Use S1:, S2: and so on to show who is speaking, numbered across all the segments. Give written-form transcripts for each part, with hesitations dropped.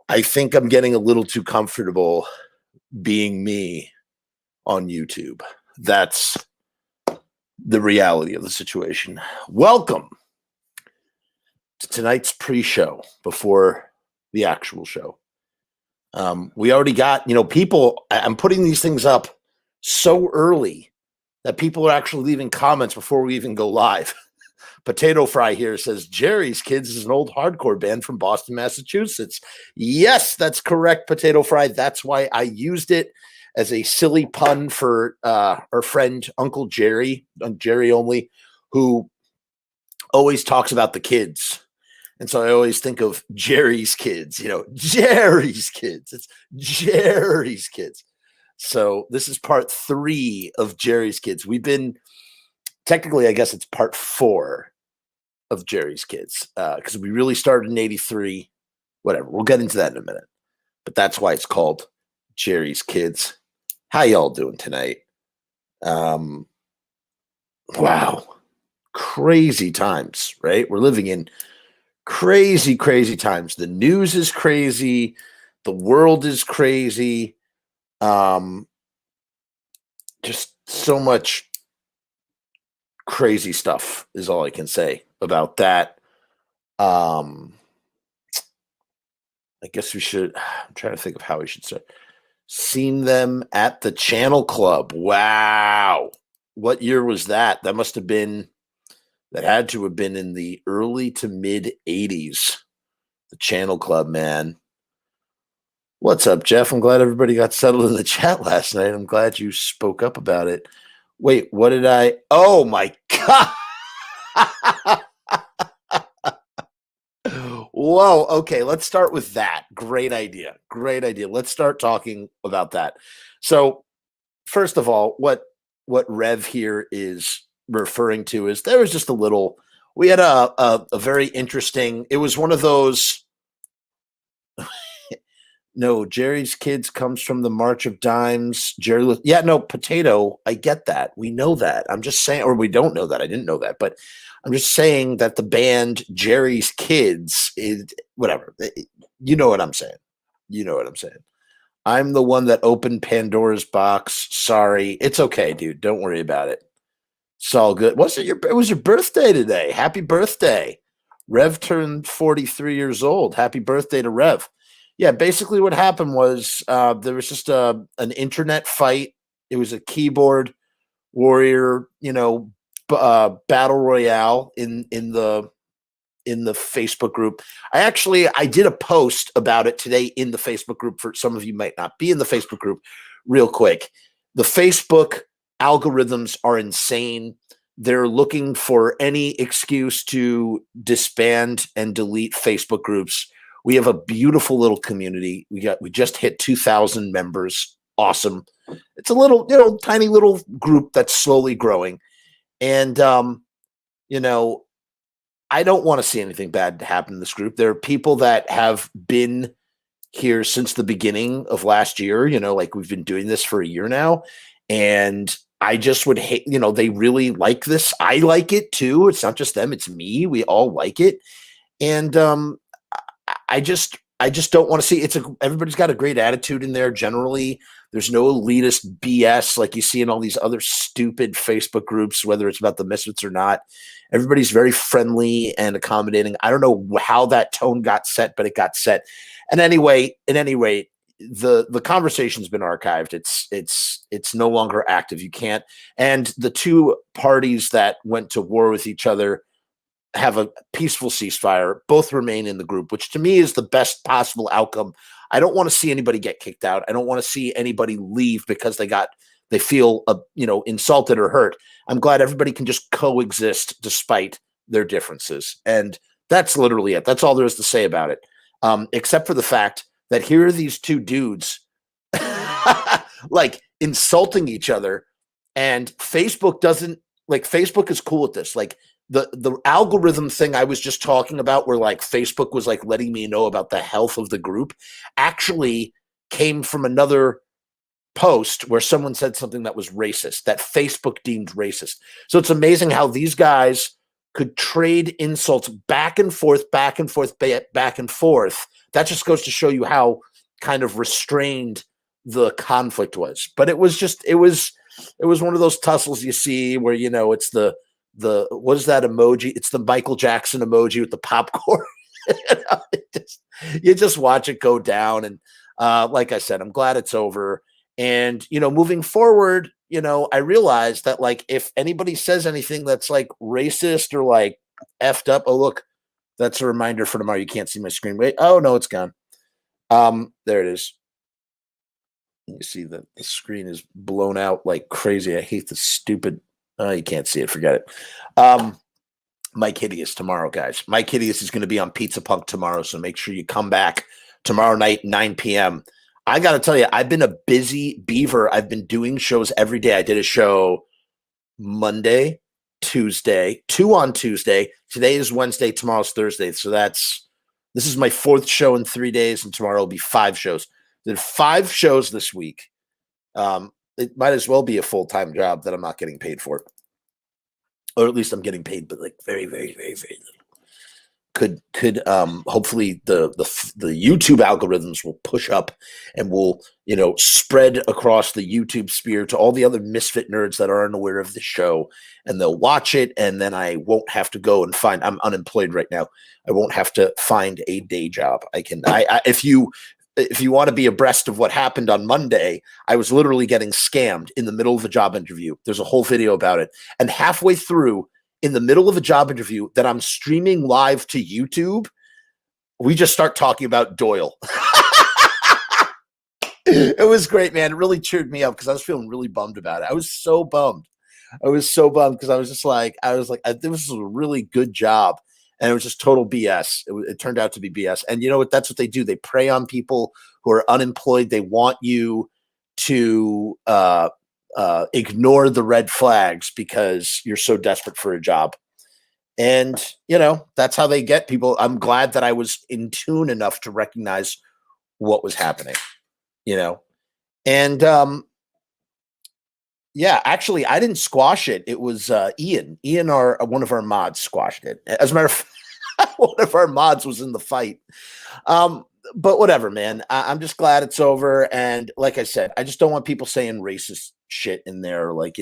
S1: I think I'm getting a little too comfortable being me on YouTube. That's the reality of the situation. Welcome to tonight's pre-show before the actual show. We already got, people, I'm putting these things up so early that people are actually leaving comments before we even go live. Potato Fry here says, Jerry's Kids is an old hardcore band from Boston, Massachusetts. Yes, that's correct, Potato Fry. That's why I used it as a silly pun for our friend, Uncle Jerry, Jerry only, who always talks about the kids. And so I always think of Jerry's Kids, Jerry's Kids. It's Jerry's Kids. So this is part 3 of Jerry's Kids. We've been, technically, I guess it's part 4 of Jerry's Kids, because we really started in 83. Whatever, we'll get into that in a minute. But that's why it's called Jerry's Kids. How y'all doing tonight? Wow. Crazy times, right? We're living in crazy, crazy times. The news is crazy. The world is crazy. Just so much crazy stuff is all I can say about that. I guess we should, I'm trying to think of how we should say. Seen them at the Channel Club. Wow. What year was that? That had to have been in the early to mid 80s. The Channel Club, man. What's up, Jeff? I'm glad everybody got settled in the chat last night. I'm glad you spoke up about it. Wait, what did I? Oh my God. Whoa. Okay. Let's start with that. Great idea. Great idea. Let's start talking about that. So first of all, what Rev here is referring to is there was just we had a very interesting, it was one of those, no, Jerry's Kids comes from the March of Dimes. Potato, I get that. We know that. I'm just saying, or we don't know that. I didn't know that, but I'm just saying that the band Jerry's Kids is whatever. You know what I'm saying. You know what I'm saying. I'm the one that opened Pandora's box. Sorry. It's okay, dude. Don't worry about it. It's all good. It was your birthday today. Happy birthday. Rev turned 43 years old. Happy birthday to Rev. Yeah, basically what happened was there was just an internet fight. It was a keyboard warrior, battle royale in the Facebook group. I did a post about it today in the Facebook group. For some of you might not be in the Facebook group. Real quick, the Facebook algorithms are insane. They're looking for any excuse to disband and delete Facebook groups. We have a beautiful little community. We just hit 2,000 members. Awesome. It's a little, tiny little group that's slowly growing. And, I don't want to see anything bad happen in this group. There are people that have been here since the beginning of last year, like we've been doing this for a year now. And I just would hate, they really like this. I like it too. It's not just them, it's me. We all like it. And, I just don't want to see everybody's got a great attitude in there. Generally, there's no elitist BS like you see in all these other stupid Facebook groups, whether it's about the Misfits or not. Everybody's very friendly and accommodating. I don't know how that tone got set, but it got set. And at any rate, the conversation's been archived. It's no longer active. You can't. And the two parties that went to war with each other have a peaceful ceasefire. Both remain in the group, which to me is the best possible outcome. I don't want to see anybody get kicked out. I don't want to see anybody leave because they feel insulted or hurt. I'm glad everybody can just coexist despite their differences. And that's literally it. That's all there is to say about it. Except for the fact that here are these two dudes like insulting each other, and Facebook is cool with this. Like the algorithm thing I was just talking about, where like Facebook was like letting me know about the health of the group, actually came from another post where someone said something that was racist, that Facebook deemed racist. So it's amazing how these guys could trade insults back and forth, back and forth, back and forth. That just goes to show you how kind of restrained the conflict was. But it was one of those tussles you see where, it's the what is that emoji? It's the Michael Jackson emoji with the popcorn. You just watch it go down. And like I said, I'm glad it's over. And, moving forward, I realized that, like, if anybody says anything that's like racist or like effed up, oh, look, that's a reminder for tomorrow. You can't see my screen. Wait. Oh, no, it's gone. There it is. You see that the screen is blown out like crazy. I hate the stupid. You can't see it. Forget it. Mike Hideous tomorrow, guys. Mike Hideous is going to be on Pizza Punk tomorrow. So make sure you come back tomorrow night, 9 p.m. I got to tell you, I've been a busy beaver. I've been doing shows every day. I did a show Monday, Tuesday, 2 on Tuesday. Today is Wednesday. Tomorrow's Thursday. So this is my 4th show in 3 days, and tomorrow will be 5 shows. Did 5 shows this week. It might as well be a full-time job that I'm not getting paid for. Or at least I'm getting paid, but like very, very, very, very little. Could hopefully the YouTube algorithms will push up and will spread across the YouTube sphere to all the other misfit nerds that are unaware of the show, and they'll watch it, and then I won't have to go and find. I'm unemployed right now. I won't have to find a day job. If you want to be abreast of what happened on Monday, I was literally getting scammed in the middle of a job interview. There's a whole video about it, and halfway through, in the middle of a job interview that I'm streaming live to YouTube, we just start talking about Doyle. It was great, man. It really cheered me up because I was feeling really bummed about it. I was so bummed because I was this was a really good job, and it was just total BS. It turned out to be BS. And you know what? That's what they do. They prey on people who are unemployed. They want you to ignore the red flags because you're so desperate for a job. And, that's how they get people. I'm glad that I was in tune enough to recognize what was happening, And, yeah, actually, I didn't squash it. It was Ian. Ian, one of our mods, squashed it. As a matter of fact, one of our mods was in the fight. But whatever, man. I'm just glad it's over. And like I said, I just don't want people saying racist shit in there, like,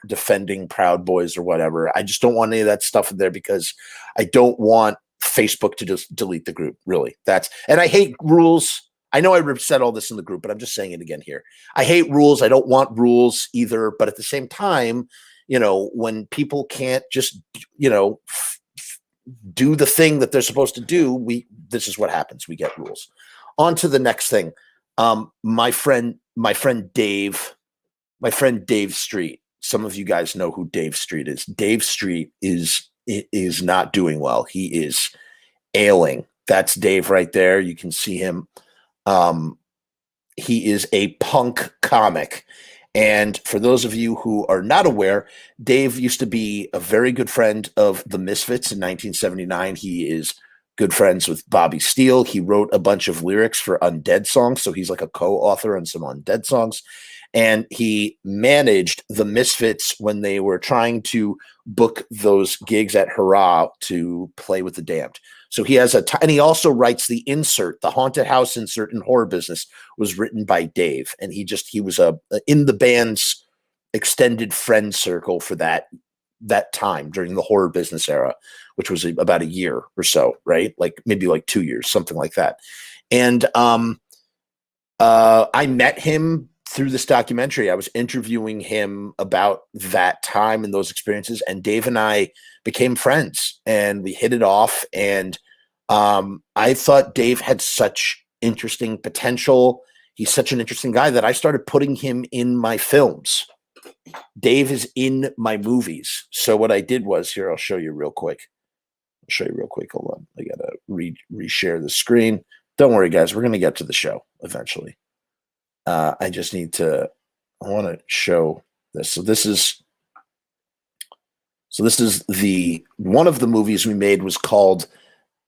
S1: defending Proud Boys or whatever. I just don't want any of that stuff in there because I don't want Facebook to just delete the group, really. And I hate rules. I know I said all this in the group, but I'm just saying it again here. I hate rules. I don't want rules either. But at the same time, when people can't just, do the thing that they're supposed to do, this is what happens. We get rules. On to the next thing. My friend Dave Street. Some of you guys know who Dave Street is. Dave Street is not doing well. He is ailing. That's Dave right there. You can see him. He is a punk comic. And for those of you who are not aware, Dave used to be a very good friend of the Misfits in 1979. He is good friends with Bobby Steele. He wrote a bunch of lyrics for Undead songs. So he's like a co-author on some Undead songs. And he managed the Misfits when they were trying to book those gigs at Hurrah to play with the Damned. So he has and he also writes the insert, the haunted house insert in Horror Business was written by Dave. And he was in the band's extended friend circle for that time during the Horror Business era, which was about a year or so, right? Like maybe like 2 years, something like that. And I met him through this documentary. I was interviewing him about that time and those experiences, and Dave and I became friends, and we hit it off. And I thought Dave had such interesting potential. He's such an interesting guy that I started putting him in my films. Dave is in my movies. So what I did was, here, I'll show you real quick. Hold on. I gotta reshare the screen. Don't worry, guys. We're gonna get to the show eventually. I want to show this. So this is the one of the movies we made was called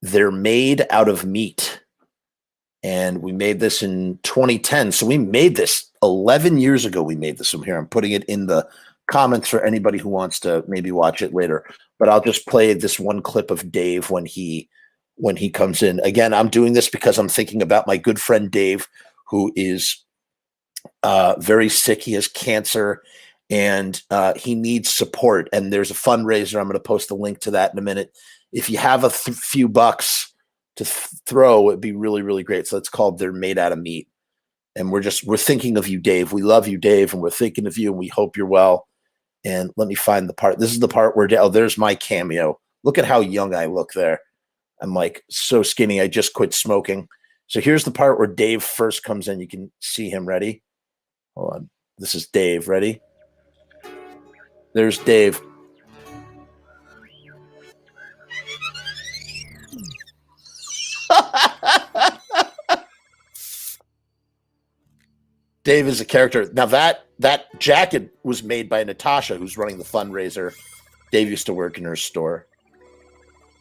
S1: They're Made Out of Meat. And we made this in 2010. So we made this 11 years ago. We made this from here. I'm putting it in the comments for anybody who wants to maybe watch it later. But I'll just play this one clip of Dave when he comes in. Again, I'm doing this because I'm thinking about my good friend Dave, who is very sick. He has cancer, and he needs support. And there's a fundraiser. I'm going to post a link to that in a minute. If you have a few bucks to throw, it'd be really, really great. So it's called They're Made Out of Meat. And we're thinking of you, Dave. We love you, Dave, and we're thinking of you, and we hope you're well. And let me find the part. This is the part where, there's my cameo. Look at how young I look there. I'm like so skinny. I just quit smoking. So here's the part where Dave first comes in. You can see him. Ready? Hold on. This is Dave. Ready? There's Dave. Dave is a character. Now that jacket was made by Natasha, who's running the fundraiser. Dave used to work in her store.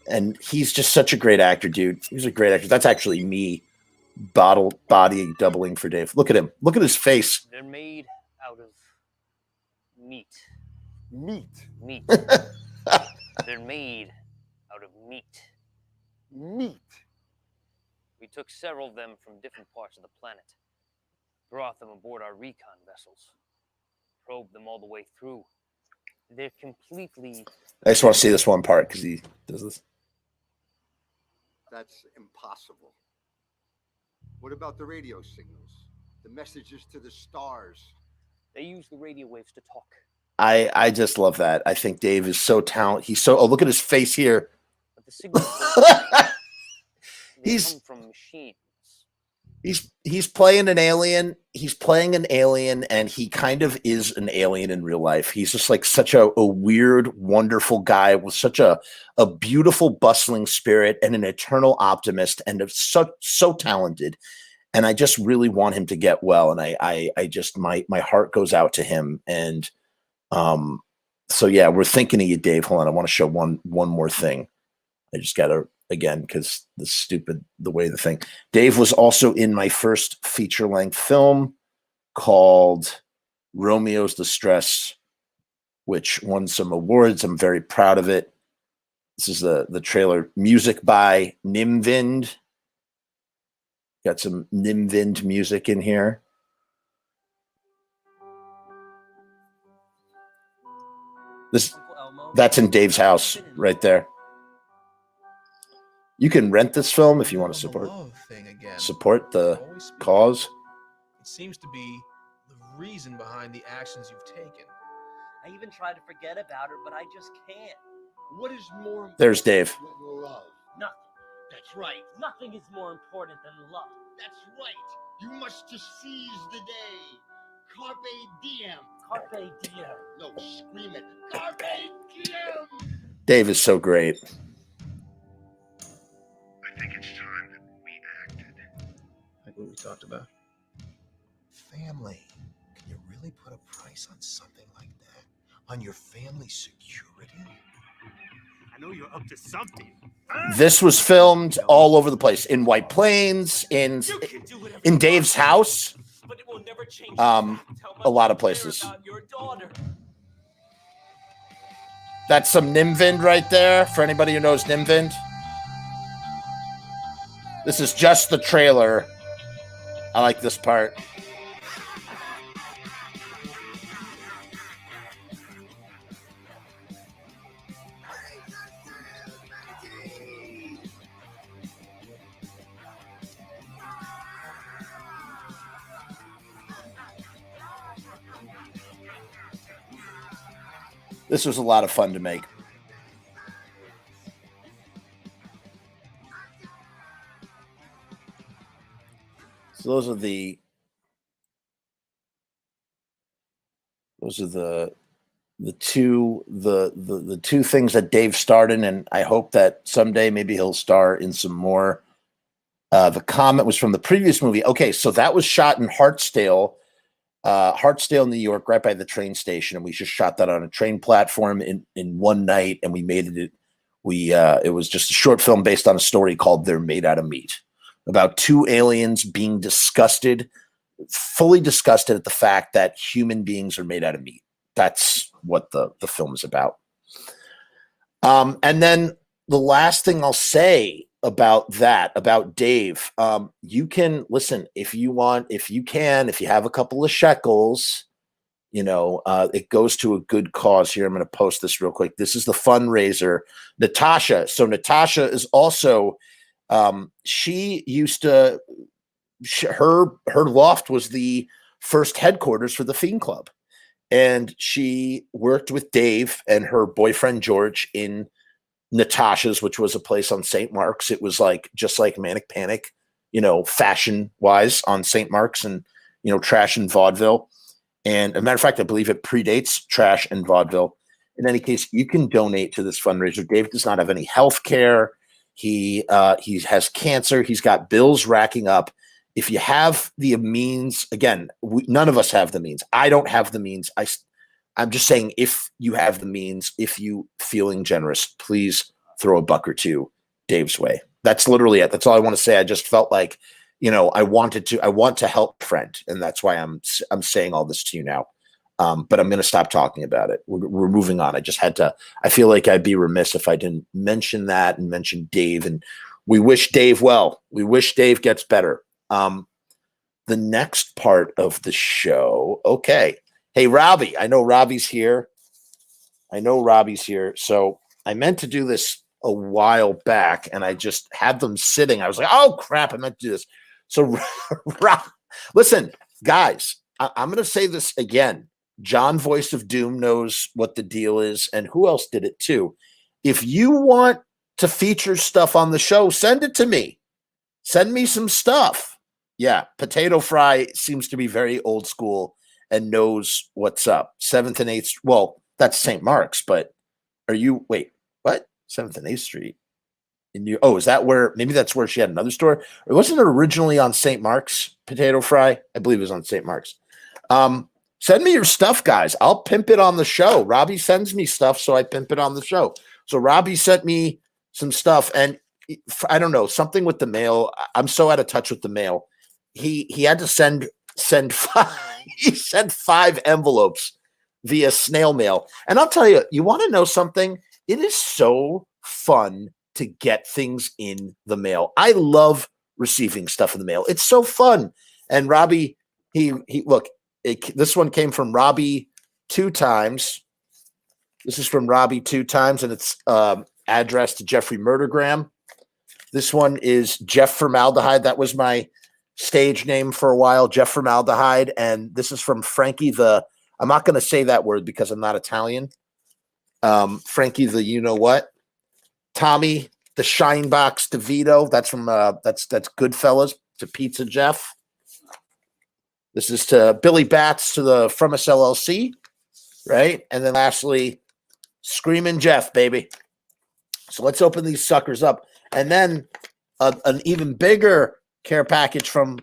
S1: And he's just such a great actor, dude. He's a great actor. That's actually me body doubling for Dave. Look at him. Look at his face.
S2: They're made out of meat.
S3: Meat.
S2: They're made out of meat.
S3: Meat.
S2: We took several of them from different parts of the planet, brought them aboard our recon vessels, probed them all the way through. They're completely...
S1: I just want to see this one part because he does this.
S3: That's impossible. What about the radio signals? The messages to the stars?
S2: They use the radio waves to talk.
S1: I just love that. I think Dave is so talented. He's so... Oh, look at his face here.
S2: But the signals come from machines.
S1: He's playing an alien. He's playing an alien, and he kind of is an alien in real life. He's just like such a weird, wonderful guy with such a beautiful, bustling spirit and an eternal optimist, and so talented. And I just really want him to get well. And I just my heart goes out to him. And so yeah, we're thinking of you, Dave. Hold on, I want to show one more thing. I just gotta. Again, because the way the thing. Dave was also in my first feature-length film called Romeo's Distress, which won some awards. I'm very proud of it. This is the trailer. Music by Nimvind. Got some Nimvind music in here. That's in Dave's house right there. You can rent this film if you want to support the cause.
S4: It seems to be the reason behind the actions you've taken.
S5: I even try to forget about her, but I just can't.
S3: What is more important?
S1: There's Dave.
S3: Than love?
S5: Nothing. That's right. Nothing is more important than love.
S3: That's right. You must just seize the day. Carpe diem.
S5: Carpe diem.
S3: No, scream it. Carpe diem.
S1: Dave is so great.
S6: I think it's time that we acted.
S4: Like what we talked about. Family. Can you really put a price on something like that? On your family's security?
S6: I know you're up to something.
S1: This was filmed all over the place. In White Plains, in Dave's house.
S5: But it will never change.
S1: A lot of places. That's some Nimvind right there, for anybody who knows Nimvind. This is just the trailer. I like this part. This was a lot of fun to make. So those are the two things that Dave starred in, and I hope that someday maybe he'll star in some more. The comment was from the previous movie. Okay, so that was shot in Hartsdale, New York, right by the train station, and we just shot that on a train platform in one night, and we made it. It was just a short film based on a story called "They're Made Out of Meat," about two aliens being fully disgusted at the fact that human beings are made out of meat. That's what the film is about. And then the last thing I'll say about Dave, you can listen if you want, if you have a couple of shekels, it goes to a good cause here. I'm going to post this real quick. This is the fundraiser. Natasha. So Natasha is also, she used to, her loft was the first headquarters for the Fiend Club. And she worked with Dave and her boyfriend, George, in Natasha's, which was a place on St. Mark's. It was just like Manic Panic, fashion wise on St. Mark's and, Trash and Vaudeville. And as a matter of fact, I believe it predates Trash and Vaudeville. In any case, you can donate to this fundraiser. Dave does not have any health care. He has cancer. He's got bills racking up. If you have the means, again, none of us have the means. I don't have the means. I'm just saying, if you have the means, if you feeling generous, please throw a buck or two Dave's way. That's literally it. That's all I want to say. I just felt like, I want to help a friend, and that's why I'm saying all this to you now. But I'm going to stop talking about it. We're moving on. I feel like I'd be remiss if I didn't mention that and mention Dave. And we wish Dave well. We wish Dave gets better. The next part of the show. Okay. Hey, Robbie, I know Robbie's here. So I meant to do this a while back, and I just had them sitting. I was like, oh, crap, I meant to do this. So listen, guys, I'm going to say this again. John Voice of Doom knows what the deal is, and who else did it too? If you want to feature stuff on the show, send it to me. Send me some stuff. Yeah, Potato Fry seems to be very old school and knows what's up. 7th and 8th. Well, that's St. Mark's, but wait, what? 7th and 8th Street? Is that where, maybe that's where she had another store? Or wasn't it originally on St. Mark's, Potato Fry? I believe it was on St. Mark's. Send me your stuff, guys. I'll pimp it on the show. Robbie sends me stuff, so I pimp it on the show. So Robbie sent me some stuff, and I don't know, something with the mail. I'm so out of touch with the mail. He had to send he sent 5 envelopes via snail mail. And I'll tell you, you want to know something? It is so fun to get things in the mail. I love receiving stuff in the mail. It's so fun. And Robbie, this one came from Robbie 2 times. This is from Robbie 2 times, and it's addressed to Jeffrey Murdergram. This one is Jeff Formaldehyde. That was my stage name for a while, Jeff Formaldehyde. And this is from Frankie I'm not going to say that word because I'm not Italian. Frankie the you-know-what. Tommy the Shinebox DeVito. That's from that's Goodfellas to Pizza Jeff. This is to Billy Batts to the Frumess LLC, right? And then lastly, Screamin' Jeff, baby. So let's open these suckers up. And then an even bigger care package from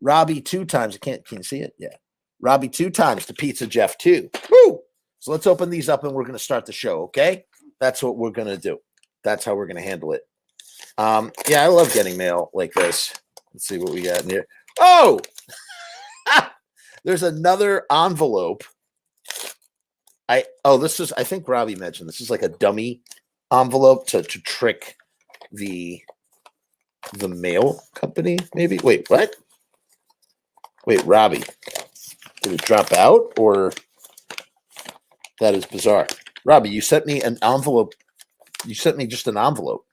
S1: Robbie 2 times. Can you see it? Yeah. Robbie 2 times to Pizza Jeff 2. Woo! So let's open these up and we're going to start the show, okay? That's what we're going to do. That's how we're going to handle it. Yeah, I love getting mail like this. Let's see what we got in here. Oh! There's another envelope. I think Robbie mentioned this is like a dummy envelope to trick the mail company, maybe. Wait, what? Wait, Robbie, did it drop out, or that is bizarre? Robbie, you sent me an envelope. You sent me just an envelope.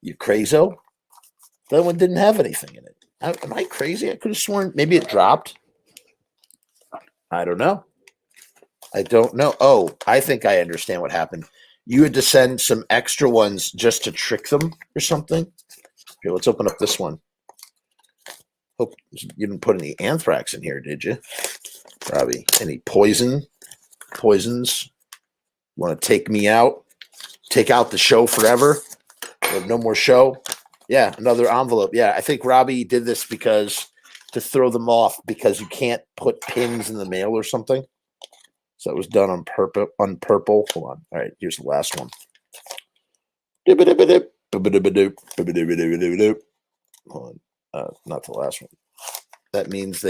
S1: You crazo? That one didn't have anything in it. Am I crazy? I could have sworn maybe it dropped. I don't know. I don't know. Oh, I think I understand what happened. You had to send some extra ones just to trick them or something. Here, let's open up this one. Hope you didn't put any anthrax in here, did you, Robbie? Any poisons? Want to take me out? Take out the show forever? We have no more show? Yeah, another envelope. Yeah, I think Robbie did this because to throw them off because you can't put pins in the mail or something. So it was done on purple. Hold on. All right, here's the last one. Hold on. Not the last one. That means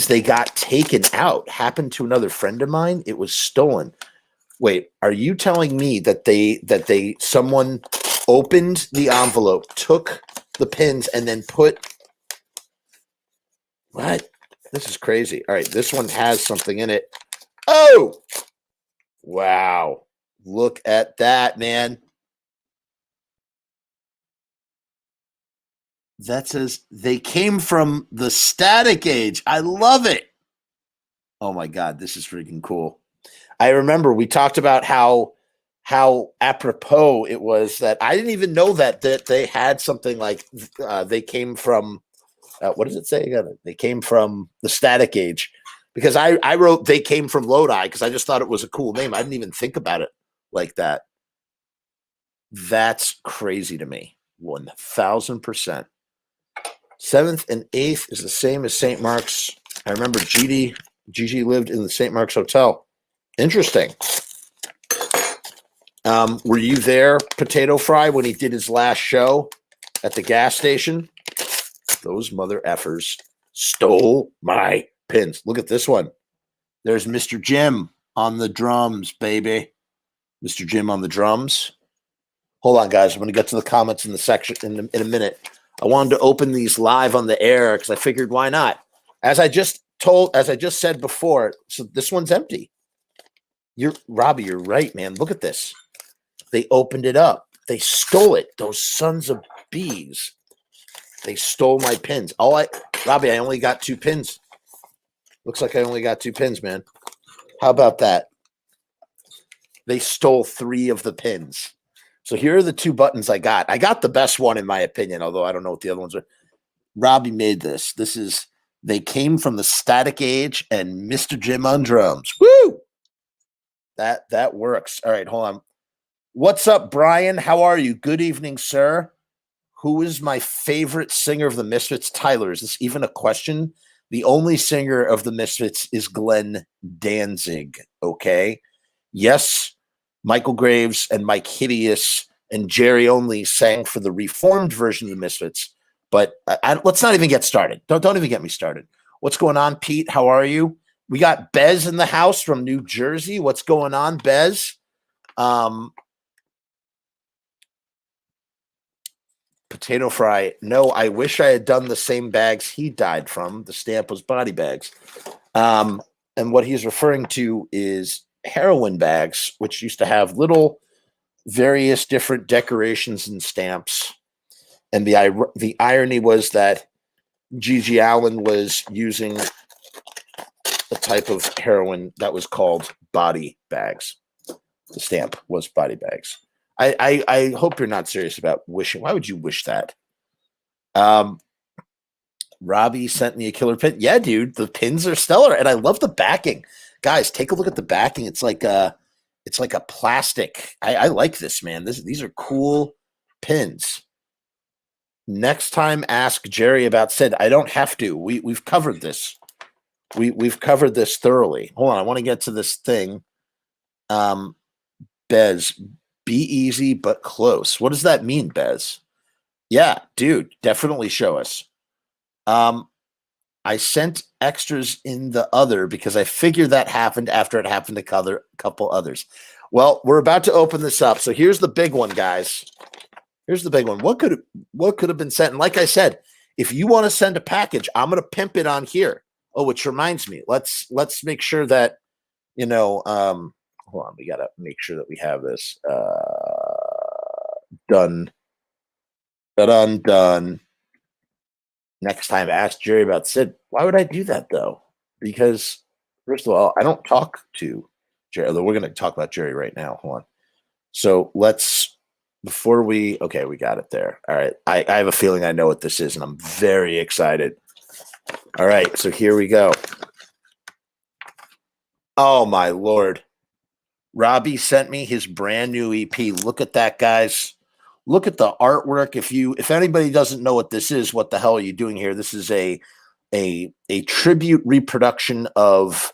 S1: they got taken out. Happened to another friend of mine. It was stolen. Wait, are you telling me that someone opened the envelope, took the pins, and then put what? This is crazy. All right, this one has something in it. Oh, wow. Look at that, man. That says they came from the Static Age. I love it. Oh my God, this is freaking cool. I remember we talked about how apropos it was that I didn't even know that they had something like they came from what does it say again? They came from the Static Age because I wrote they came from Lodi because I just thought it was a cool name. I didn't even think about it like that. That's crazy to me. 1000%. 7th and 8th is the same as St. Mark's. I remember Gigi lived in the St. Mark's Hotel. Interesting. Were you there, Potato Fry, when he did his last show at the gas station? Those mother effers stole my pins. Look at this one. There's Mr. Jim on the drums, baby. Mr. Jim on the drums. Hold on, guys. I'm going to get to the comments in the section in a minute. I wanted to open these live on the air because I figured why not? As I just said before, so this one's empty. Robbie, you're right, man. Look at this. They opened it up. They stole it. Those sons of bees. They stole my pins. Robbie, I only got 2 pins. Looks like I only got 2 pins, man. How about that? They stole 3 of the pins. So here are the 2 buttons I got. I got the best one in my opinion, although I don't know what the other ones are. Robbie made this. They came from the Static Age and Mr. Jim on drums. Woo! That works. All right, hold on. What's up, Brian? How are you? Good evening, sir. Who is my favorite singer of the Misfits? Tyler, is this even a question? The only singer of the Misfits is Glenn Danzig, okay? Yes, Michael Graves and Mike Hideous and Jerry Only sang for the reformed version of the Misfits, but let's not even get started. Don't even get me started. What's going on, Pete? How are you? We got Bez in the house from New Jersey. What's going on, Bez? Potato Fry. No, I wish I had done the same bags he died from. The stamp was body bags. And what he's referring to is heroin bags, which used to have little various different decorations and stamps. And the irony was that Gigi Allen was using a type of heroin that was called body bags. The stamp was body bags. I hope you're not serious about wishing. Why would you wish that? Robbie sent me a killer pin. Yeah, dude, the pins are stellar, and I love the backing. Guys, take a look at the backing. It's like a plastic. I like this, man. These are cool pins. Next time, ask Jerry about Sid. I don't have to. We've covered this. We've covered this thoroughly. Hold on, I want to get to this thing. Bez. Be easy, but close. What does that mean, Bez? Yeah, dude, definitely show us. I sent extras in the other because I figured that happened after it happened to a couple others. Well, we're about to open this up. So here's the big one, guys. Here's the big one. What could have been sent? And like I said, if you want to send a package, I'm going to pimp it on here. Oh, which reminds me, let's make sure that, hold on, we got to make sure that we have this done. Done. Next time, ask Jerry about Sid. Why would I do that, though? because first of all, I don't talk to Jerry. Although we're going to talk about Jerry right now. Hold on. So let's before we okay, we got it there. All right, I have a feeling I know what this is, and I'm very excited. All right, so here we go. Oh my Lord. Robbie sent me his brand new EP. Look at that, guys. Look at the artwork. If anybody doesn't know what this is, what the hell are you doing here? This is a tribute reproduction of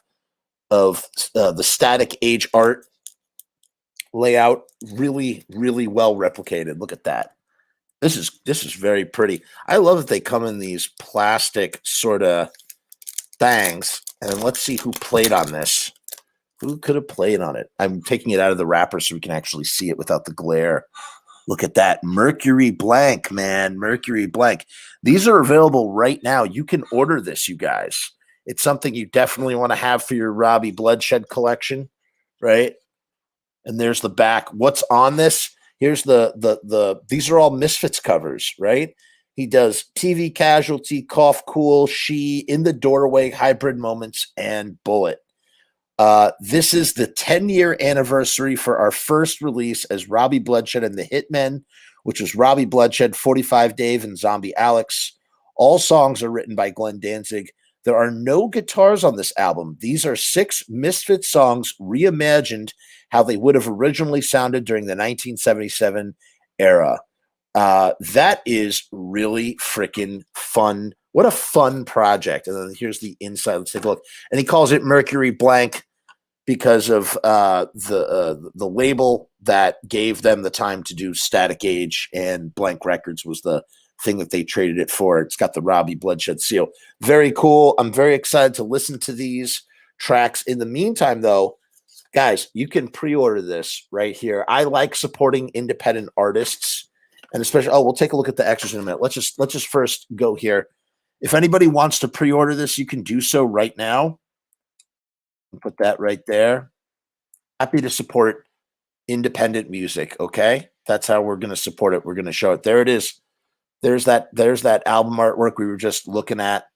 S1: the Static Age art layout. Really, really well replicated. Look at that. This is very pretty. I love that they come in these plastic sort of things. And let's see who played on this. Who could have played on it? I'm taking it out of the wrapper so we can actually see it without the glare. Look at that. Mercury Blank, man. Mercury Blank. These are available right now. You can order this, you guys. It's something you definitely want to have for your Robbie Bloodshed collection, right? And there's the back. What's on this? Here's these are all Misfits covers, right? He does TV Casualty, Cough Cool, She, In the Doorway, Hybrid Moments, and Bullet. This is the 10-year anniversary for our first release as Robbie Bloodshed and the Hitmen, which was Robbie Bloodshed, 45 Dave, and Zombie Alex. All songs are written by Glenn Danzig. There are no guitars on this album. These are 6 Misfits songs reimagined how they would have originally sounded during the 1977 era. That is really freaking fun. What a fun project. And then here's the inside. Let's take a look. And he calls it Mercury Blank because of the label that gave them the time to do Static Age, and Blank Records was the thing that they traded it for. It's got the Robbie Bloodshed seal. Very cool. I'm very excited to listen to these tracks. In the meantime, though, guys, you can pre-order this right here. I like supporting independent artists, and especially, we'll take a look at the extras in a minute. Let's just first go here. If anybody wants to pre-order this, you can do so right now. Put that right there. Happy to support independent music, okay? That's how we're going to support it. We're going to show it. There it is. There's that album artwork we were just looking at.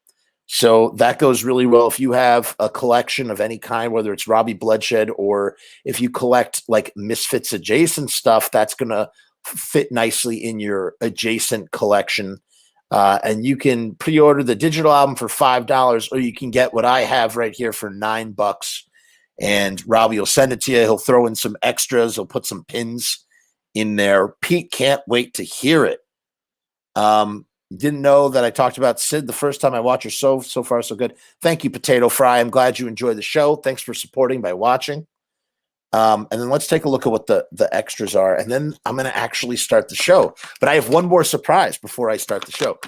S1: So that goes really well. If you have a collection of any kind, whether it's Robbie Bloodshed or if you collect like Misfits adjacent stuff, that's going to fit nicely in your adjacent collection. And you can pre-order the digital album for $5, or you can get what I have right here for $9. And Robbie will send it to you. He'll throw in some extras. He'll put some pins in there. Pete can't wait to hear it. Didn't know that I talked about Sid the first time I watched her. So far, so good. Thank you, Potato Fry. I'm glad you enjoyed the show. Thanks for supporting by watching. And then let's take a look at what the extras are. And then I'm going to actually start the show. But I have one more surprise before I start the show.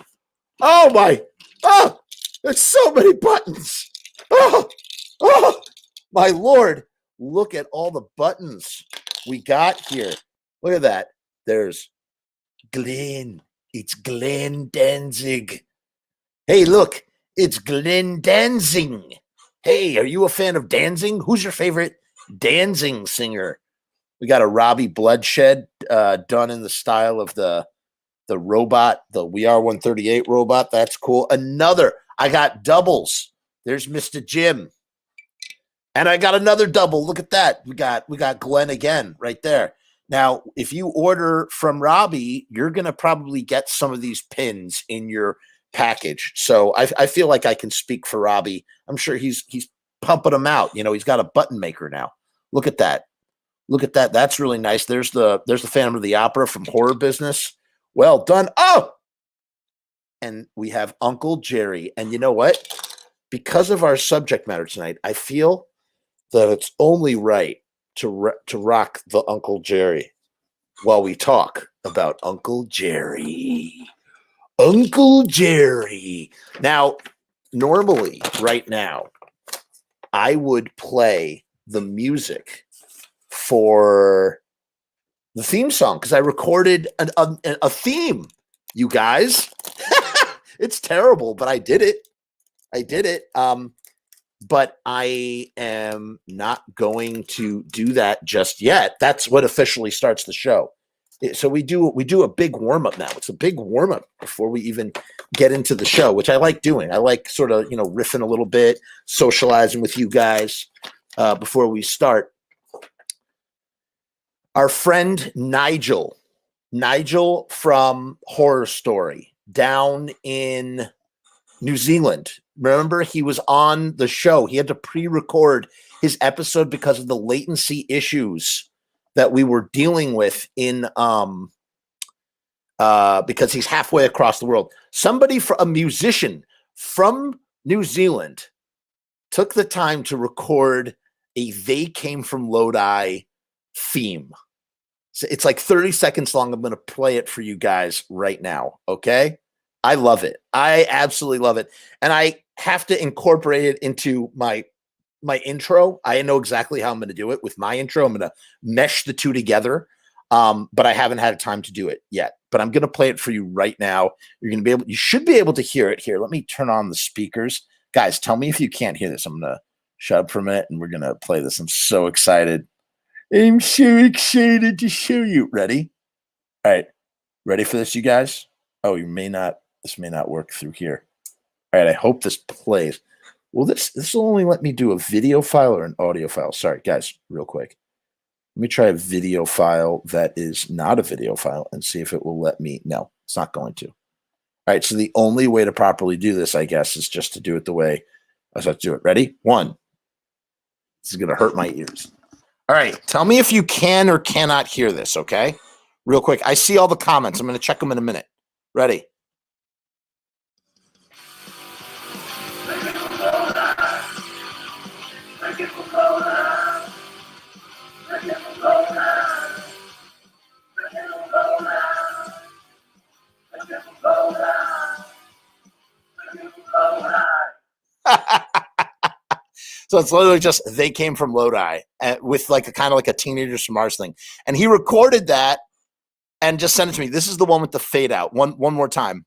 S1: Oh, there's so many buttons. Oh, my Lord. Look at all the buttons we got here. Look at that. There's Glenn. It's Glenn Danzig. Hey, look. It's Glenn Danzig. Hey, are you a fan of Danzig? Who's your favorite Danzig singer? We got a Robbie Bloodshed done in the style of the robot, the We Are 138 robot. That's cool. I got doubles. There's Mr. Jim. And I got another double. Look at that. We got Glenn again right there. Now, if you order from Robbie, you're going to probably get some of these pins in your package. So I feel like I can speak for Robbie. I'm sure he's pumping them out. You know, he's got a button maker now. Look at that. Look at that. That's really nice. There's the Phantom of the Opera from Horror Business. Well done. Oh! And we have Uncle Jerry. And you know what? Because of our subject matter tonight, I feel that it's only right to rock the Uncle Jerry while we talk about Uncle Jerry. Uncle Jerry. Now, normally, right now, I would play the music for the theme song because I recorded a theme, you guys. It's terrible, but I did it. But I am not going to do that just yet. That's what officially starts the show. So we do a big warm up now. It's a big warm up before we even get into the show, which I like doing. I like sort of, you know, riffing a little bit, socializing with you guys before we start. Our friend Nigel from Horror Story down in New Zealand. Remember, he was on the show. He had to pre-record his episode because of the latency issues that we were dealing with in because he's halfway across the world. Somebody, a musician from New Zealand, took the time to record a They Came From Lodi theme. So it's like 30 seconds long. I'm going to play it for you guys right now. Okay. I love it. I absolutely love it. And I have to incorporate it into my intro. I know exactly how I'm going to do it with my intro. I'm going to mesh the two together. But I haven't had time to do it yet, but I'm going to play it for you right now. You should be able to hear it here. Let me turn on the speakers. Guys, tell me if you can't hear this. I'm going to shut up for a minute and we're going to play this. I'm so excited. I'm so excited to show you. Ready? All right. Ready for this, you guys? Oh, this may not work through here. All right. I hope this plays. Well, this will only let me do a video file or an audio file. Sorry, guys, real quick. Let me try a video file that is not a video file and see if it will let me. No, it's not going to. All right. So the only way to properly do this, I guess, is just to do it the way I was about to do it. Ready? 1. This is going to hurt my ears. All right. Tell me if you can or cannot hear this, okay? Real quick. I see all the comments. I'm going to check them in a minute. Ready? So it's literally just They Came From Lodi with like a kind of like a Teenagers from Mars thing. And he recorded that and just sent it to me. This is the one with the fade out. One more time.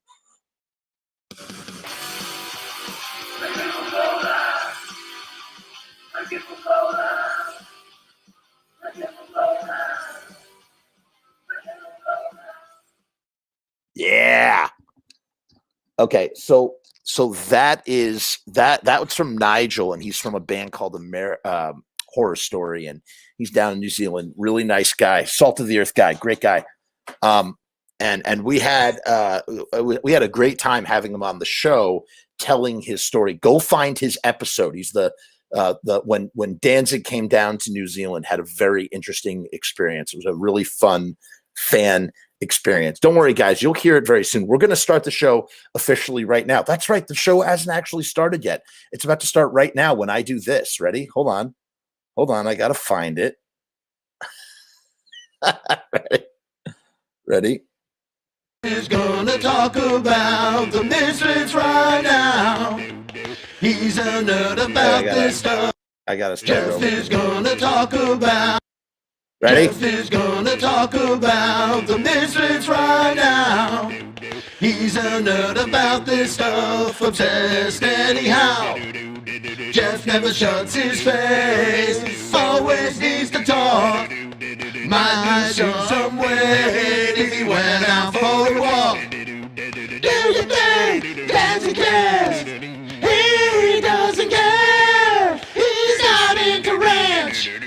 S1: Yeah. Okay, so that was from Nigel, and he's from a band called Horror Story, and he's down in New Zealand. Really nice guy, salt of the earth guy, great guy. And we had a great time having him on the show, telling his story. Go find his episode. He's when Danzig came down to New Zealand, had a very interesting experience. It was a really fun fan experience. Don't worry, guys. You'll hear it very soon. We're going to start the show officially right now. That's right. The show hasn't actually started yet. It's about to start right now when I do this. Ready? Hold on. I got to find it. Ready?
S4: He's gonna talk about the Misfits right now. He's a nerd about this stuff.
S1: I got to start
S4: Jeff is gonna talk about.
S1: Ready?
S4: Jeff is gonna talk about the Misfits right now. He's a nerd about this stuff, obsessed anyhow. Jeff never shuts his face, always needs to talk. Might show some weight if he went out for a walk. Do you think Danzig cares? He doesn't care. He's out in Grinch.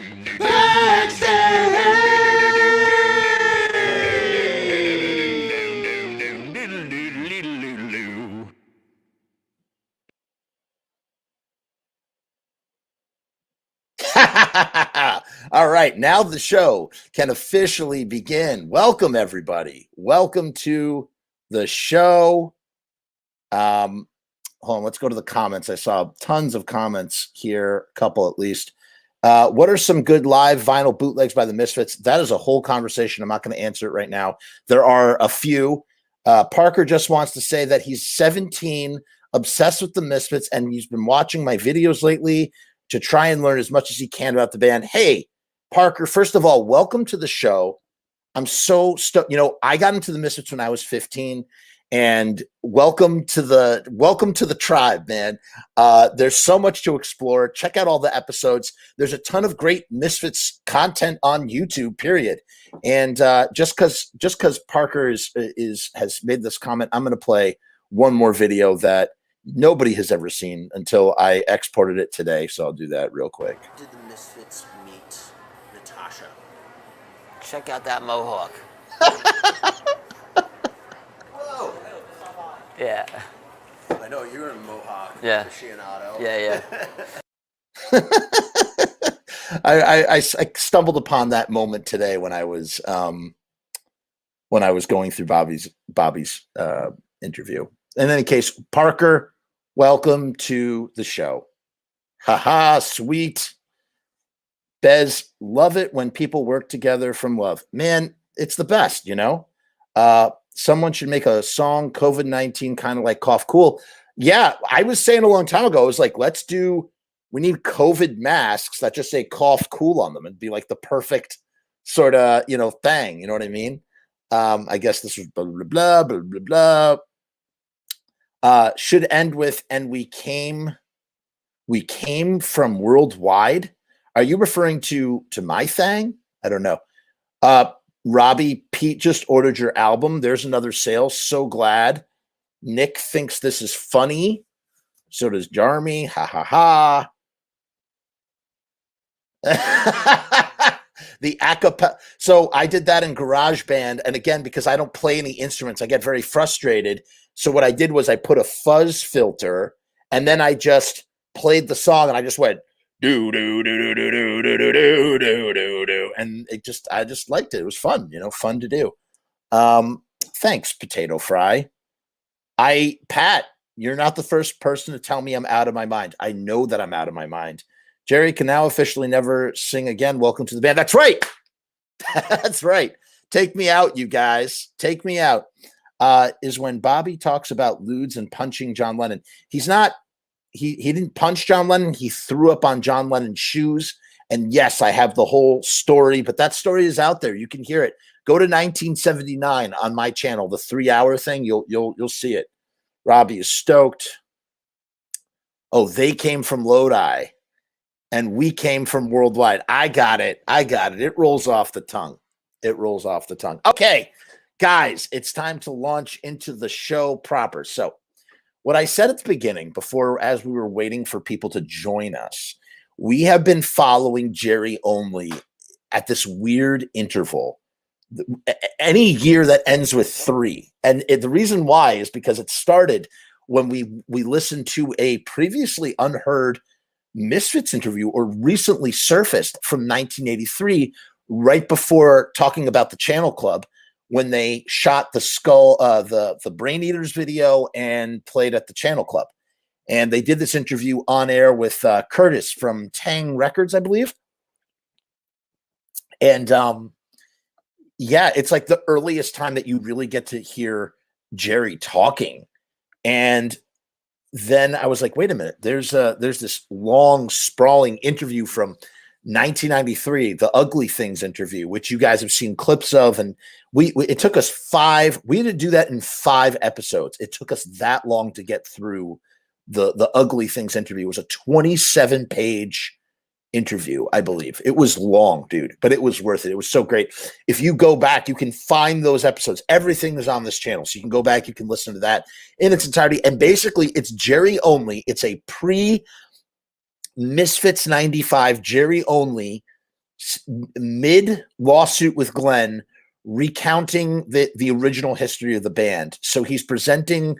S1: All right, now the show can officially begin. Welcome, everybody. Welcome to the show. Hold on, let's go to the comments. I saw tons of comments here, a couple at least. What are some good live vinyl bootlegs by the Misfits? That is a whole conversation. I'm not going to answer it right now. There are a few. Parker just wants to say that he's 17, obsessed with the Misfits, and he's been watching my videos lately to try and learn as much as he can about the band. Hey, Parker, first of all, welcome to the show. I'm so stoked. You know, I got into the Misfits when I was 15, And welcome to the tribe, man. There's so much to explore. Check out all the episodes. There's a ton of great Misfits content on YouTube, period. And just because Parker has made this comment, I'm going to play one more video that nobody has ever seen until I exported it today. So I'll do that real quick.
S7: Did the Misfits meet Natasha? Check out that mohawk. Whoa! Yeah. I know you're in mohawk.
S2: Yeah.
S7: Aficionado.
S2: Yeah.
S1: I stumbled upon that moment today when I was going through Bobby's interview. In any case, Parker, welcome to the show. Haha, sweet. Bez, love it when people work together from love. Man, it's the best, you know? Someone should make a song, COVID-19, kind of like Cough Cool. Yeah, I was saying a long time ago, I was like, we need COVID masks that just say Cough Cool on them. It'd be like the perfect sort of, thing. You know what I mean? I guess this was blah, blah, blah, blah, blah. Should end with, and we came from worldwide. Are you referring to my thing? I don't know. Robbie, Pete just ordered your album. There's another sale. So glad. Nick thinks this is funny. So does Jarmy. Ha ha ha. The acapella. So I did that in GarageBand. And again, because I don't play any instruments, I get very frustrated. So what I did was I put a fuzz filter and then I just played the song and I just went do do do do do do do do do do do, and I just liked it. It was fun, fun to do. Thanks, Potato Fry. Pat, you're not the first person to tell me I'm out of my mind. I know that I'm out of my mind. Jerry can now officially never sing again. Welcome to the band. That's right. That's right. Take me out, you guys. Take me out. Is when Bobby talks about lewds and punching John Lennon. He's not. He didn't punch John Lennon. He threw up on John Lennon's shoes. And yes, I have the whole story, but that story is out there. You can hear it. Go to 1979 on my channel, the 3-hour thing. You'll see it. Robbie is stoked. Oh, they came from Lodi, and we came from worldwide. I got it. It rolls off the tongue. Okay, guys, it's time to launch into the show proper. So, what I said at the beginning, as we were waiting for people to join us, we have been following Jerry only at this weird interval. Any year that ends with 3. And the reason why is because it started when we listened to a previously unheard Misfits interview or recently surfaced from 1983, right before talking about the Channel Club, when they shot the skull, the Brain Eaters video and played at the Channel Club. And they did this interview on air with Curtis from Tang Records, I believe. And yeah, it's like the earliest time that you really get to hear Jerry talking. And then I was like, wait a minute, there's this long, sprawling interview from 1993, the Ugly Things interview, which you guys have seen clips of. And it took us we had to do that in 5 episodes. It took us that long to get through the Ugly Things interview. It was a 27-page interview, I believe. It was long, dude, but it was worth it. It was so great. If you go back, you can find those episodes. Everything is on this channel. So you can go back, you can listen to that in its entirety. And basically, it's Jerry only. It's a Misfits 95 Jerry only mid lawsuit with Glenn, recounting the original history of the band. So he's presenting,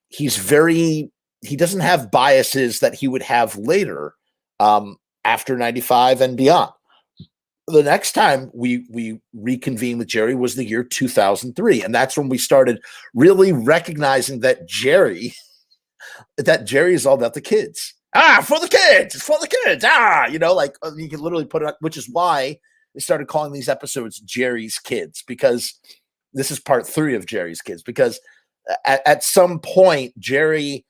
S1: he doesn't have biases that he would have later after 95 and beyond. The next time we reconvened with Jerry was the year 2003. And that's when we started really recognizing that Jerry is all about the kids. For the kids. It's for the kids. You can literally put it up, which is why they started calling these episodes Jerry's Kids, because this is part 3 of Jerry's Kids. Because at some point, Jerry,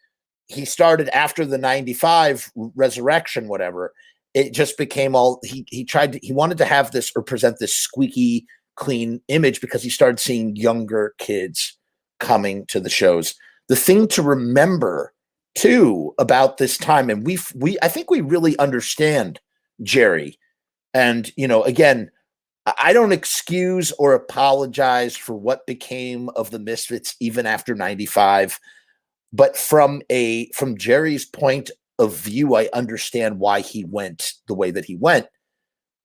S1: he started after the 95 resurrection, whatever. It just became he wanted to have this or present this squeaky clean image because he started seeing younger kids coming to the shows. The thing to remember too about this time, and I think we really understand Jerry. And, you know, again, I don't excuse or apologize for what became of the Misfits even after 95. But from Jerry's point of view, I understand why he went the way that he went.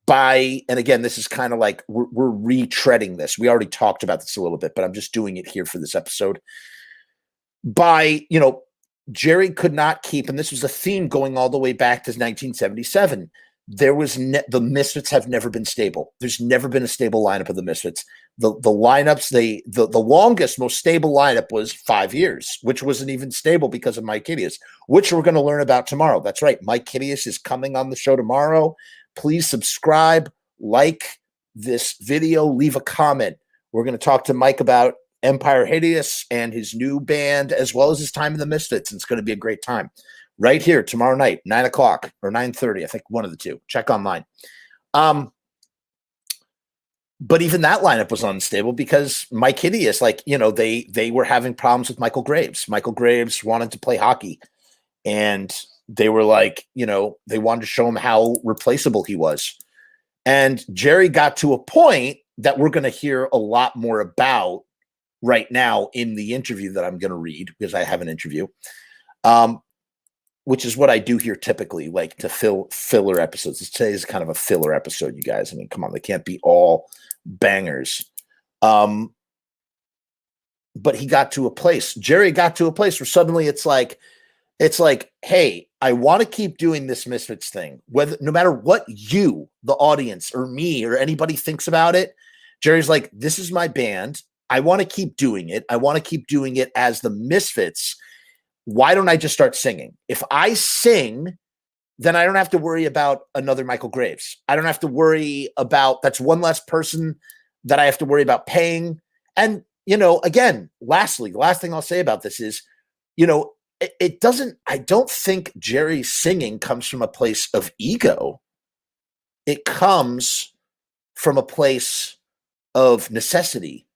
S1: And again, this is kind of like we're retreading this. We already talked about this a little bit, but I'm just doing it here for this episode. Jerry could not keep, and this was a theme going all the way back to 1977. There was the Misfits have never been stable. There's never been a stable lineup of the Misfits. The lineups, the longest, most stable lineup was 5 years, which wasn't even stable because of Mike Hideous, which we're going to learn about tomorrow. That's right. Mike Hideous is coming on the show tomorrow. Please subscribe, like this video, leave a comment. We're going to talk to Mike about Empire Hideous and his new band, as well as his time in the Misfits. And it's going to be a great time. Right here tomorrow night, 9 o'clock or 9:30. I think one of the two. Check online. But even that lineup was unstable because Mike Hideous, they were having problems with Michael Graves. Michael Graves wanted to play hockey, and they were they wanted to show him how replaceable he was. And Jerry got to a point that we're going to hear a lot more about right now in the interview that I'm going to read, because I have an interview. Which is what I do here typically, like to fill filler episodes. Today is kind of a filler episode, you guys. I mean, come on, they can't be all bangers. But he got to a place. Jerry got to a place where suddenly it's like, hey, I want to keep doing this Misfits thing, no matter what you, the audience, or me, or anybody thinks about it. Jerry's like, this is my band. I want to keep doing it. I want to keep doing it as the Misfits. Why don't I just start singing? If I sing, then I don't have to worry about another Michael Graves. I don't have to worry about, that's one less person that I have to worry about paying. And, again, lastly, the last thing I'll say about this is, I don't think Jerry's singing comes from a place of ego. It comes from a place of necessity.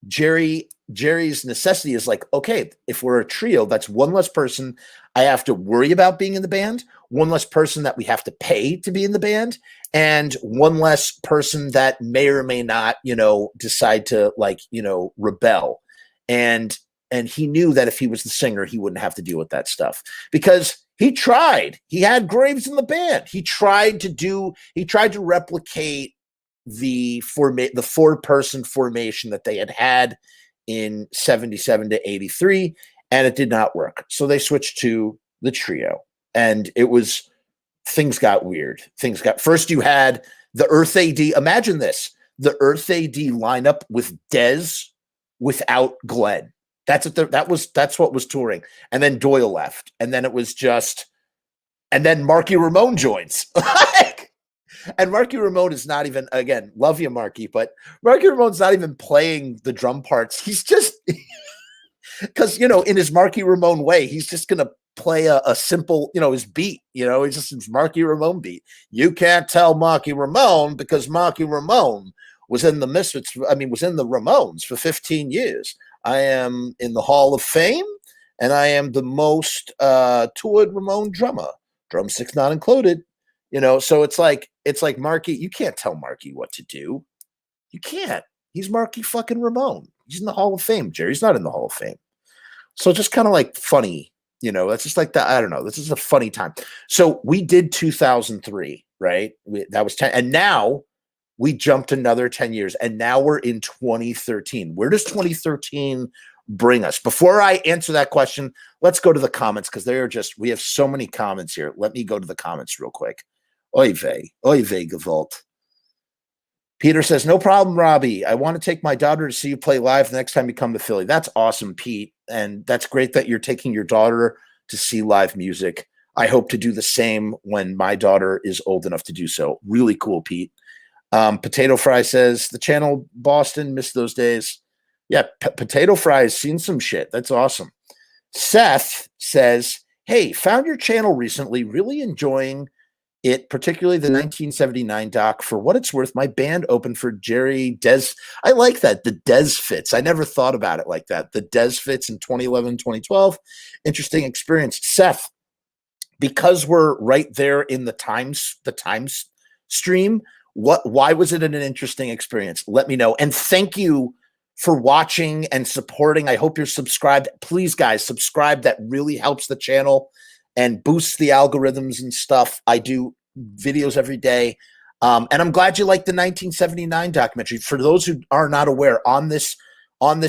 S1: Jerry's necessity is like, okay, if we're a trio, that's one less person I have to worry about being in the band, one less person that we have to pay to be in the band, and one less person that may or may not, decide to rebel. And he knew that if he was the singer, he wouldn't have to deal with that stuff, because he tried. He had Graves in the band. He tried to replicate the 4-person formation that they had in 77 to 83, and it did not work. So they switched to the trio, and things got weird. First you had the Earth AD. Imagine this, the Earth AD lineup with Dez without Glenn. That's what was touring. And then Doyle left, and then and then Marky Ramone joins. And Marky Ramone is not even, again, love you, Marky, but Marky Ramone's not even playing the drum parts. He's just, because, in his Marky Ramone way, he's just going to play a simple, his beat, it's just his Marky Ramone beat. You can't tell Marky Ramone because Marky Ramone was in the Misfits, was in the Ramones for 15 years. I am in the Hall of Fame, and I am the most toured Ramone drummer, drumsticks not included. So it's like Marky, you can't tell Marky what to do. You can't. He's Marky fucking Ramone. He's in the Hall of Fame. Jerry's not in the Hall of Fame. So just kind of like funny, that's just like that. I don't know. This is a funny time. So we did 2003, right? That was 10. And now we jumped another 10 years, and now we're in 2013. Where does 2013 bring us? Before I answer that question, let's go to the comments, because we have so many comments here. Let me go to the comments real quick. Oy vey, Gewalt. Peter says, no problem, Robbie. I want to take my daughter to see you play live the next time you come to Philly. That's awesome, Pete. And that's great that you're taking your daughter to see live music. I hope to do the same when my daughter is old enough to do so. Really cool, Pete. Potato Fry says, the channel Boston, missed those days. Yeah, Potato Fry's seen some shit. That's awesome. Seth says, hey, found your channel recently. Really enjoying it, particularly the 1979 doc. For what it's worth, my band opened for Jerry Des. I like that, the Des Fits. I never thought about it like that. The Des Fits in 2011, 2012. Interesting experience. Seth, because we're right there in the times stream, why was it an interesting experience? Let me know. And thank you for watching and supporting. I hope you're subscribed. Please, guys, subscribe. That really helps the channel and boosts the algorithms and stuff. I do videos every day. And I'm glad you like the 1979 documentary. For those who are not aware, on this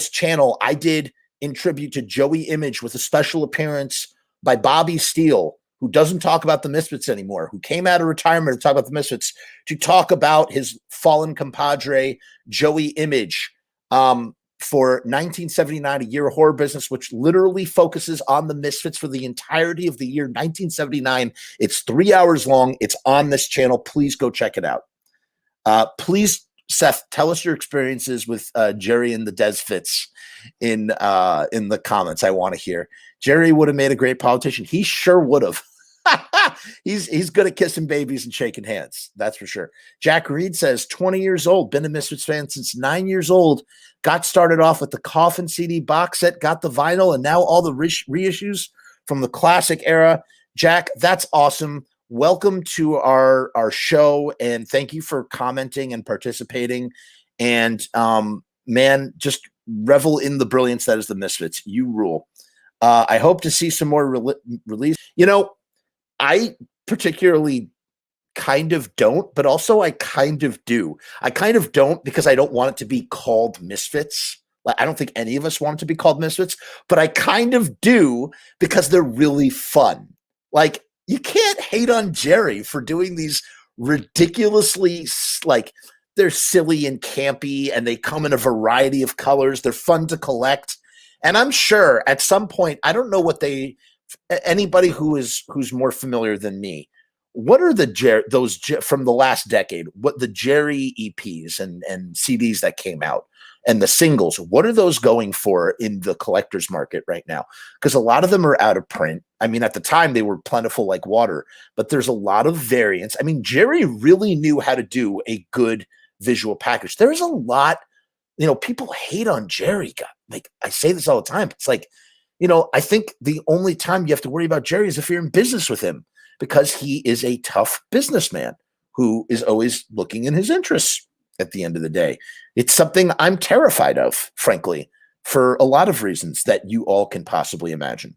S1: channel, I did in tribute to Joey Image with a special appearance by Bobby Steele, who doesn't talk about the Misfits anymore, who came out of retirement to talk about the Misfits, to talk about his fallen compadre, Joey Image, for 1979, A Year of Horror Business, which literally focuses on the Misfits for the entirety of the year 1979. It's 3 hours long. It's on this channel. Please go check it out. Please, Seth, tell us your experiences with Jerry and the Des Fits in the comments. I want to hear. Jerry would have made a great politician. He sure would have. He's good at kissing babies and shaking hands. That's for sure. Jack Reed says, 20 years old, been a Misfits fan since 9 years old. Got started off with the Coffin CD box set, got the vinyl, and now all the reissues from the classic era. Jack, that's awesome. Welcome to our show, and thank you for commenting and participating. And man, just revel in the brilliance that is the Misfits. You rule. I hope to see some more release. You know, I particularly kind of don't, but also I kind of do. I kind of don't because I don't want it to be called Misfits. Like, I don't think any of us want it to be called Misfits, but I kind of do because they're really fun. Like, you can't hate on Jerry for doing these ridiculously, like, they're silly and campy and they come in a variety of colors. They're fun to collect. And I'm sure at some point, I don't know what anybody who's more familiar than me, what are those from the last decade, what the Jerry EPs and CDs that came out and the singles, what are those going for in the collector's market right now? Because a lot of them are out of print. I mean, at the time they were plentiful like water, but there's a lot of variants. I mean, Jerry really knew how to do a good visual package. There's a lot, you know, people hate on Jerry. God, like, I say this all the time. It's like, you know, I think the only time you have to worry about Jerry is if you're in business with him, because he is a tough businessman who is always looking in his interests at the end of the day. It's something I'm terrified of, frankly, for a lot of reasons that you all can possibly imagine.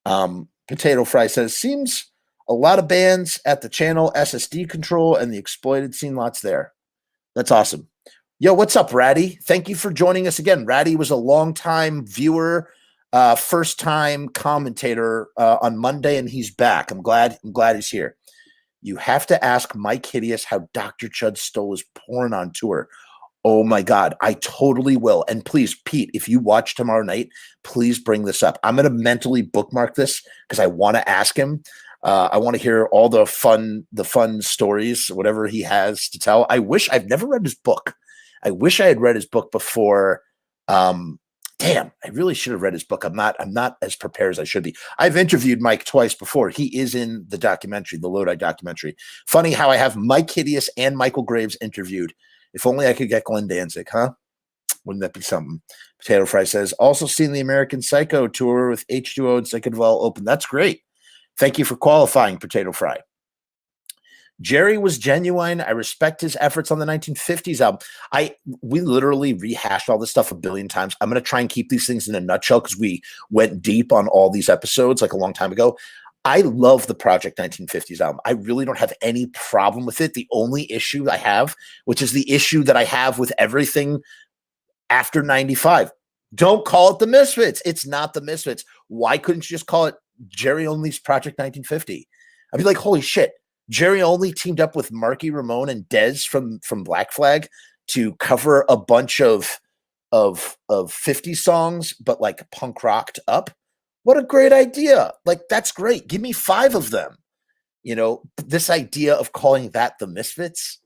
S1: Potato Fry says, seems a lot of bands at the channel, SSD Control, and the exploited scene lots there. That's awesome. Yo, what's up, Ratty? Thank you for joining us again. Ratty was a longtime viewer, first time commentator on Monday, and he's back. I'm glad he's here. You have to ask Mike Hideous how Dr. Chud stole his porn on tour. Oh my God, I totally will. And please, Pete, if you watch tomorrow night, please bring this up. I'm going to mentally bookmark this because I want to ask him. I want to hear all the fun stories, whatever he has to tell. I've never read his book. I wish I had read his book before. Damn, I really should have read his book. I'm not as prepared as I should be. I've interviewed Mike twice before. He is in the documentary, the Lodi documentary. Funny how I have Mike Hideous and Michael Graves interviewed. If only I could get Glenn Danzig, huh? Wouldn't that be something? Potato Fry says, also seen the American Psycho tour with H2O and Psycho Dwell open. That's great. Thank you for qualifying, Potato Fry. Jerry was genuine. I respect his efforts on the 1950s album. We literally rehashed all this stuff a billion times. I'm going to try and keep these things in a nutshell because we went deep on all these episodes like a long time ago. I love the Project 1950s album. I really don't have any problem with it. The only issue I have, which is the issue that I have with everything after 95, don't call it the Misfits. It's not the Misfits. Why couldn't you just call it Jerry Only's Project 1950? I'd be like, holy shit. Jerry Only teamed up with Marky, Ramone, and Dez from Black Flag to cover a bunch of 50 songs, but like punk rocked up. What a great idea. Like, that's great. Give me 5 of them. You know, this idea of calling that the Misfits,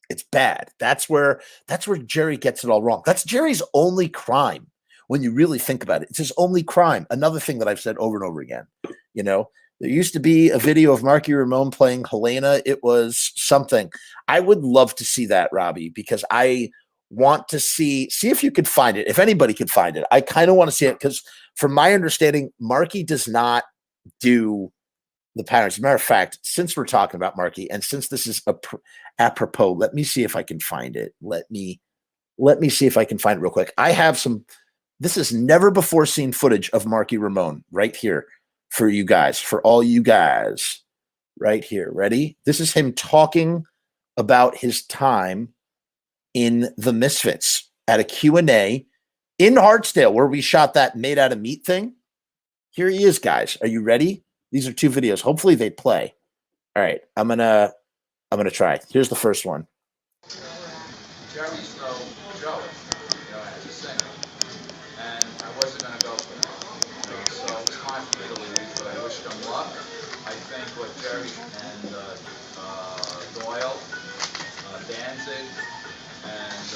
S1: it's bad. That's where Jerry gets it all wrong. That's Jerry's only crime when you really think about it. It's his only crime. Another thing that I've said over and over again, you know, There used to be a video of Marky Ramone playing Helena. It was something. I would love to see that, Robbie, because I want to see if you could find it. If anybody could find it, I kind of want to see it because from my understanding, Marky does not do the patterns. As a matter of fact, since we're talking about Marky and since this is apropos, let me see if I can find it. Let me see if I can find it real quick. I have some, this is never before seen footage of Marky Ramone right here for you guys, for all you guys right here. Ready? This is him talking about his time in the Misfits at a Q&A in Hartsdale where we shot that Made Out of Meat thing. Here he is, guys. Are you ready? These are 2 videos. Hopefully they play. All right, I'm gonna try. Here's the first one.
S8: Jerry's no joke, as a singer, and I wasn't going to go for that. So it was time for me to leave, but I wished him luck. I think what Jerry and Doyle, Danzig, and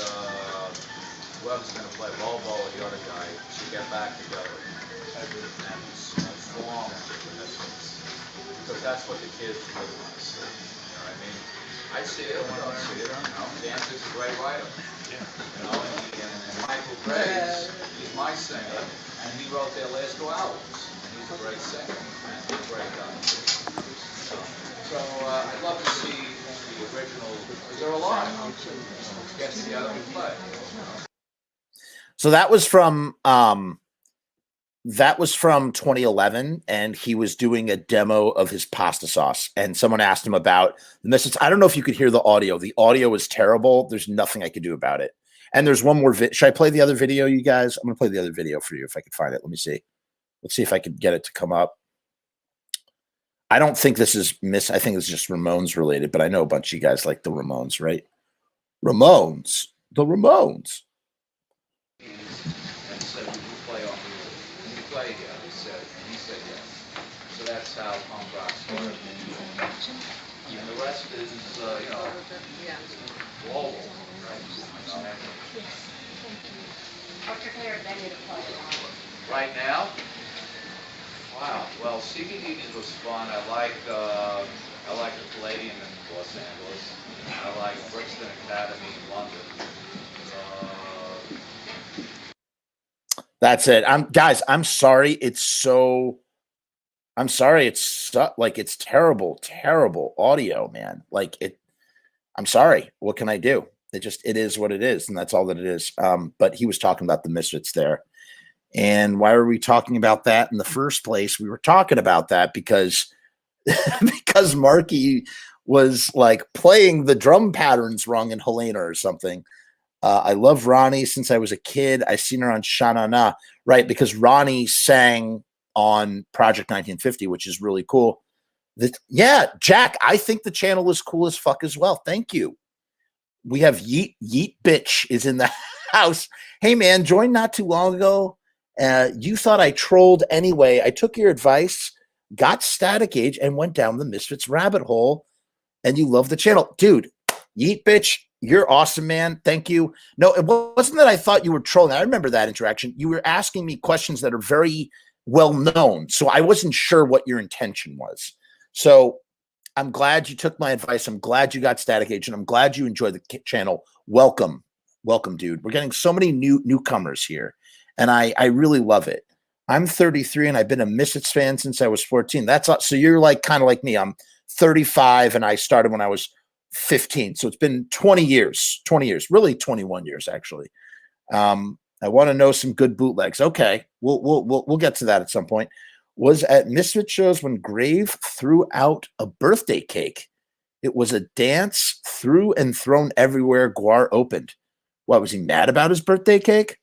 S8: whoever's going to play Bobo or the other guy should get back together and form the Misfits. Because that's what the kids really want to see. You know what I mean? I see it when I see it. Danzig's a great writer. And Michael Graves, he's my singer, and he wrote their last 2 albums. And he's a great singer and a great guy. So I'd love to see the original, because they're alive. Get together and play.
S1: So that was from 2011, and he was doing a demo of his pasta sauce, and someone asked him about the Misfits. I don't know if you could hear the audio. The audio is terrible. There's nothing I could do about it. And there's one more should I play the other video, you guys? I'm gonna play the other video for you if I can find it. Let me see. Let's see if I could get it to come up. I don't think this is I think it's just Ramones related, but I know a bunch of you guys like the Ramones, right? Ramones. The Ramones.
S8: And said, "Would you play on the Can you play here?" He said yes. So that's how punk rock started. And the rest is, global, right?
S9: What's your favorite venue to play on?
S8: Right now? Wow. Well, CBDBs was fun. I like the Palladium in Los Angeles. I like Brixton Academy in London.
S1: That's it. I'm sorry. It's terrible, terrible audio, man. I'm sorry. What can I do? It is what it is. And that's all that it is. But he was talking about the Misfits there. And why were we talking about that in the first place? We were talking about that because Marky was like playing the drum patterns wrong in Helena or something. I love Ronnie since I was a kid. I seen her on Sha-Na-Na, right? Because Ronnie sang on Project 1950, which is really cool. Yeah, Jack, I think the channel is cool as fuck as well. Thank you. We have Yeet Bitch is in the house. Hey, man, joined not too long ago. You thought I trolled anyway. I took your advice, got Static Age, and went down the Misfits rabbit hole. And you love the channel. Dude, Yeet Bitch, you're awesome, man. Thank you. No, it wasn't that I thought you were trolling. I remember that interaction. You were asking me questions that are very well known. So I wasn't sure what your intention was. So I'm glad you took my advice. I'm glad you got Static Age, and I'm glad you enjoyed the channel. Welcome. Welcome, dude. We're getting so many newcomers here, and I really love it. I'm 33, and I've been a Misfits fan since I was 14. That's so you're kind of like me. I'm 35, and I started when I was 15. So it's been 20 years, really 21 years, actually. I want to know some good bootlegs. Okay. We'll get to that at some point. Was at Misfit shows when Grave threw out a birthday cake. It was a dance threw and thrown everywhere. Guar opened. What, was he mad about his birthday cake?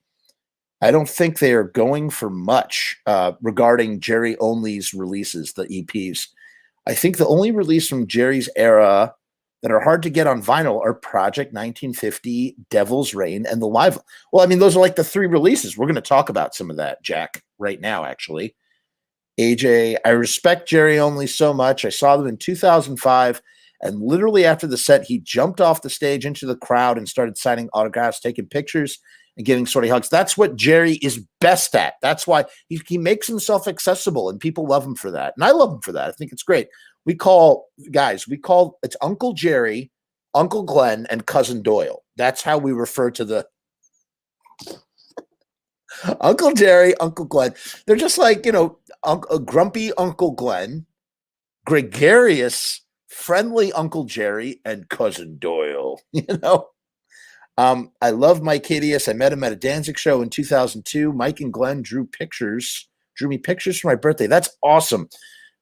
S1: I don't think they are going for much regarding Jerry Only's releases, the EPs. I think the only release from Jerry's era that are hard to get on vinyl are Project 1950, Devil's Reign, and the live. Well, I mean, those are like the 3 releases. We're going to talk about some of that, Jack, right now, actually. AJ, I respect Jerry Only so much. I saw them in 2005, and literally after the set, he jumped off the stage into the crowd and started signing autographs, taking pictures, and giving sorty hugs. That's what Jerry is best at. That's why he makes himself accessible, and people love him for that. And I love him for that. I think it's great. It's Uncle Jerry, Uncle Glenn, and Cousin Doyle. That's how we refer to the Uncle Jerry, Uncle Glenn. They're just like, a grumpy Uncle Glenn, gregarious, friendly Uncle Jerry, and Cousin Doyle. I love Mike Hideous. I met him at a Danzig show in 2002. Mike and Glenn drew me pictures for my birthday. That's awesome.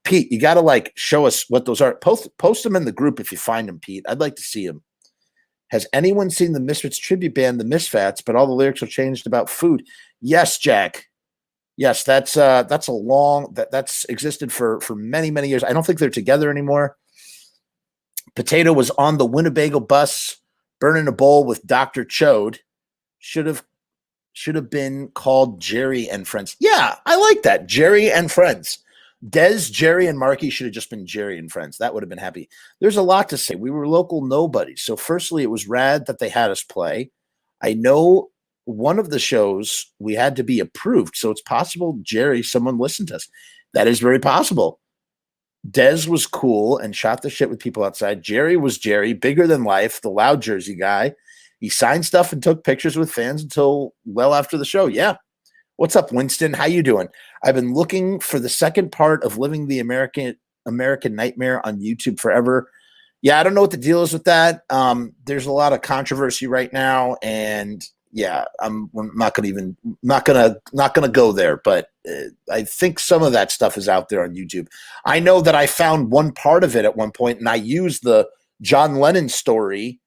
S1: Pete, you got to show us what those are. Post them in the group if you find them, Pete. I'd like to see them. Has anyone seen the Misfits tribute band, the Misfits, but all the lyrics are changed about food? Yes, Jack. Yes, that's existed for many, many years. I don't think they're together anymore. Potato was on the Winnebago bus, burning a bowl with Dr. Chode. Should have been called Jerry and Friends. Yeah, I like that. Jerry and Friends. Dez, Jerry, and Marky should have just been Jerry and Friends. That would have been happy. There's a lot to say. We were local nobodies. So firstly, it was rad that they had us play. I know one of the shows we had to be approved. So it's possible, Jerry, someone listened to us. That is very possible. Dez was cool and shot the shit with people outside. Jerry was Jerry, bigger than life, the loud Jersey guy. He signed stuff and took pictures with fans until well after the show. Yeah. What's up, Winston? How you doing? I've been looking for the second part of Living the American Nightmare on YouTube forever. Yeah, I don't know what the deal is with that. There's a lot of controversy right now, and yeah, we're not gonna go there. But I think some of that stuff is out there on YouTube. I know that I found one part of it at one point, and I used the John Lennon story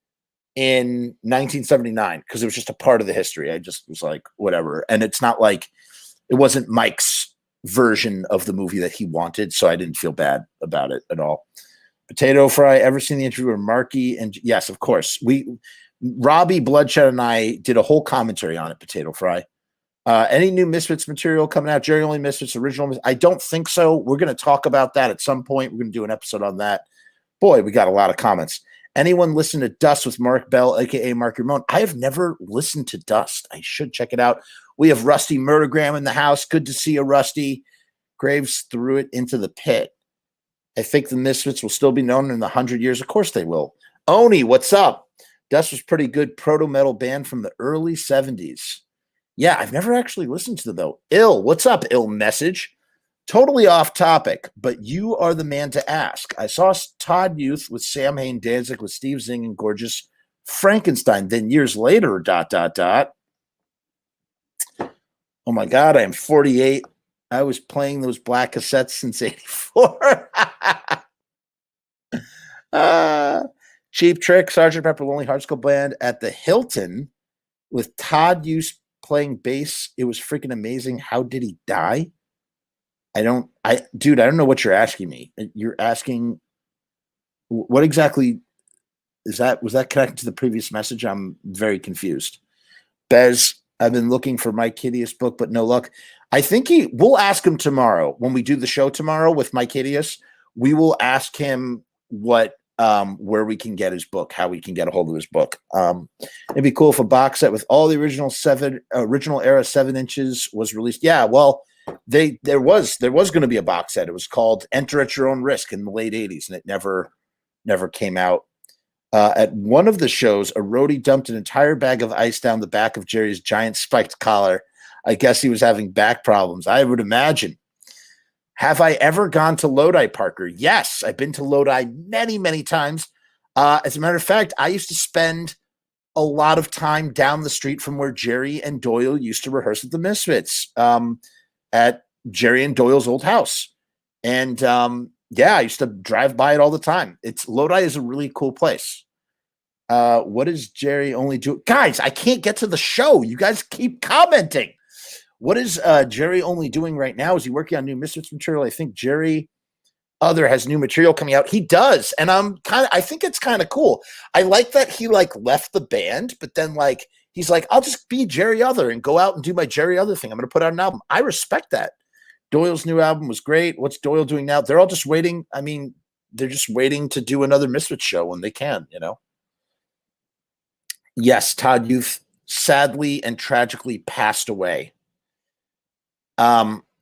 S1: in 1979 because it was just a part of the history. I just was like, whatever. And it's not like it wasn't Mike's version of the movie that he wanted, so I didn't feel bad about it at all. Potato Fry, ever seen the interview with Marky? And yes, of course. Robbie Bloodshed and I did a whole commentary on it, Potato Fry. Any new Misfits material coming out? Jerry Only Misfits, original? I don't think so. We're going to talk about that at some point. We're going to do an episode on that. Boy, we got a lot of comments. Anyone listen to Dust with Mark Bell, a.k.a. Mark Ramone? I have never listened to Dust. I should check it out. We have Rusty Murdergram in the house. Good to see you, Rusty. Graves threw it into the pit. I think the Misfits will still be known in 100 years. Of course they will. Oni, what's up? Dust was pretty good proto-metal band from the early 70s. Yeah, I've never actually listened to them, though. Ill, what's up, Ill Message? Totally off topic, but you are the man to ask. I saw Todd Youth with Sam Hain Danzig with Steve Zing and Gorgeous Frankenstein. Then years later, ... Oh my God, I am 48. I was playing those black cassettes since 84. Cheap Trick, Sgt. Pepper Lonely Hearts Club Band at the Hilton with Todd Youth playing bass. It was freaking amazing. How did he die? I don't know what you're asking me. You're asking what exactly is that? Was that connected to the previous message? I'm very confused. Bez, I've been looking for Mike Hideous book, but no luck. I think we'll ask him tomorrow when we do the show tomorrow with Mike Hideous. We will ask him where we can get his book, how we can get a hold of his book. It'd be cool if a box set with all the original era 7 inches was released. Yeah, well, there was going to be a box set. It was called Enter at Your Own Risk in the late 80s, and it never came out. At one of the shows, a roadie dumped an entire bag of ice down the back of Jerry's giant spiked collar. I guess he was having back problems, I would imagine. Have I ever gone to Lodi, Parker? Yes, I've been to Lodi many, many times. As a matter of fact, I used to spend a lot of time down the street from where Jerry and Doyle used to rehearse with the Misfits, at Jerry and Doyle's old house. And I used to drive by it all the time. Lodi is a really cool place. What does Jerry Only do? Guys, I can't get to the show. You guys keep commenting. What is Jerry Only doing right now? Is he working on new Misfits material? I think Jerry Other has new material coming out. He does. And I think it's kind of cool. I like that he left the band, but then he's like, I'll just be Jerry Other and go out and do my Jerry Other thing. I'm going to put out an album. I respect that. Doyle's new album was great. What's Doyle doing now? They're all just waiting. I mean, they're just waiting to do another Misfits show when they can, Yes, Todd Youth sadly and tragically passed away.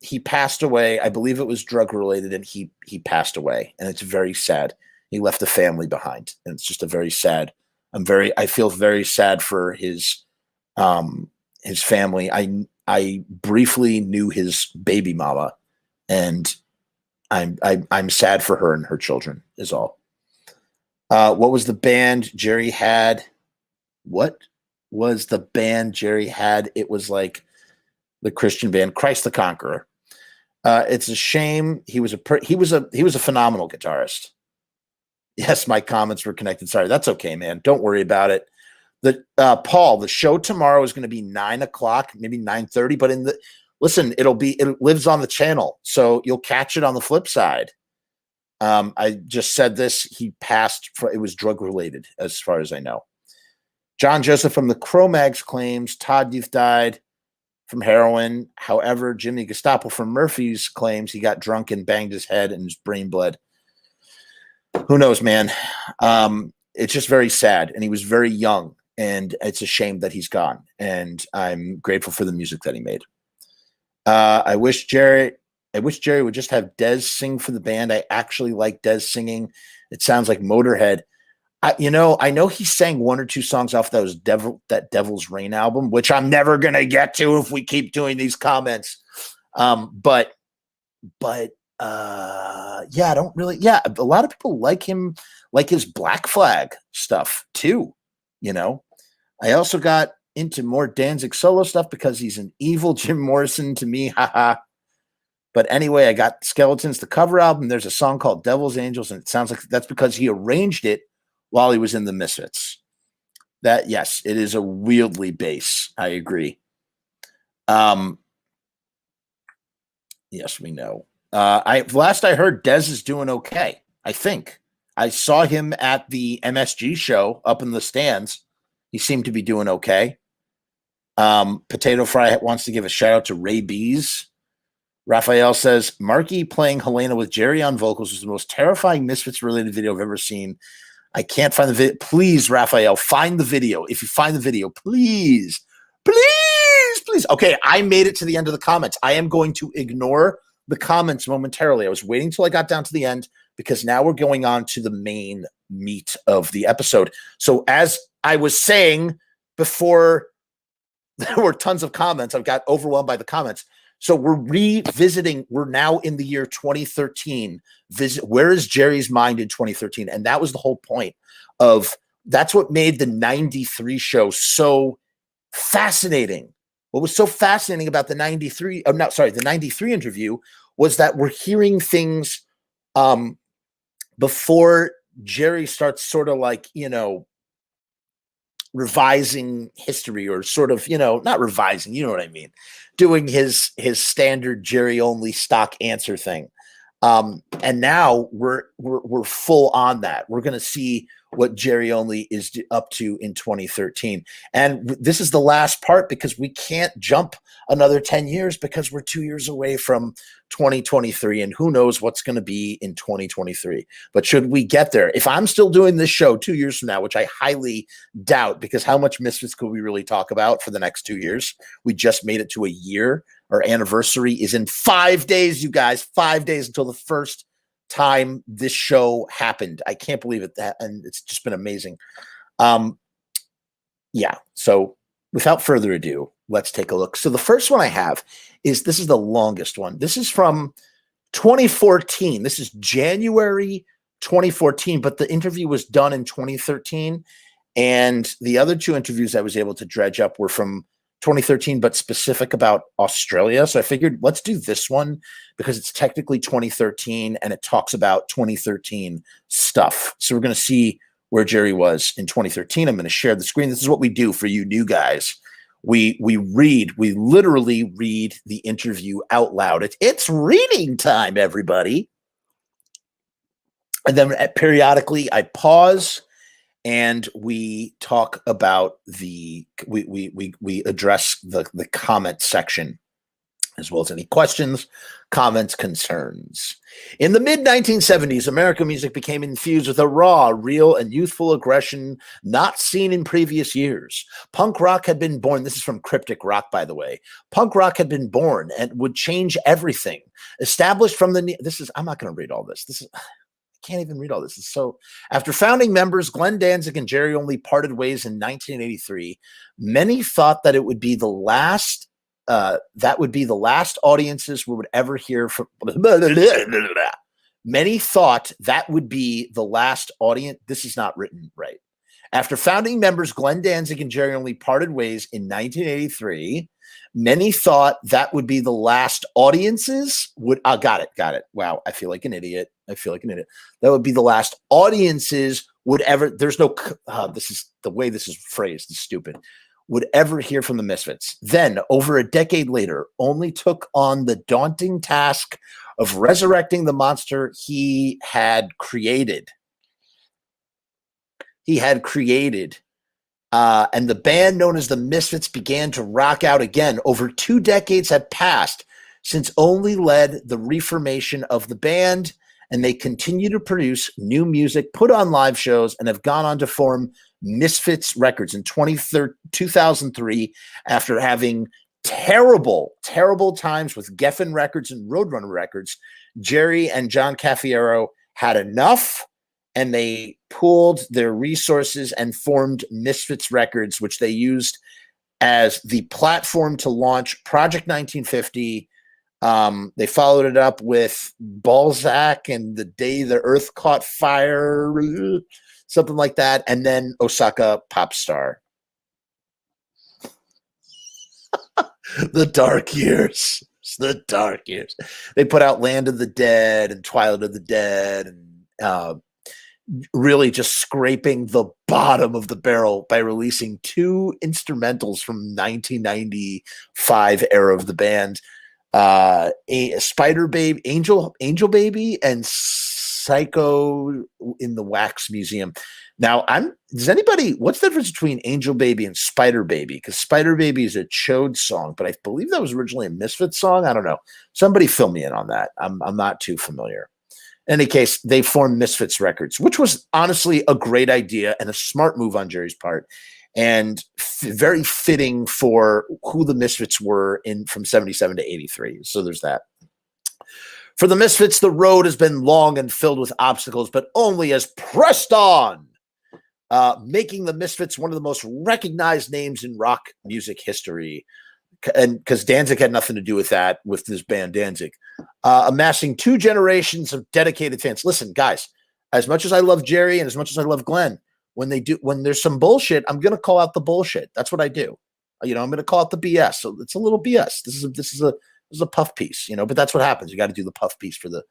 S1: He passed away. I believe it was drug related, and he passed away, and it's very sad. He left a family behind, and it's just a very sad. I feel very sad for his family. I briefly knew his baby mama, and I'm sad for her and her children is all. What was the band Jerry had? What was the band Jerry had? It was like the Christian band Christ the Conqueror. It's a shame. He was a phenomenal guitarist. Yes, my comments were connected. Sorry, that's okay, man. Don't worry about it. Paul, the show tomorrow is going to be 9 o'clock, maybe 9:30. But listen, it lives on the channel, so you'll catch it on the flip side. I just said this. He passed. It was drug related, as far as I know. John Joseph from the Cro-Mags claims Todd Youth died from heroin. However, Jimmy Gestapo from Murphy's claims he got drunk and banged his head and his brain bled. Who knows, man? It's just very sad. And he was very young, and it's a shame that he's gone. And I'm grateful for the music that he made. I wish Jerry would just have Dez sing for the band. I actually like Dez singing. It sounds like Motorhead. I know he sang one or two songs off that Devil's Rain album, which I'm never gonna get to if we keep doing these comments. But yeah, I don't really. Yeah, a lot of people like him, like his Black Flag stuff too. I also got into more Danzig solo stuff because he's an evil Jim Morrison to me. Haha. But anyway, I got Skeletons, the cover album. There's a song called Devil's Angels, and it sounds like that's because he arranged it while he was in the Misfits. Yes, it is a wieldly bass. I agree. Yes, we know. Last I heard, Dez is doing okay. I think I saw him at the MSG show up in the stands. He seemed to be doing okay. Potato Fry wants to give a shout out to Ray Bees. Raphael says, Marky playing Helena with Jerry on vocals was the most terrifying Misfits-related video I've ever seen. I can't find the video. Please, Raphael, find the video. If you find the video, please. Okay, I made it to the end of the comments. I am going to ignore the comments momentarily. I was waiting till I got down to the end because now we're going on to the main meat of the episode. So as I was saying before, there were tons of comments. I got overwhelmed by the comments. So we're revisiting. We're now in the year 2013. Where is Jerry's mind in 2013? And that was the whole point of that's what made the 93 show so fascinating. What was so fascinating about the 93 interview was that we're hearing things before Jerry starts sort of like, revising history or sort of, not revising, you know what I mean? Doing his standard Jerry only stock answer thing. And now we're full on that. We're going to see what Jerry only is up to in 2013. And this is the last part because we can't jump another 10 years because we're 2 years away from 2023 and who knows what's going to be in 2023. But should we get there, if I'm still doing this show 2 years from now, which I highly doubt, because how much Misfits could we really talk about for the next 2 years? We just made it to a year. Our anniversary is in 5 days, you guys, 5 days until the first time this show happened. I can't believe it. And it's just been amazing. Yeah. So without further ado, let's take a look. So the first one I have this is the longest one. This is from 2014. This is January 2014, but the interview was done in 2013. And the other two interviews I was able to dredge up were from 2013, but specific about Australia. So I figured let's do this one because it's technically 2013 and it talks about 2013 stuff. So we're going to see where Jerry was in 2013. I'm going to share the screen. This is what we do for you new guys. We literally read the interview out loud. It's reading time, everybody. And then periodically I pause and we talk about we address the comment section as well as any questions, comments, concerns. In the mid-1970s, American music became infused with a raw, real, and youthful aggression not seen in previous years. Punk rock had been born. This is from Cryptic Rock, by the way. Punk rock had been born and would change everything. Established from the... I'm not going to read all this. I can't even read all this. So, after founding members Glenn Danzig and Jerry Only parted ways in 1983, many thought that it would be the last... that would be the last audiences we would ever hear from. Many thought that would be the last audience. This is not written right. After founding members Glenn Danzig and Jerry Only parted ways in 1983, many thought that would be the last audiences would. Got it. Wow, I feel like an idiot. That would be the last audiences would ever. There's no. This is the way this is phrased. Is stupid. Would ever hear from the Misfits. Then, over a decade later, Only took on the daunting task of resurrecting the monster he had created. And the band known as the Misfits began to rock out again. Over 2 decades had passed since Only led the reformation of the band, and they continue to produce new music, put on live shows, and have gone on to form Misfits Records in 2003 after having terrible times with Geffen Records and Roadrunner Records. Jerry and John Cafiero had enough, and they pooled their resources and formed Misfits Records, which they used as the platform to launch Project 1950. They followed it up with Balzac and The Day the Earth Caught Fire, something like that, and then Osaka Pop Star. The dark years. They put out Land of the Dead and Twilight of the Dead, and really just scraping the bottom of the barrel by releasing 2 instrumentals from 1995 era of the band. A Spider Baby, Angel Baby, and Psycho in the Wax Museum. Now, what's the difference between Angel Baby and Spider Baby? Because Spider Baby is a Chode song, but I believe that was originally a Misfits song. I don't know. Somebody fill me in on that. I'm not too familiar. In any case, they formed Misfits Records, which was honestly a great idea and a smart move on Jerry's part, and very fitting for who the Misfits were from 77 to 83. So there's that. For the Misfits, the road has been long and filled with obstacles, but Only has pressed on, making the Misfits one of the most recognized names in rock music history. And because Danzig had nothing to do with that, with this band Danzig, amassing 2 generations of dedicated fans. Listen, guys, as much as I love Jerry and as much as I love Glenn, when there's some bullshit, I'm going to call out the bullshit. That's what I do. I'm going to call out the BS. So it's a little BS. This is a puff piece, but that's what happens. You got to do the puff piece for the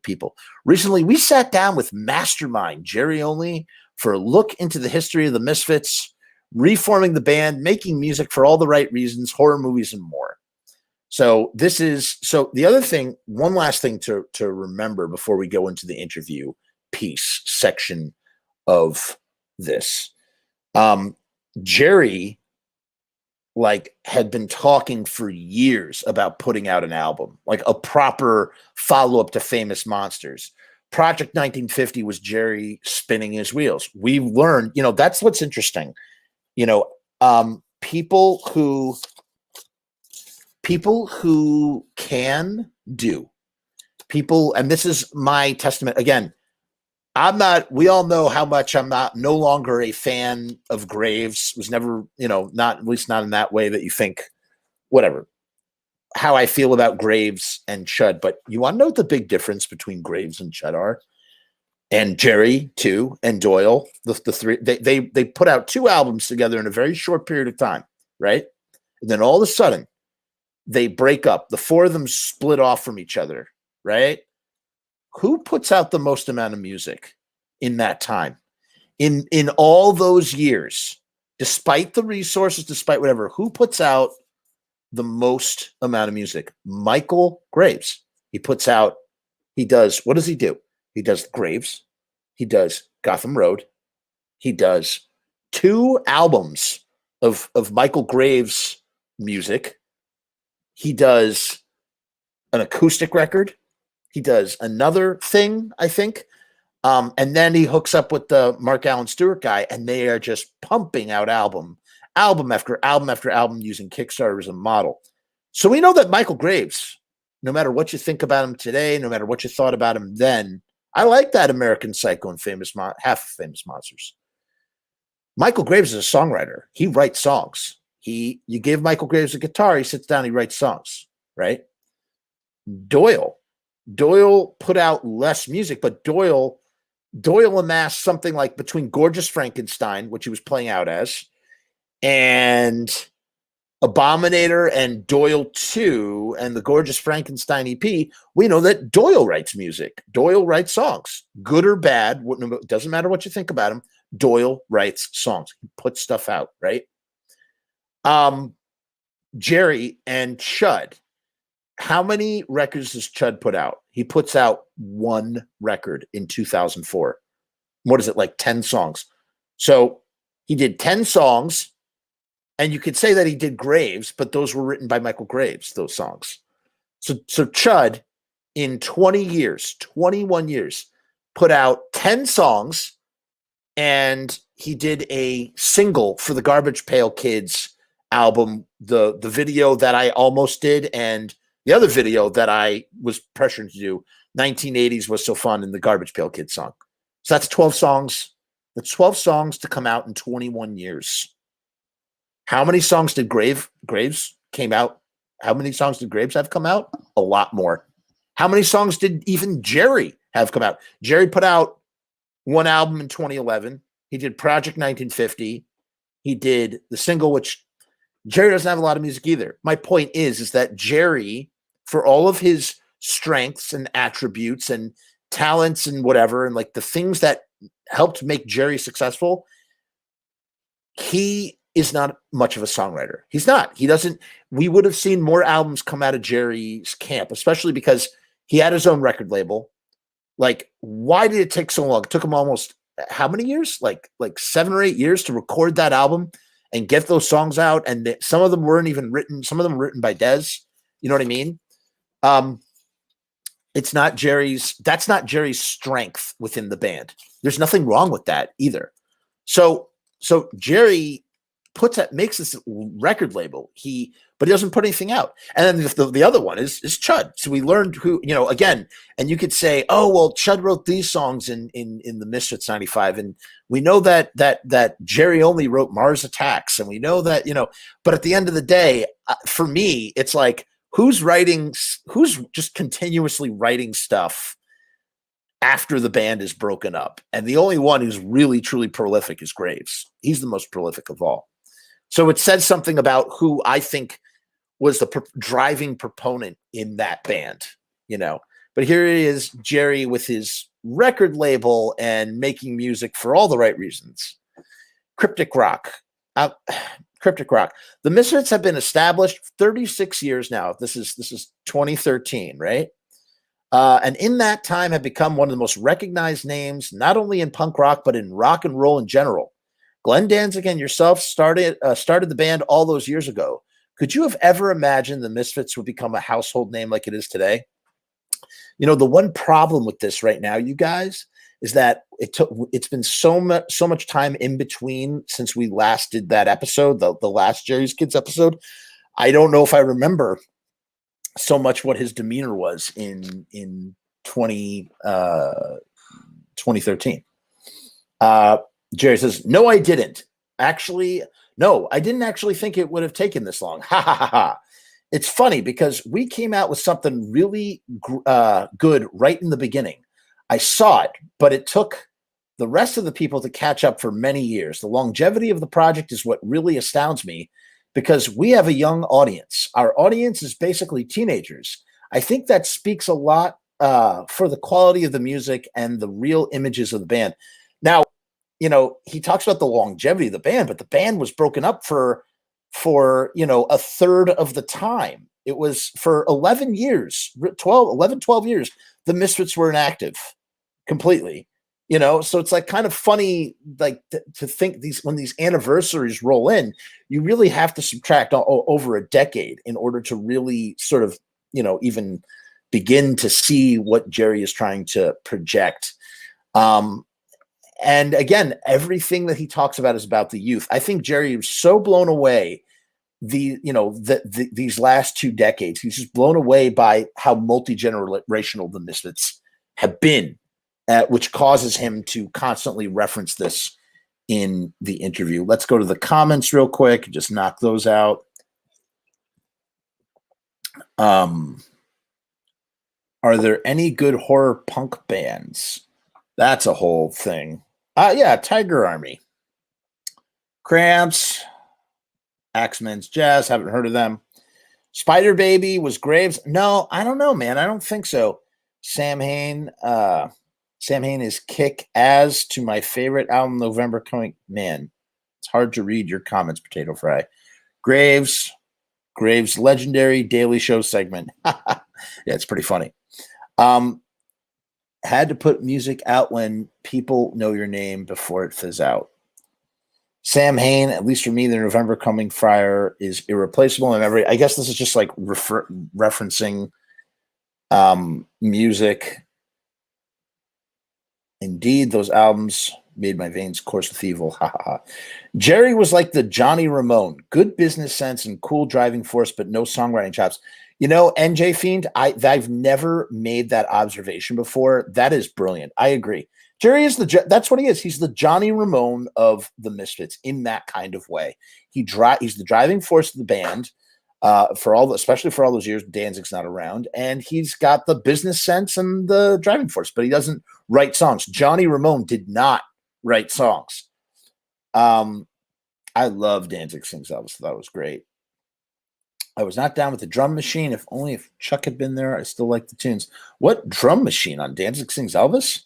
S1: people. Recently, we sat down with Mastermind Jerry Only for a look into the history of the Misfits, reforming the band, making music for all the right reasons, horror movies, and more. So the other thing, one last thing to remember before we go into the interview piece section of this. Jerry had been talking for years about putting out an album, like a proper follow-up to Famous Monsters. Project 1950 was Jerry spinning his wheels. We've learned, that's what's interesting. People who can do, and this is my testament again. We all know how much I'm no longer a fan of Graves. Was never, not, at least not in that way that you think, whatever, how I feel about Graves and Chud. But you want to know what the big difference between Graves and Chud are? And Jerry too, and Doyle, the 3, they put out 2 albums together in a very short period of time, right? And then all of a sudden they break up. The 4 of them split off from each other, right? Who puts out the most amount of music in that time? In all those years, despite the resources, despite whatever, who puts out the most amount of music? Michael Graves. What does he do? He does Graves. He does Gotham Road. He does 2 albums of Michael Graves music. He does an acoustic record. He does another thing, I think. And then he hooks up with the Mark Allen Stewart guy, and they are just pumping out album after album after album using Kickstarter as a model. So we know that Michael Graves, no matter what you think about him today, no matter what you thought about him then, I like that American Psycho and Half of Famous Monsters. Michael Graves is a songwriter. He writes songs. You give Michael Graves a guitar, he sits down, he writes songs, right? Doyle put out less music, but Doyle amassed something like between Gorgeous Frankenstein, which he was playing out as, and Abominator and Doyle 2 and the Gorgeous Frankenstein EP, we know that Doyle writes music. Doyle writes songs, good or bad. Doesn't matter what you think about him. Doyle writes songs. He puts stuff out, right? Jerry and Chud. How many records does Chud put out? He puts out one record in 2004. What is it, like 10 songs? So he did 10 songs, and you could say that he did Graves, but those were written by Michael Graves, those songs. So Chud, in 21 years, put out 10 songs, and he did a single for the Garbage Pail Kids album, the video that I almost did, and the other video that I was pressured to do, 1980s Was So Fun, in the Garbage Pail Kids song. So that's 12 songs. That's 12 songs to come out in 21 years. How many songs did Graves came out? How many songs did Graves have come out? A lot more. How many songs did even Jerry have come out? Jerry put out one album in 2011. He did Project 1950. He did the single, which Jerry doesn't have a lot of music either. My point is that Jerry, for all of his strengths and attributes and talents and whatever, and like the things that helped make Jerry successful, he is not much of a songwriter. He's not. He doesn't. We would have seen more albums come out of Jerry's camp, especially because he had his own record label. Like, why did it take so long? It took him almost how many years? Like 7 or 8 years to record that album and get those songs out. And some of them weren't even written. Some of them were written by Dez. You know what I mean? It's not Jerry's. That's not Jerry's strength within the band. There's nothing wrong with that either. So Jerry makes this record label. But he doesn't put anything out. And then the other one is Chud. So we learned who, again, and you could say, oh, well, Chud wrote these songs in the Misfits 95. And we know that Jerry only wrote Mars Attacks. And we know that, but at the end of the day, for me, it's like, who's just continuously writing stuff after the band is broken up? And the only one who's really, truly prolific is Graves. He's the most prolific of all. So it says something about who I think was the driving proponent in that band, But here it is, Jerry with his record label and making music for all the right reasons. Cryptic rock. The Misfits have been established 36 years now. This is 2013, right? And in that time have become one of the most recognized names, not only in punk rock, but in rock and roll in general. Glenn Danzig and yourself started the band all those years ago. Could you have ever imagined the Misfits would become a household name like it is today? The one problem with this right now, you guys, is that it's been so much time in between since we last did that episode, the last Jerry's Kids episode. I don't know if I remember so much what his demeanor was in 2013. Jerry says, no, I didn't. Actually, no, I didn't actually think it would have taken this long. Ha ha ha ha. It's funny because we came out with something really good right in the beginning. I saw it, but it took the rest of the people to catch up for many years. The longevity of the project is what really astounds me because we have a young audience. Our audience is basically teenagers. I think that speaks a lot for the quality of the music and the real images of the band. Now, he talks about the longevity of the band, but the band was broken up for a third of the time. It was for 11 years, 12 years, the Misfits were inactive completely, so it's like kind of funny, like to think when these anniversaries roll in, you really have to subtract over a decade in order to really sort of, even begin to see what Jerry is trying to project. And again, everything that he talks about is about the youth. I think Jerry was so blown away these last 2 decades. He's just blown away by how multi-generational the Misfits have been, which causes him to constantly reference this in the interview. Let's go to the comments real quick, just knock those out. Are there any good horror punk bands? That's a whole thing. Yeah, Tiger Army, Cramps, Axemen's Jazz. Haven't heard of them. Spider Baby was Graves. No, I don't know, man. I don't think so. Sam Hain is Kick As to my favorite album, November Coming. Man, it's hard to read your comments, Potato Fry. Graves' legendary Daily Show segment. Yeah, it's pretty funny. Had to put music out when people know your name before it fizz out. Sam Hain, at least for me, the November Coming Friar is irreplaceable in every. I guess this is just like referencing music. Indeed, those albums made my veins course with evil. Jerry was like the Johnny Ramone, good business sense and cool driving force, but no songwriting chops. You know, NJ Fiend, I've never made that observation before. That is brilliant. I agree. Jerry is that's what he is. He's the Johnny Ramone of the Misfits in that kind of way. He's the driving force of the band especially for all those years Danzig's not around, and he's got the business sense and the driving force, but he doesn't write songs. Johnny Ramone did not write songs. I love Danzig Sings Elvis. That was great. I was not down with the drum machine. If Chuck had been there, I still like the tunes. What drum machine on Danzig Sings Elvis?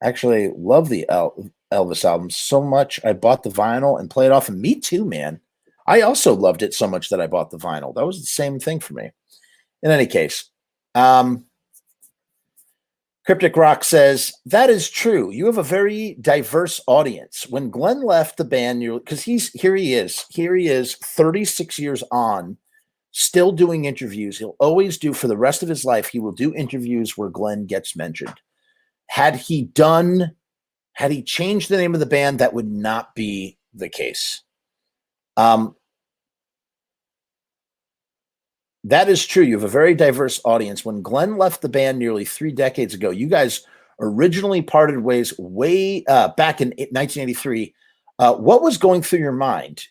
S1: Actually, love the Elvis album so much. I bought the vinyl and played off. And me too, man. I also loved it so much that I bought the vinyl. That was the same thing for me. In any case, Cryptic Rock says, that is true. You have a very diverse audience. When Glenn left the band, because here he is 36 years on, still doing interviews. He'll always do, for the rest of his life, he will do interviews where Glenn gets mentioned. Had he changed the name of the band, that would not be the case. That is true. You have a very diverse audience. When Glenn left the band nearly 3 decades ago, you guys originally parted ways way back in 1983. What was going through your mind?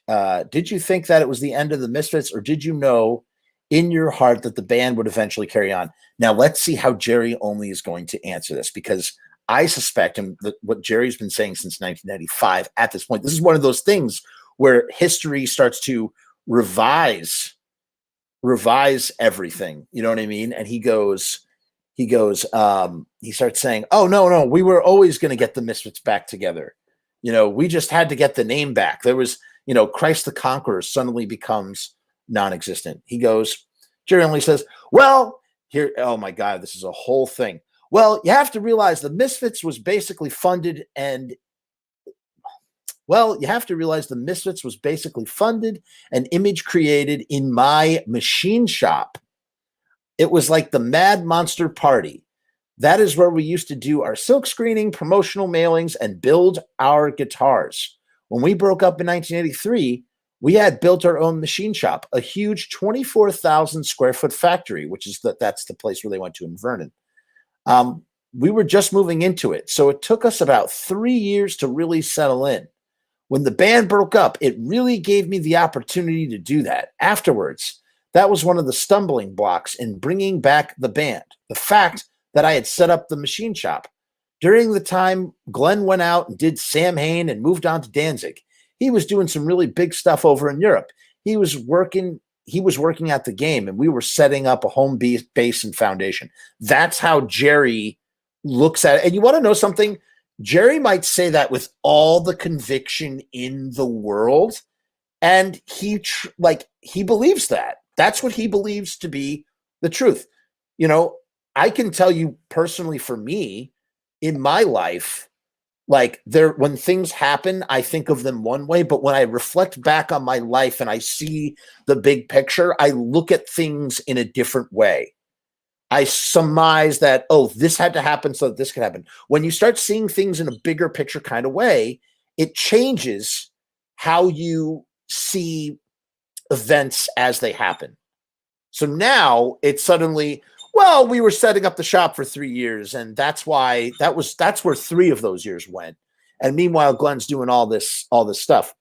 S1: Did you think that it was the end of the Misfits, or did you know in your heart that the band would eventually carry on? Now, let's see how Jerry Only is going to answer this, because I suspect what Jerry's been saying since 1995 at this point. This is one of those things where history starts to revise everything. You know what I mean? And he starts saying, oh, no, we were always going to get the Misfits back together. You know, we just had to get the name back. There was, Christ the Conqueror suddenly becomes non-existent. Jerry Only says, well, here, oh my God, this is a whole thing. Well, you have to realize the Misfits was basically funded and image created in my machine shop. It was like the Mad Monster Party. That is where we used to do our silk screening, promotional mailings, and build our guitars. When we broke up in 1983, we had built our own machine shop, a huge 24,000 square foot factory, which is that's the place where they went to in Vernon. We were just moving into it, so it took us about 3 years to really settle in. When the band broke up, it really gave me the opportunity to do that. Afterwards, that was one of the stumbling blocks in bringing back the band, the fact that I had set up the machine shop. During the time Glenn went out and did Sam Hain and moved on to Danzig, he was doing some really big stuff over in Europe. He was working at the game, and we were setting up a home base and foundation. That's how Jerry looks at it. And you want to know something? Jerry might say that with all the conviction in the world, and he believes that. That's what he believes to be the truth. I can tell you personally, for me, in my life, when things happen, I think of them one way, but when I reflect back on my life and I see the big picture, I look at things in a different way. I surmise that, oh, this had to happen so that this could happen. When you start seeing things in a bigger picture kind of way, it changes how you see events as they happen. So now it's suddenly, well, we were setting up the shop for 3 years, and that's why that's where 3 of those years went. And meanwhile, Glenn's doing all this stuff.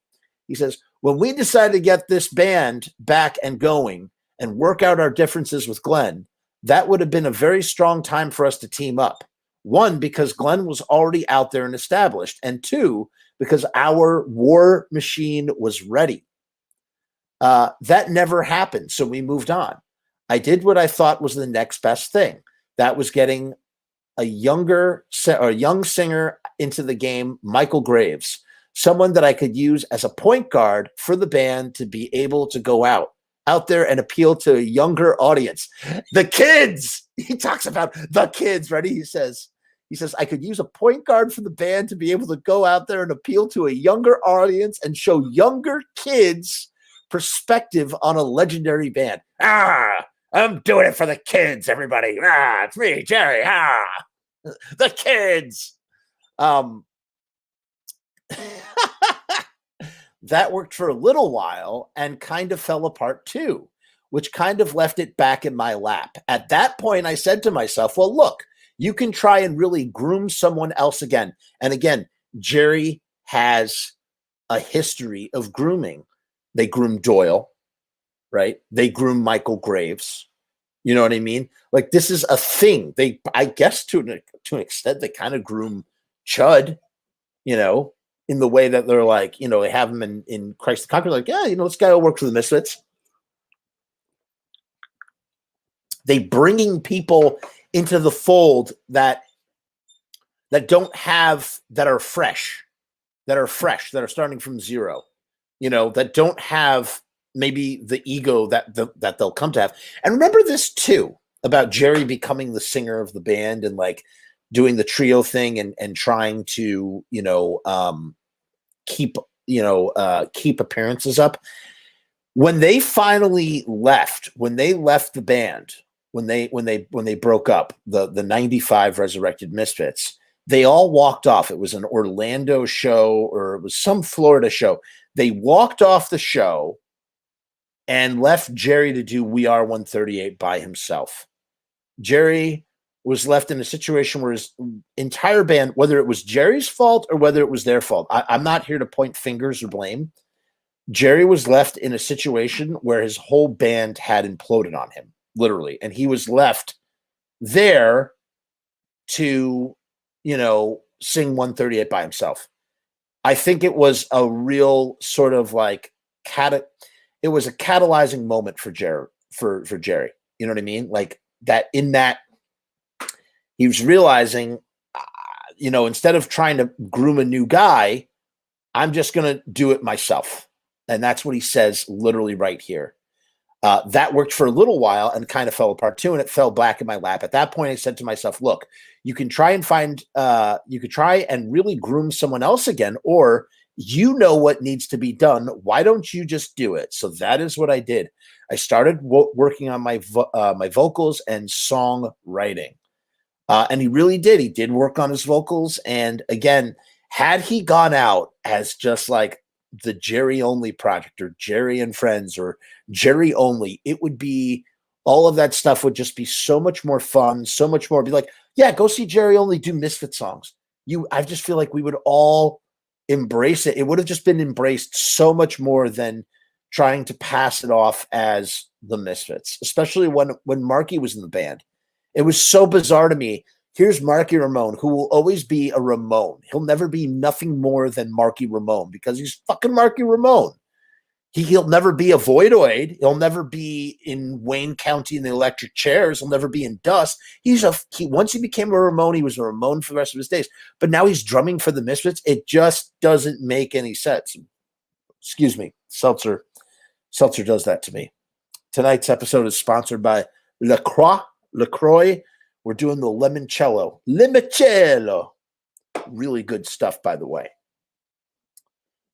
S1: He says, when we decided to get this band back and going and work out our differences with Glenn, that would have been a very strong time for us to team up. 1, because Glenn was already out there and established, and 2, because our war machine was ready. That never happened, so we moved on. I did what I thought was the next best thing. That was getting a young singer into the game, Michael Graves, someone that I could use as a point guard for the band to be able to go out there and appeal to a younger audience. The kids! He talks about the kids, right? He says, I could use a point guard for the band to be able to go out there and appeal to a younger audience and show younger kids perspective on a legendary band. I'm doing it for the kids, everybody. It's me, Jerry. The kids. That worked for a little while and kind of fell apart too, which kind of left it back in my lap. At that point, I said to myself, well, look, you can try and really groom someone else again. And again, Jerry has a history of grooming. They groomed Doyle, right? They groomed Michael Graves. You know what I mean? Like, this is a thing. I guess to an extent, they kind of groom Chud, in the way that they're like, they have him in Christ the Conqueror, like, yeah, this guy will work for the Misfits. They bringing people into the fold that are fresh, that are starting from zero, that don't have maybe the ego that they'll come to have. And remember this too, about Jerry becoming the singer of the band and like doing the trio thing and trying to, keep appearances up. When they finally left, the band, when they broke up, the 95 Resurrected Misfits, they all walked off. It was an Orlando show or it was some Florida show. They walked off the show and left Jerry to do We Are 138 by himself. Jerry was left in a situation where his entire band, whether it was Jerry's fault or whether it was their fault, I'm not here to point fingers or blame. Jerry was left in a situation where his whole band had imploded on him, literally. And he was left there to, sing 138 by himself. I think it was a real sort of like it was a catalyzing moment for Jerry, for Jerry. You know what I mean? Like that he was realizing, instead of trying to groom a new guy, I'm just going to do it myself. And that's what he says literally right here. That worked for a little while and kind of fell apart too. And it fell back in my lap. At that point, I said to myself, look, you could try and really groom someone else again, or what needs to be done. Why don't you just do it? So that is what I did. I started working on my vocals and songwriting. And he really did. He did work on his vocals. And again, had he gone out as just like the Jerry Only Project or Jerry and Friends or Jerry Only, it would be, all of that stuff would just be so much more fun, so much more. Be like, yeah, go see Jerry Only do Misfit songs. I just feel like we would all embrace it. It would have just been embraced so much more than trying to pass it off as the Misfits, especially when Marky was in the band. It was so bizarre to me. Here's Marky Ramone, who will always be a Ramone. He'll never be nothing more than Marky Ramone because he's fucking Marky Ramone. He'll never be a Voidoid. He'll never be in Wayne County in the Electric Chairs. He'll never be in Dust. Once he became a Ramone, he was a Ramone for the rest of his days. But now he's drumming for the Misfits. It just doesn't make any sense. Excuse me. Seltzer does that to me. Tonight's episode is sponsored by LaCroix. We're doing the limoncello. Limoncello. Really good stuff, by the way.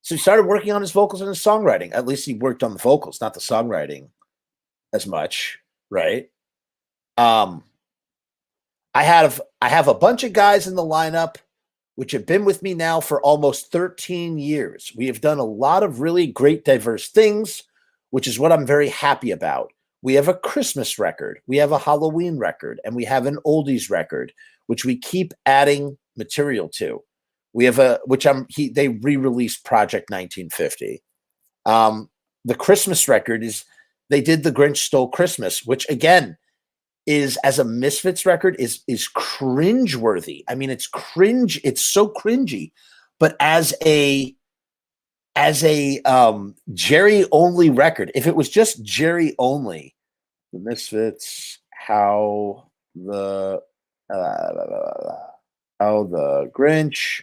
S1: So he started working on his vocals and his songwriting. At least he worked on the vocals, not the songwriting as much, right? I have a bunch of guys in the lineup which have been with me now for almost 13 years. We have done a lot of really great, diverse things, which is what I'm very happy about. We have a Christmas record, we have a Halloween record, and we have an oldies record, which we keep adding material to. We have they re-released Project 1950. The Christmas record they did The Grinch Stole Christmas, which again is, as a Misfits record, is cringeworthy. I mean, it's cringe. It's so cringy. But as a Jerry only record, if it was just Jerry only, the Misfits, how the Grinch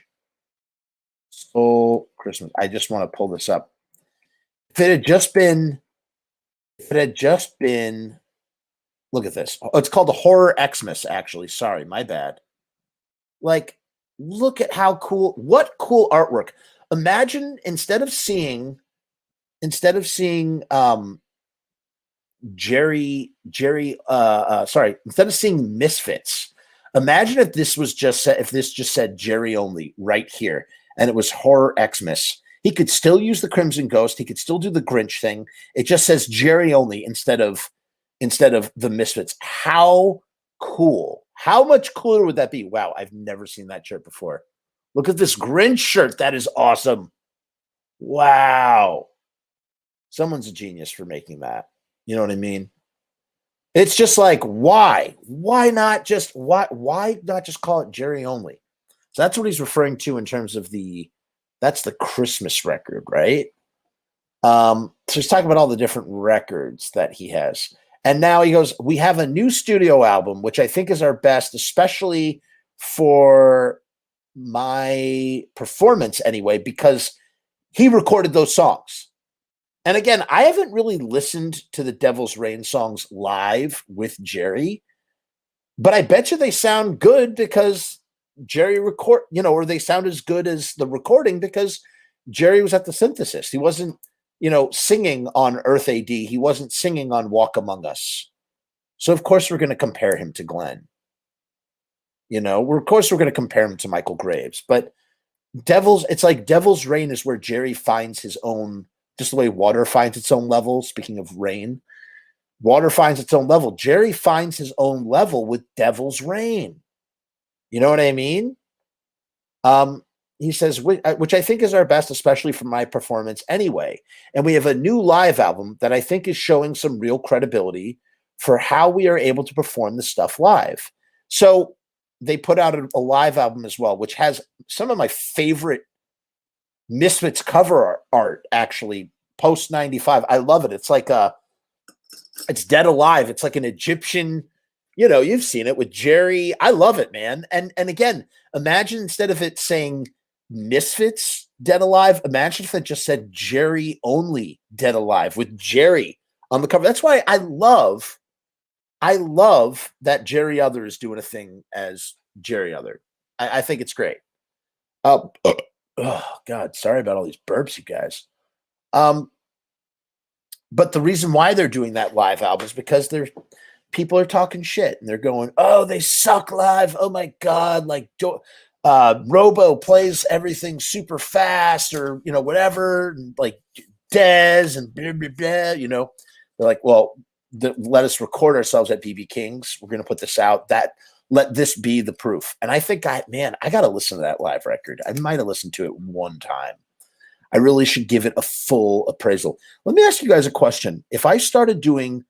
S1: Stole Christmas. I just want to pull this up. If it had just been, look at this. Oh, it's called the Horror Xmas, actually. Sorry, my bad. Like, look at how cool, what cool artwork. Imagine instead of seeing Misfits, imagine if this just said Jerry only right here, and it was Horror Xmas. He could still use the Crimson Ghost. He could still do the Grinch thing. It just says Jerry only instead of the Misfits. How cool. How much cooler would that be? Wow, I've never seen that shirt before. Look at this Grinch shirt. That is awesome. Wow. Someone's a genius for making that. You know what I mean? It's just like, why? Why not just call it Jerry only? So that's what he's referring to in terms of that's the Christmas record, right? So he's talking about all the different records that he has. And now he goes, we have a new studio album, which I think is our best, especially for my performance anyway, because he recorded those songs. And again, I haven't really listened to the Devil's Reign songs live with Jerry, but I bet you they sound good because Jerry or they sound as good as the recording because Jerry was at the synthesis. He wasn't, singing on Earth AD. He wasn't singing on Walk Among Us. So of course we're going to compare him to Glenn. Of course we're going to compare him to Michael Graves. But it's like Devil's Reign is where Jerry finds his own, just the way water finds its own level. Speaking of rain, water finds its own level. Jerry finds his own level with Devil's Reign. You know what I mean? He says, which I think is our best, especially for my performance anyway. And we have a new live album that I think is showing some real credibility for how we are able to perform the stuff live. So they put out a live album as well, which has some of my favorite Misfits cover art, actually, post 95. I love it. It's like it's Dead Alive. It's like an Egyptian, you've seen it with Jerry. I love it, man. And again, imagine instead of it saying Misfits Dead Alive, imagine if it just said Jerry only Dead Alive with Jerry on the cover. That's why I love that Jerry Other is doing a thing as Jerry Other. I think it's great. Oh God, sorry about all these burps, you guys. But the reason why they're doing that live album is because people are talking shit and they're going, "Oh, they suck live. Oh my God, like Robo plays everything super fast or whatever, and like Dez and blah, blah, blah, they're like, well, let us record ourselves at BB King's. We're going to put this out. Let this be the proof." And I think I got to listen to that live record. I might have listened to it one time. I really should give it a full appraisal. Let me ask you guys a question. If I started doing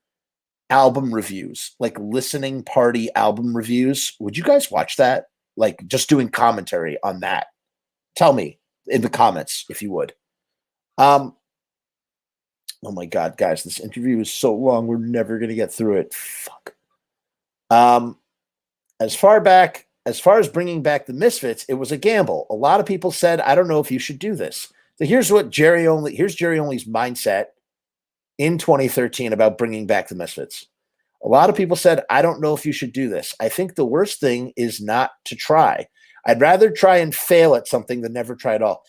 S1: album reviews, like listening party album reviews, would you guys watch that? Like just doing commentary on that? Tell me in the comments if you would. Oh my God, guys, this interview is so long. We're never going to get through it. Fuck. As far as bringing back the Misfits, it was a gamble. A lot of people said, I don't know if you should do this. So here's Jerry Only's mindset in 2013 about bringing back the Misfits. A lot of people said, I don't know if you should do this. I think the worst thing is not to try. I'd rather try and fail at something than never try at all.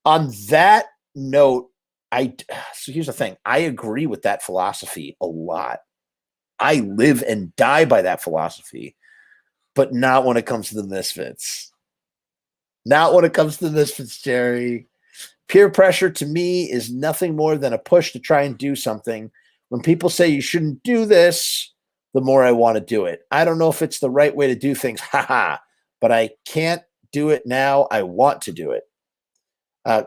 S1: On that note, so here's the thing. I agree with that philosophy a lot. I live and die by that philosophy. but not when it comes to the Misfits. Not when it comes to the Misfits, Jerry. Peer pressure to me is nothing more than a push to try and do something. When people say you shouldn't do this, the more I want to do it. I don't know if it's the right way to do things, haha, but I can't do it now. I want to do it.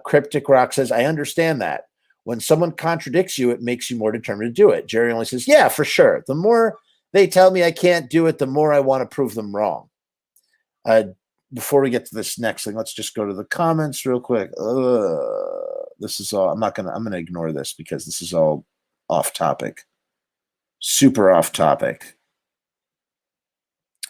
S1: Cryptic Rock says, I understand that. When someone contradicts you, it makes you more determined to do it. Jerry only says, yeah, for sure. The more they tell me I can't do it, the more I want to prove them wrong. Before we get to this next thing, let's just go to the comments real quick. This is all, I'm going to ignore this because this is all off topic. Super off topic.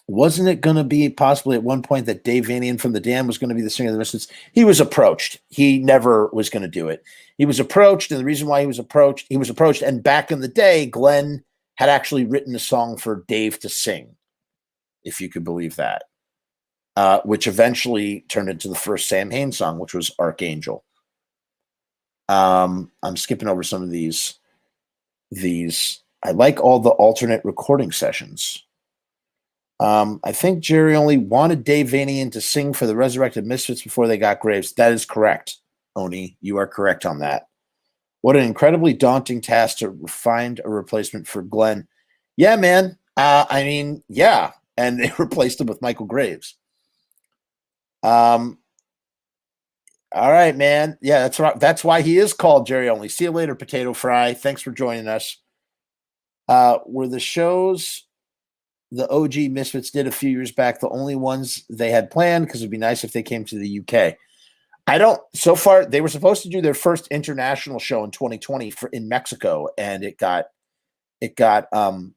S1: Wasn't it going to be possibly at one point that Dave Vanian from The Dam was going to be the singer of the Misfits? He was approached. He never was going to do it. He was approached, and the reason why he was approached, and back in the day, Glenn had actually written a song for Dave to sing, if you could believe that, which eventually turned into the first Sam Hain song, which was Archangel. I'm skipping over some of these. I like all the alternate recording sessions. I think Jerry only wanted Dave Vanian to sing for the Resurrected Misfits before they got Graves. That is correct, Oni. You are correct on that. What an incredibly daunting task to find a replacement for Glenn. Yeah, man. I mean, yeah. And they replaced him with Michael Graves. All right, man. Yeah, that's right. That's why he is called Jerry Only. See you later, Potato Fry. Thanks for joining us. Were the shows the OG Misfits did a few years back the only ones they had planned? Because it'd be nice if they came to the UK. So far, they were supposed to do their first international show in 2020 in Mexico, and it got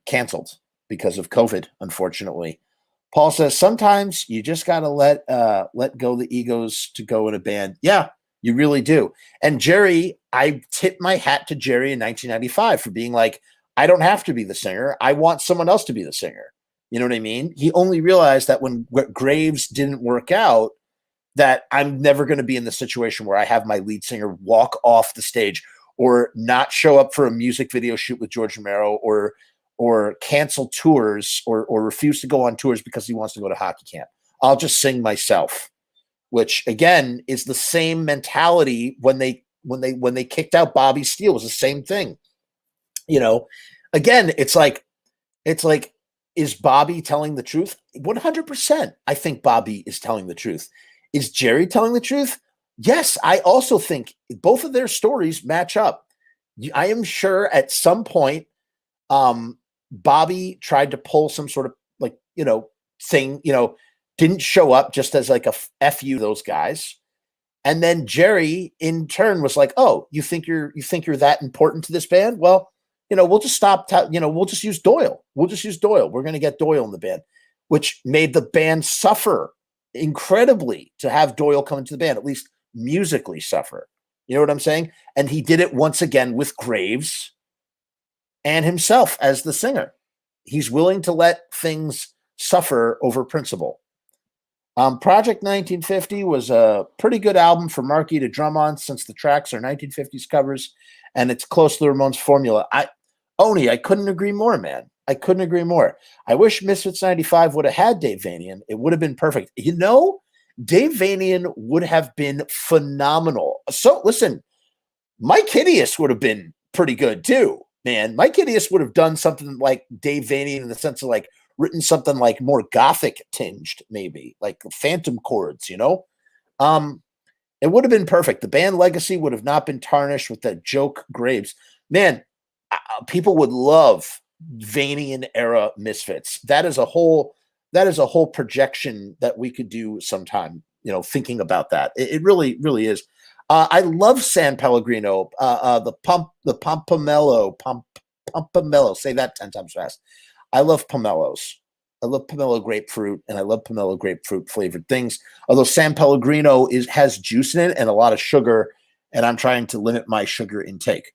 S1: canceled because of COVID, unfortunately. Paul says, sometimes you just got to let go the egos to go in a band. Yeah, you really do. And Jerry, I tip my hat to Jerry in 1995 for being like, I don't have to be the singer. I want someone else to be the singer. You know what I mean? He only realized that when Graves didn't work out, that I'm never going to be in the situation where I have my lead singer walk off the stage or not show up for a music video shoot with George Romero or cancel tours or refuse to go on tours because he wants to go to hockey camp. I'll just sing myself, which again is the same mentality when they kicked out Bobby Steele. It was the same thing. You know, again, it's like, is Bobby telling the truth? 100%. I think Bobby is telling the truth. Is Jerry telling the truth? Yes, I also think both of their stories match up. I am sure at some point, Bobby tried to pull some sort of thing, didn't show up just as like a F you those guys. And then Jerry in turn was like, oh, you think you're that important to this band? Well, we'll just stop. We'll just use Doyle. We're going to get Doyle in the band, which made the band suffer incredibly to have Doyle come into the band, at least musically suffer. You know what I'm saying? And he did it once again with Graves and himself as the singer. He's willing to let things suffer over principle. Project 1950 was a pretty good album for Marky to drum on since the tracks are 1950s covers and it's close to the Ramones formula. I couldn't agree more, man. I couldn't agree more. I wish Misfits 95 would have had Dave Vanian. It would have been perfect. Dave Vanian would have been phenomenal. So listen, Mike Hideous would have been pretty good too, man. Mike Hideous would have done something like Dave Vanian in the sense of like written something like more gothic tinged, maybe like Phantom Chords, It would have been perfect. The band legacy would have not been tarnished with that joke Graves. Man, people would love Vanian era Misfits. That is a whole projection that we could do sometime, thinking about that. It really, really is. I love San Pellegrino, the Pomelo. Say that 10 times fast. I love pomelos. I love pomelo grapefruit, and I love pomelo grapefruit flavored things. Although San Pellegrino has juice in it and a lot of sugar, and I'm trying to limit my sugar intake.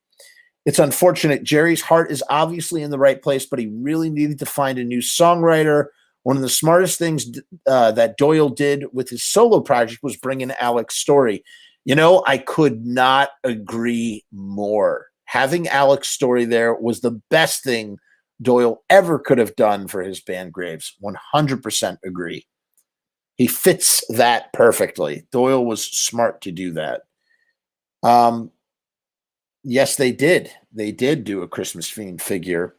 S1: It's unfortunate. Jerry's heart is obviously in the right place, but he really needed to find a new songwriter. One of the smartest things that Doyle did with his solo project was bring in Alex Story. I could not agree more. Having Alex Story there was the best thing Doyle ever could have done for his band Graves. 100% agree. He fits that perfectly. Doyle was smart to do that. Yes, they did. They did do a Christmas Fiend figure.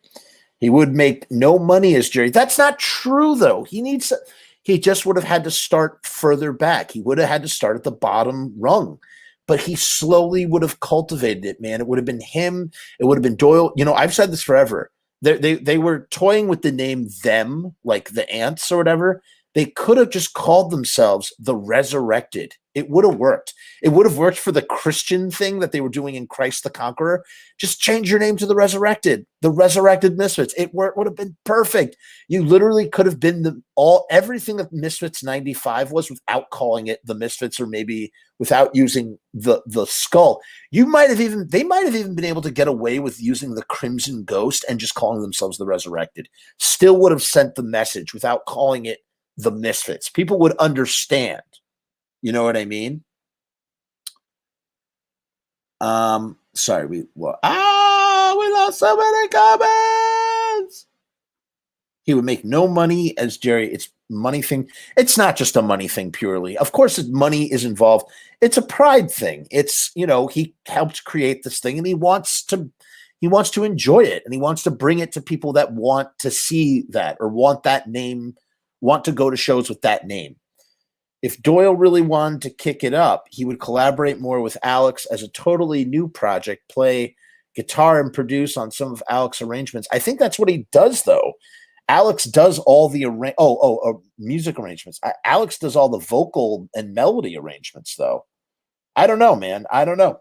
S1: He would make no money as Jerry. That's not true, though. He just would have had to start further back. He would have had to start at the bottom rung. But he slowly would have cultivated it, man. It would have been him. It would have been Doyle. You know, I've said this forever. They were toying with the name Them, like the Ants or whatever. They could have just called themselves the Resurrected. It would have worked. It would have worked for the Christian thing that they were doing in Christ the Conqueror. Just change your name to the Resurrected Misfits. It would have been perfect. You literally could have been everything that Misfits 95 was without calling it the Misfits, or maybe without using the skull. They might have even been able to get away with using the Crimson Ghost and just calling themselves the Resurrected. Still would have sent the message without calling it the Misfits. People would understand. You know what I mean? Sorry, we lost so many comments. He would make no money as Jerry. It's money thing. It's not just a money thing purely. Of course, money is involved. It's a pride thing. It's, he helped create this thing and he wants to enjoy it, and he wants to bring it to people that want to see that or want that name, want to go to shows with that name. If Doyle really wanted to kick it up, he would collaborate more with Alex as a totally new project, play guitar and produce on some of Alex's arrangements. I think that's what he does, though. Alex does all the music arrangements. Alex does all the vocal and melody arrangements, though. I don't know, man. I don't know.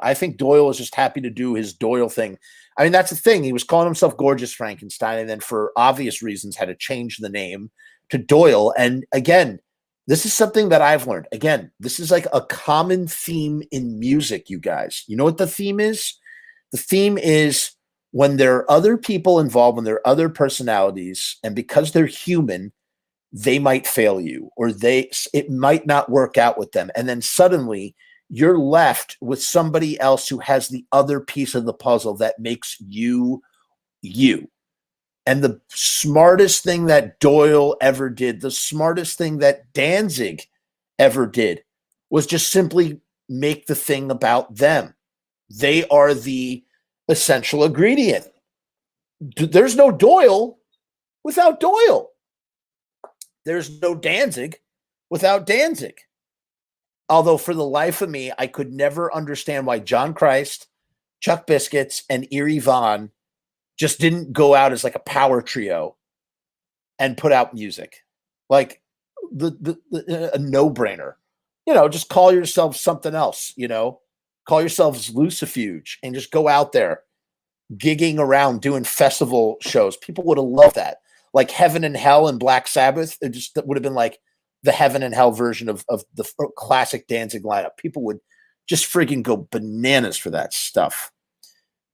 S1: I think Doyle is just happy to do his Doyle thing. I mean, that's the thing. He was calling himself Gorgeous Frankenstein, and then for obvious reasons had to change the name to Doyle. And again, this is something that I've learned. Again, this is like a common theme in music, you guys. You know what the theme is? The theme is when there are other people involved, when there are other personalities, and because they're human, they might fail you, or it might not work out with them. And then suddenly you're left with somebody else who has the other piece of the puzzle that makes you, you. And the smartest thing that Doyle ever did, the smartest thing that Danzig ever did, was just simply make the thing about them. They are the essential ingredient. There's no Doyle without Doyle. There's no Danzig without Danzig. Although for the life of me, I could never understand why John Christ, Chuck Biscuits, and Eerie Von just didn't go out as like a power trio and put out music. Like a no-brainer. Just call yourself something else, Call yourselves Lucifuge and just go out there gigging around doing festival shows. People would have loved that. Like Heaven and Hell and Black Sabbath. It just would have been like the Heaven and Hell version of the classic Danzig lineup. People would just freaking go bananas for that stuff.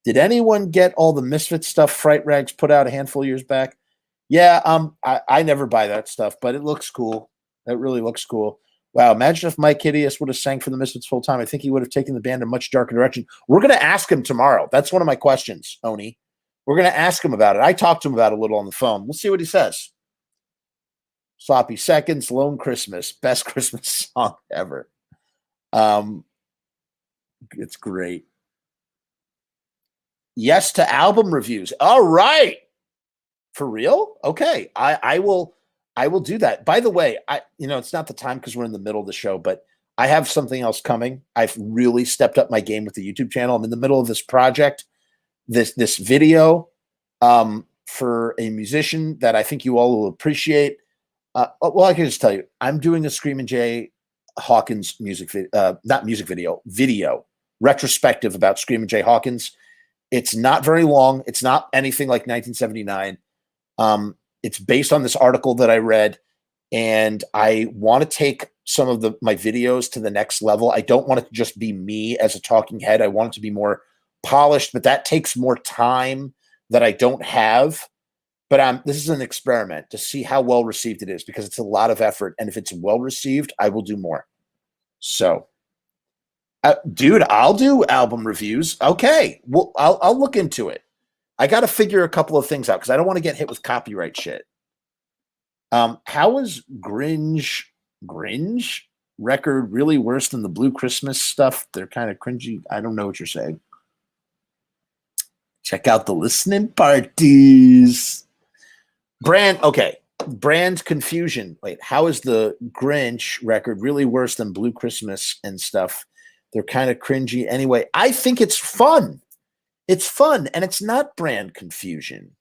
S1: Did anyone get all the Misfits stuff Fright Rags put out a handful of years back? Yeah, I never buy that stuff, but it looks cool. It really looks cool. Wow, imagine if Mike Hideous would have sang for the Misfits full time. I think he would have taken the band in a much darker direction. We're going to ask him tomorrow. That's one of my questions, Oni. We're going to ask him about it. I talked to him about it a little on the phone. We'll see what he says. Sloppy Seconds, Lone Christmas, best Christmas song ever. It's great. Yes to album reviews. All right. For real? Okay. I will do that. By the way, it's not the time because we're in the middle of the show, but I have something else coming. I've really stepped up my game with the YouTube channel. I'm in the middle of this project, this video for a musician that I think you all will appreciate. Well, I can just tell you, I'm doing a Screamin' Jay Hawkins video retrospective about Screamin' Jay Hawkins. It's not very long. It's not anything like 1979. It's based on this article that I read, and I want to take some of my videos to the next level. I don't want it to just be me as a talking head. I want it to be more polished, but that takes more time that I don't have. But this is an experiment to see how well received it is, because it's a lot of effort. And if it's well received, I will do more. So, dude, I'll do album reviews. Okay. Well, I'll look into it. I got to figure a couple of things out because I don't want to get hit with copyright shit. How is Grinch record really worse than the Blue Christmas stuff? They're kind of cringy. I don't know what you're saying. Check out the listening parties. Brand confusion. Wait, how is the Grinch record really worse than Blue Christmas and stuff? They're kind of cringy anyway. I think it's fun. It's fun, and it's not brand confusion.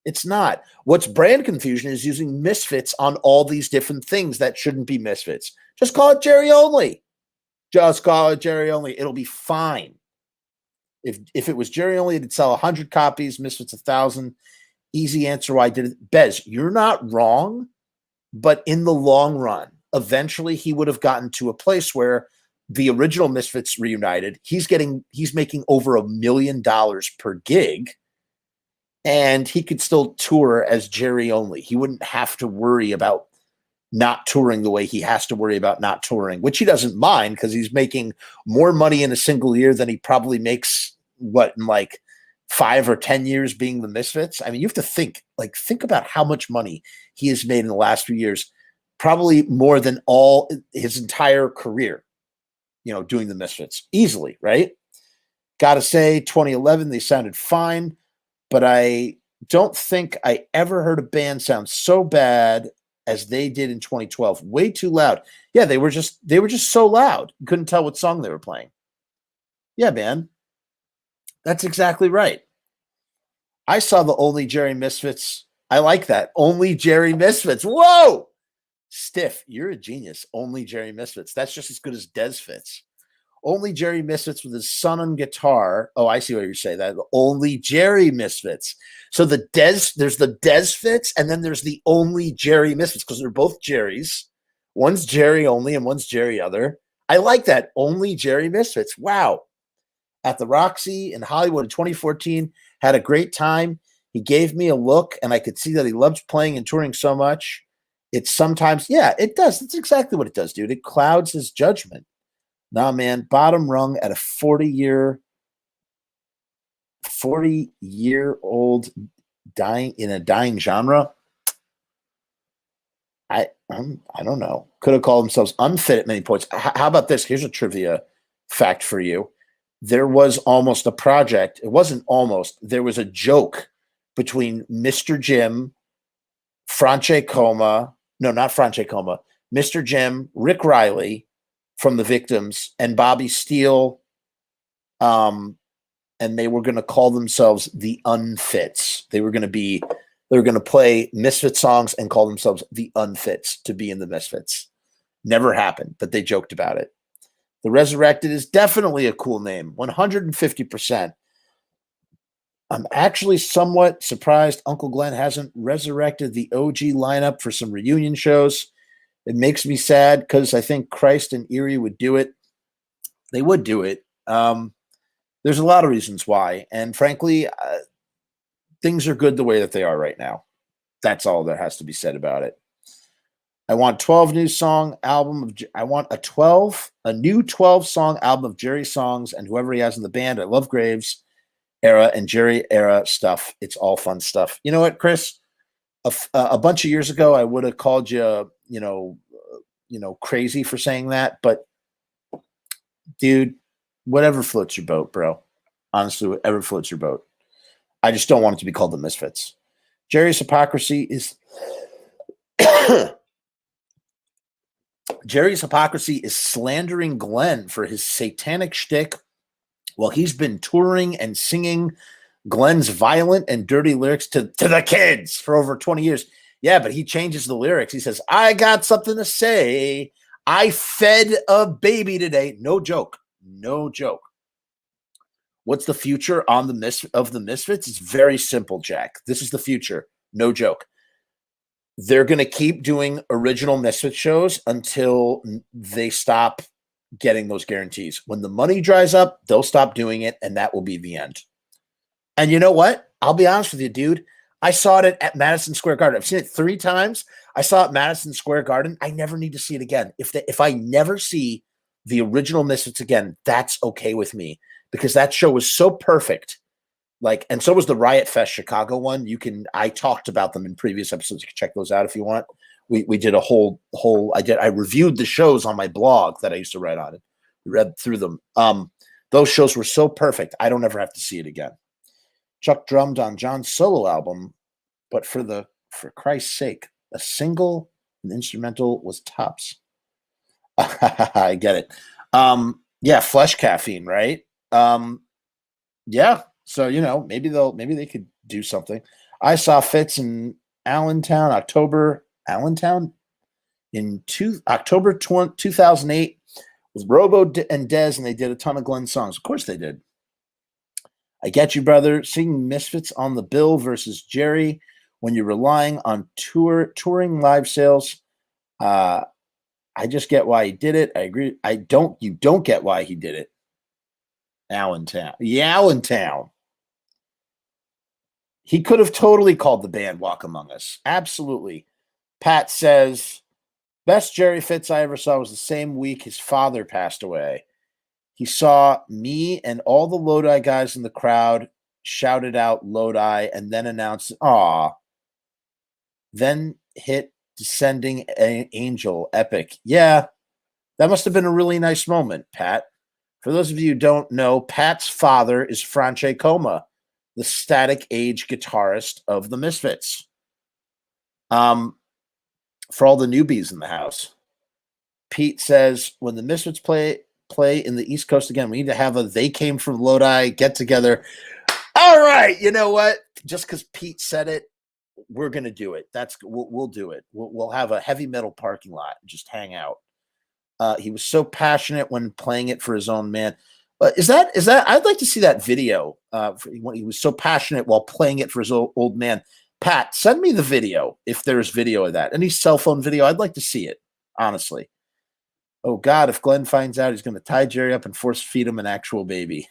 S1: It's not. What's brand confusion is using Misfits on all these different things that shouldn't be Misfits. Just call it Jerry Only. Just call it Jerry Only. It'll be fine. If it was Jerry Only, it'd sell 100 copies, Misfits 1,000. Easy answer why I did it. Bez, you're not wrong, but in the long run, eventually he would have gotten to a place where the original Misfits reunited. He's making over $1 million per gig, and he could still tour as Jerry Only. He wouldn't have to worry about not touring the way he has to worry about not touring, which he doesn't mind because he's making more money in a single year than he probably makes in like 5 or 10 years being the Misfits. I mean, you have to think about how much money he has made in the last few years, probably more than all his entire career, doing the Misfits easily, right? Gotta say 2011, they sounded fine, but I don't think I ever heard a band sound so bad as they did in 2012. Way too loud. Yeah, they were just so loud. You couldn't tell what song they were playing. Yeah, man. That's exactly right. I saw the Only Jerry Misfits. I like that. Only Jerry Misfits. Whoa! Stiff, you're a genius. Only Jerry Misfits. That's just as good as Des Fits. Only Jerry Misfits with his son on guitar. Oh, I see what you're saying. That Only Jerry Misfits. So there's the Des Fits, and then there's the Only Jerry Misfits because they're both Jerrys. One's Jerry Only and one's Jerry Other. I like that. Only Jerry Misfits. Wow. At the Roxy in Hollywood in 2014, had a great time. He gave me a look, and I could see that he loves playing and touring so much. It's sometimes, yeah, it does. That's exactly what it does, dude. It clouds his judgment. Nah, man, bottom rung at a 40-year-old dying in a dying genre. I don't know. Could have called themselves unfit at many points. How about this? Here's a trivia fact for you. There was almost a project. It wasn't almost. There was a joke between Mr. Jim, Mr. Jim, Rick Riley from The Victims, and Bobby Steele, and they were going to call themselves the Unfits. They were going to play Misfit songs and call themselves the Unfits to be in the Misfits. Never happened, but they joked about it. The Resurrected is definitely a cool name, 150%. I'm actually somewhat surprised Uncle Glenn hasn't resurrected the OG lineup for some reunion shows. It makes me sad because I think Christ and Erie would do it. They would do it. There's a lot of reasons why. And frankly, things are good the way that they are right now. That's all that has to be said about it. I want a new 12 song album of Jerry songs and whoever he has in the band. I love Graves era and Jerry era stuff. It's all fun stuff. You know what, Chris? A bunch of years ago, I would have called you, crazy for saying that. But, dude, whatever floats your boat, bro. Honestly, whatever floats your boat. I just don't want it to be called the Misfits. Jerry's hypocrisy is slandering Glenn for his satanic shtick while he's been touring and singing Glenn's violent and dirty lyrics to the kids for over 20 years. Yeah, but he changes the lyrics. He says, I got something to say. I fed a baby today. No joke. No joke. What's the future on the Misfits? It's very simple, Jack. This is the future. No joke. They're going to keep doing original Misfits shows until they stop getting those guarantees. When the money dries up, they'll stop doing it, and that will be the end. And you know what? I'll be honest with you, dude. I saw it at Madison Square Garden. I've seen it 3 times. I saw it at Madison Square Garden. I never need to see it again. If I never see the original Misfits again, that's okay with me because that show was so perfect Like, and so was the Riot Fest Chicago one. I talked about them in previous episodes. You can check those out if you want. We did a whole I reviewed the shows on my blog that I used to write on it. We read through them. Those shows were so perfect. I don't ever have to see it again. Chuck drummed on John's solo album, but for Christ's sake, a single and instrumental was tops. I get it. Yeah, Flesh Caffeine, right? Yeah. So, maybe they could do something. I saw Fitz in Allentown, October in October 2008 with Robo and Dez, and they did a ton of Glenn songs. Of course they did. I get you, brother. Seeing Misfits on the bill versus Jerry when you're relying on touring live sales. I just get why he did it. I agree. You don't get why he did it. Allentown. Yeah, Allentown. He could have totally called the band Walk Among Us. Absolutely. Pat says, best Jerry Fitz I ever saw was the same week his father passed away. He saw me and all the Lodi guys in the crowd, shouted out Lodi, and then announced, "Aw." Then hit Descending Angel, epic. Yeah, that must have been a really nice moment, Pat. For those of you who don't know, Pat's father is Franche Coma, the Static Age guitarist of the Misfits. For all the newbies in the house, Pete says, when the Misfits play in the East Coast again, we need to have a They Came From Lodi get together. All right, you know what? Just because Pete said it, we're gonna do it. We'll do it. We'll have a heavy metal parking lot and just hang out. He was so passionate when playing it for his own man. Is that? I'd like to see that video. When he was so passionate while playing it for his old man. Pat, send me the video if there's video of that. Any cell phone video, I'd like to see it. Honestly. Oh God, if Glenn finds out, he's going to tie Jerry up and force feed him an actual baby.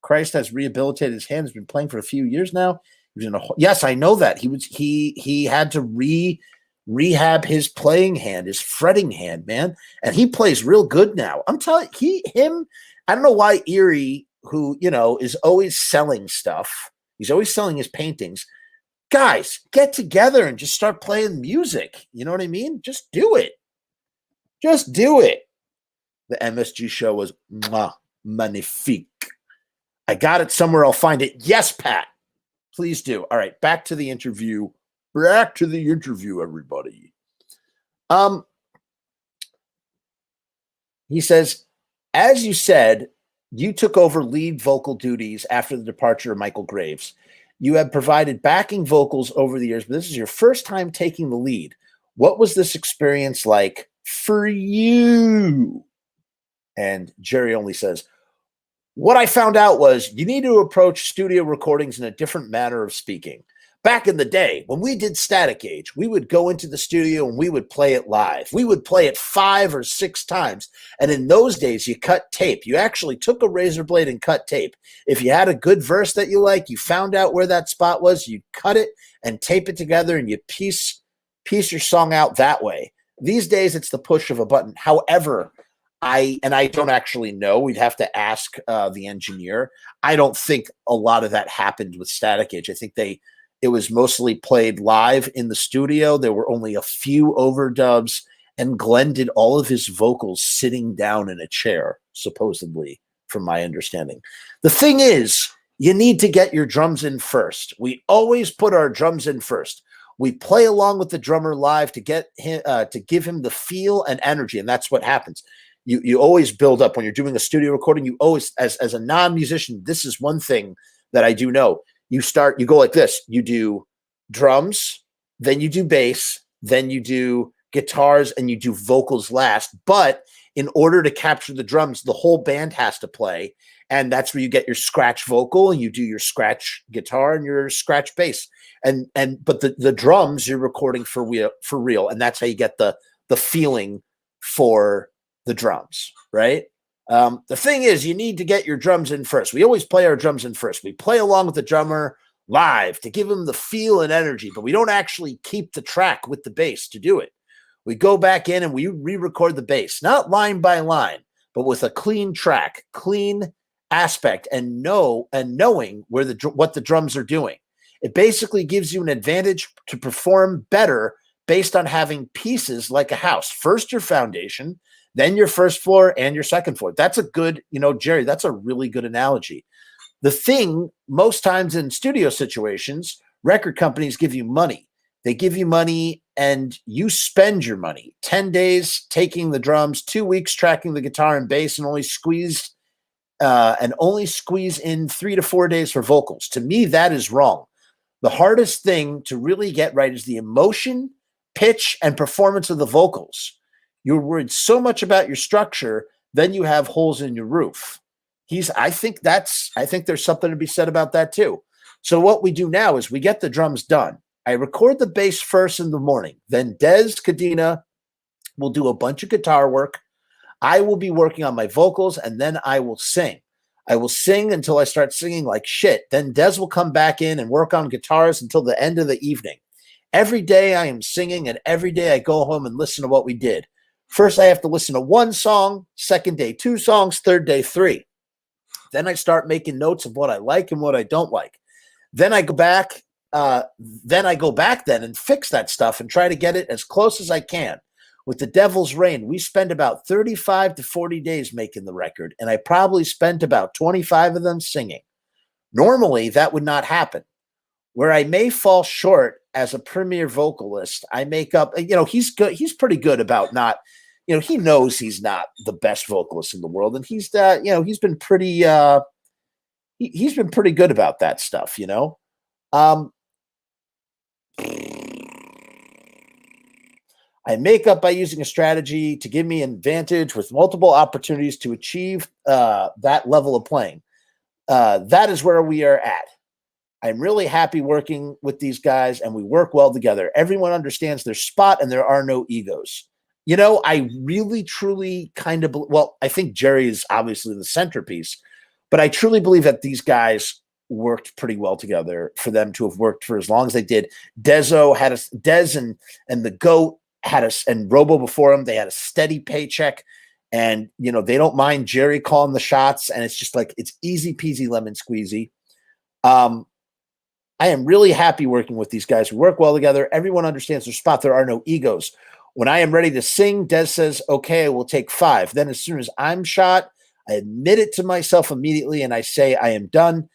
S1: Christ has rehabilitated his hand. Has been playing for a few years now. Yes, I know that. He had to rehab his playing hand, his fretting hand, man. And he plays real good now. I'm telling him, I don't know why Erie, who, is always selling stuff. He's always selling his paintings. Guys, get together and just start playing music. You know what I mean? Just do it. Just do it. The MSG show was magnifique. I got it somewhere. I'll find it. Yes, Pat. Please do. All right. Back to the interview. Back to the interview, everybody. He says, as you said, you took over lead vocal duties after the departure of Michael Graves. You have provided backing vocals over the years, but this is your first time taking the lead. What was this experience like for you? And Jerry only says, what I found out was you need to approach studio recordings in a different manner of speaking. Back in the day, when we did Static Age, we would go into the studio and we would play it live. We would play it 5 or 6 times. And in those days, you cut tape. You actually took a razor blade and cut tape. If you had a good verse that you liked, you found out where that spot was, you cut it and tape it together, and you piece your song out that way. These days, it's the push of a button. However, I don't actually know. We'd have to ask the engineer. I don't think a lot of that happened with Static Age. I think it was mostly played live in the studio. There were only a few overdubs, and Glenn did all of his vocals sitting down in a chair, supposedly, from my understanding. The thing is, you need to get your drums in first. We always put our drums in first. We play along with the drummer live to get him, to give him the feel and energy, and that's what happens. You always build up when you're doing a studio recording. You always, as a non-musician, this is one thing that I do know. You go like this. You do drums, then you do bass, then you do guitars, and you do vocals last. But in order to capture the drums, the whole band has to play. And that's where you get your scratch vocal, and you do your scratch guitar and your scratch bass. But the drums you're recording for real. And that's how you get the feeling for the drums, right? The thing is, you need to get your drums in first. We always play our drums in first. We play along with the drummer live to give him the feel and energy, but we don't actually keep the track with the bass to do it. We go back in and we re-record the bass, not line by line, but with a clean track, clean aspect and knowing what the drums are doing. It basically gives you an advantage to perform better based on having pieces like a house. First your foundation, then your first floor and your second floor. That's a good, Jerry, that's a really good analogy. The thing, most times in studio situations, record companies give you money. They give you money and you spend your money. 10 days taking the drums, 2 weeks tracking the guitar and bass, and only squeeze in 3 to 4 days for vocals. To me, that is wrong. The hardest thing to really get right is the emotion, pitch, and performance of the vocals. You're worried so much about your structure, then you have holes in your roof. I think there's something to be said about that too. So what we do now is we get the drums done. I record the bass first in the morning. Then Cadena will do a bunch of guitar work. I will be working on my vocals, and then I will sing. I will sing until I start singing like shit. Then Des will come back in and work on guitars until the end of the evening. Every day I am singing, and every day I go home and listen to what we did. First, I have to listen to 1 song. Second day, 2 songs. Third day, 3. Then I start making notes of what I like and what I don't like. Then I go back. And fix that stuff and try to get it as close as I can. With The Devil's Rain, we spend about 35 to 40 days making the record, and I probably spent about 25 of them singing. Normally, that would not happen. Where I may fall short as a premier vocalist, I make up, he's good. He's pretty good about not, he knows he's not the best vocalist in the world, and he's been pretty, he's been pretty good about that stuff, I make up by using a strategy to give me an advantage with multiple opportunities to achieve that level of playing. That is where we are at. I'm really happy working with these guys, and we work well together. Everyone understands their spot, and there are no egos. I really, truly kind of, I think Jerry is obviously the centerpiece, but I truly believe that these guys worked pretty well together for them to have worked for as long as they did. Des and the GOAT had us, and Robo before him, they had a steady paycheck, and they don't mind Jerry calling the shots, and it's just like it's easy peasy lemon squeezy. I am really happy working with these guys. We work well together. Everyone understands their spot. There are no egos. When I am ready to sing, Des says, "Okay, we'll take 5." Then as soon as I'm shot, I admit it to myself immediately, and I say I am done.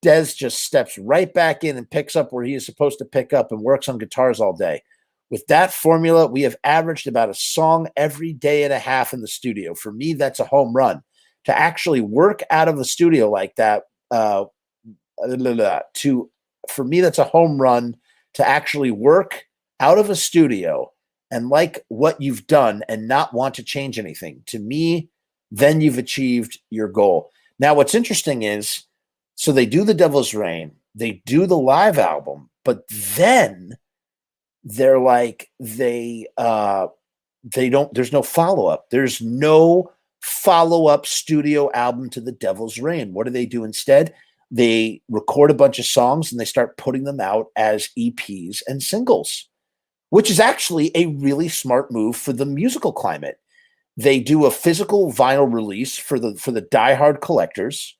S1: Des just steps right back in and picks up where he is supposed to pick up and works on guitars all day. With that formula, we have averaged about a song every day and a half in the studio. For me, that's a home run. To actually work out of the studio like that, for me, that's a home run. To actually work out of a studio and like what you've done and not want to change anything. To me, then you've achieved your goal. Now, what's interesting is, so they do The Devil's Rain, they do the live album, but then they're like, they don't, there's no follow-up. There's no follow-up studio album to The Devil's Rain. What do they do instead? They record a bunch of songs and they start putting them out as EPs and singles, which is actually a really smart move for the musical climate. They do a physical vinyl release for the diehard collectors,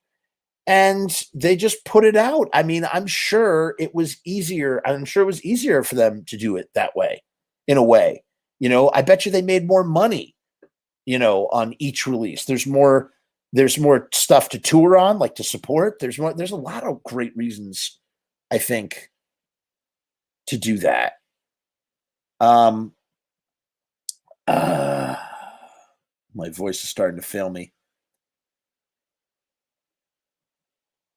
S1: and they just put it out. I mean, I'm sure it was easier. I'm sure it was easier for them to do it that way, in a way. I bet you they made more money, on each release. There's more stuff to tour on, like to support. There's a lot of great reasons, I think, to do that. My voice is starting to fail me.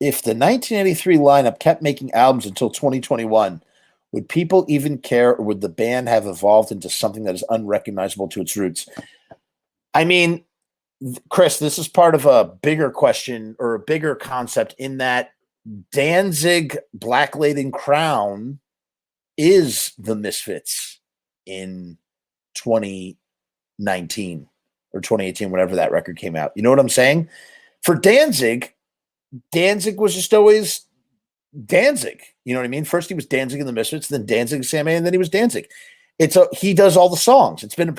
S1: If the 1983 lineup kept making albums until 2021, would people even care, or would the band have evolved into something that is unrecognizable to its roots? I mean, Chris, this is part of a bigger question or a bigger concept, in that Danzig, Black Laden Crown is the Misfits in 2019 or 2018, whenever that record came out. You know what I'm saying? For Danzig was just always Danzig. You know what I mean? First he was Danzig and the Misfits, then Danzig and Sam A, and then he was Danzig. He does all the songs. It's been a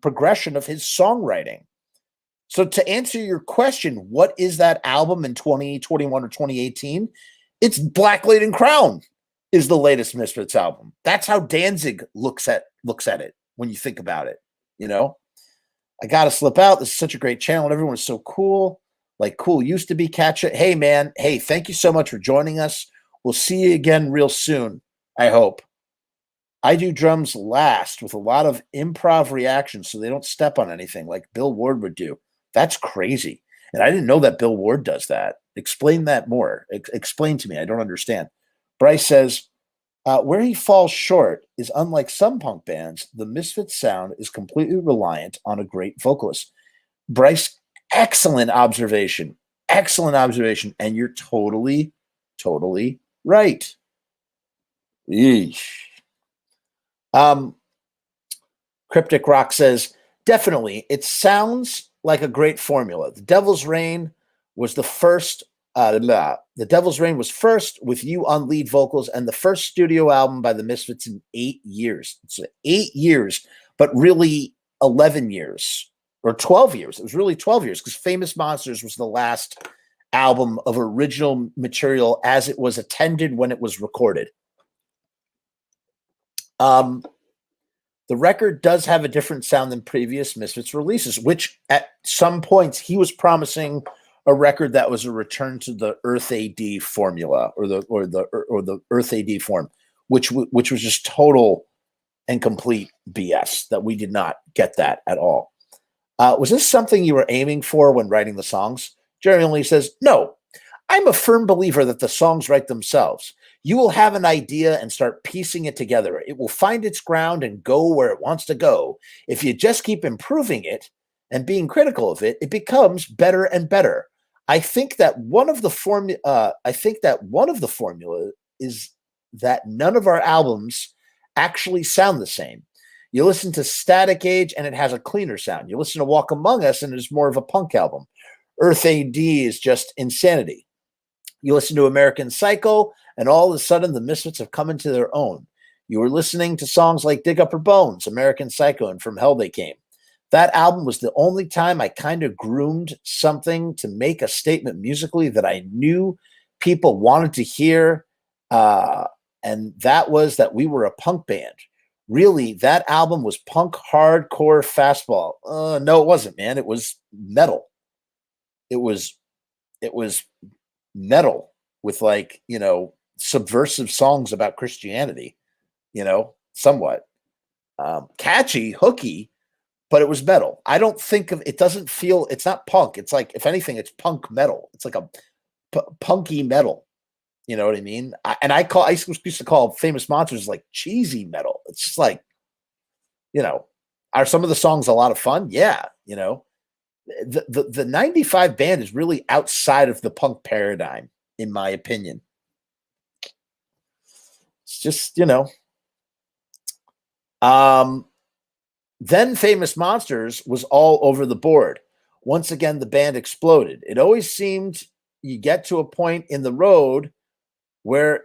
S1: progression of his songwriting. So to answer your question, what is that album in 2021 or 2018? It's Black Laden Crown is the latest Misfits album. That's how Danzig looks at it when you think about it. You know, I gotta slip out. This is such a great channel, and everyone is so cool. Like cool used to be. Catch it. Hey man. Hey, thank you so much for joining us. We'll see you again real soon. I hope. I do drums last with a lot of improv reactions so they don't step on anything like Bill Ward would do. That's crazy. And I didn't know that Bill Ward does that. Explain that more. Explain to me. I don't understand. Bryce says, where he falls short is unlike some punk bands, the Misfits sound is completely reliant on a great vocalist. Bryce, excellent observation. Excellent observation. And you're totally, totally right. Yeesh. Cryptic Rock says, definitely, it sounds like a great formula. The Devil's Rain was the first. The Devil's Rain was first with you on lead vocals, and the first studio album by the Misfits in 8 years. It's 8 years, but really 11 years or 12 years. It was really 12 years because Famous Monsters was the last album of original material as it was attended when it was recorded. The record does have a different sound than previous Misfits releases, which at some points he was promising a record that was a return to the Earth AD formula or the Earth AD form, which was just total and complete BS. That we did not get that at all. Was this something you were aiming for when writing the songs? Jerry only says, no. I'm a firm believer that the songs write themselves. You will have an idea and start piecing it together. It will find its ground and go where it wants to go. If you just keep improving it and being critical of it, it becomes better and better. I think that one of the formula is that none of our albums actually sound the same. You listen to Static Age and it has a cleaner sound. You listen to Walk Among Us and it's more of a punk album. Earth AD is just insanity. You listen to American Psycho, and all of a sudden the Misfits have come into their own. You were listening to songs like Dig Up Her Bones, American Psycho, and From Hell They Came. That album was the only time I kind of groomed something to make a statement musically that I knew people wanted to hear, and that was that we were a punk band. Really, that album was punk hardcore fastball. No, it wasn't, man. It was metal. It was metal with subversive songs about Christianity, somewhat catchy, hooky, but it was metal. I don't think of it. Doesn't feel. It's not punk. It's like, if anything, it's punk metal. It's like a punky metal. You know what I mean? I used to call Famous Monsters like cheesy metal. It's just like, are some of the songs a lot of fun? Yeah, The 95 band is really outside of the punk paradigm, in my opinion. It's just, then Famous Monsters was all over the board. Once again, the band exploded. It always seemed you get to a point in the road where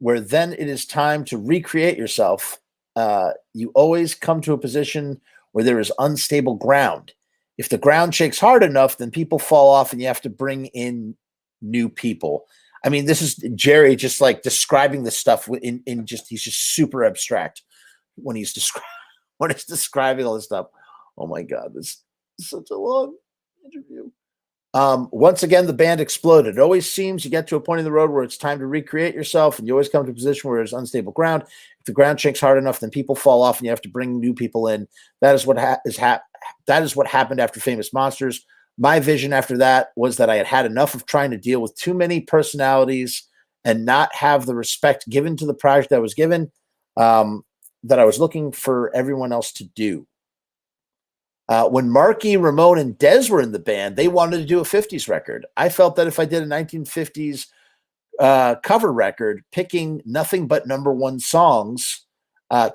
S1: then it is time to recreate yourself. You always come to a position where there is unstable ground. If the ground shakes hard enough, then people fall off and you have to bring in new people. I mean, this is Jerry just like describing the stuff he's just super abstract when he's describing all this stuff. Oh my God, this is such a long interview. Once again, the band exploded. It always seems you get to a point in the road where it's time to recreate yourself, and you always come to a position where there's unstable ground. If the ground shakes hard enough, then people fall off and you have to bring new people in. That is what happened after Famous Monsters. My vision after that was that I had had enough of trying to deal with too many personalities and not have the respect given to the project I was given, that I was looking for everyone else to do. When Marky, Ramone, and Dez were in the band, they wanted to do a 50s record. I felt that if I did a 1950s cover record, picking nothing but number one songs,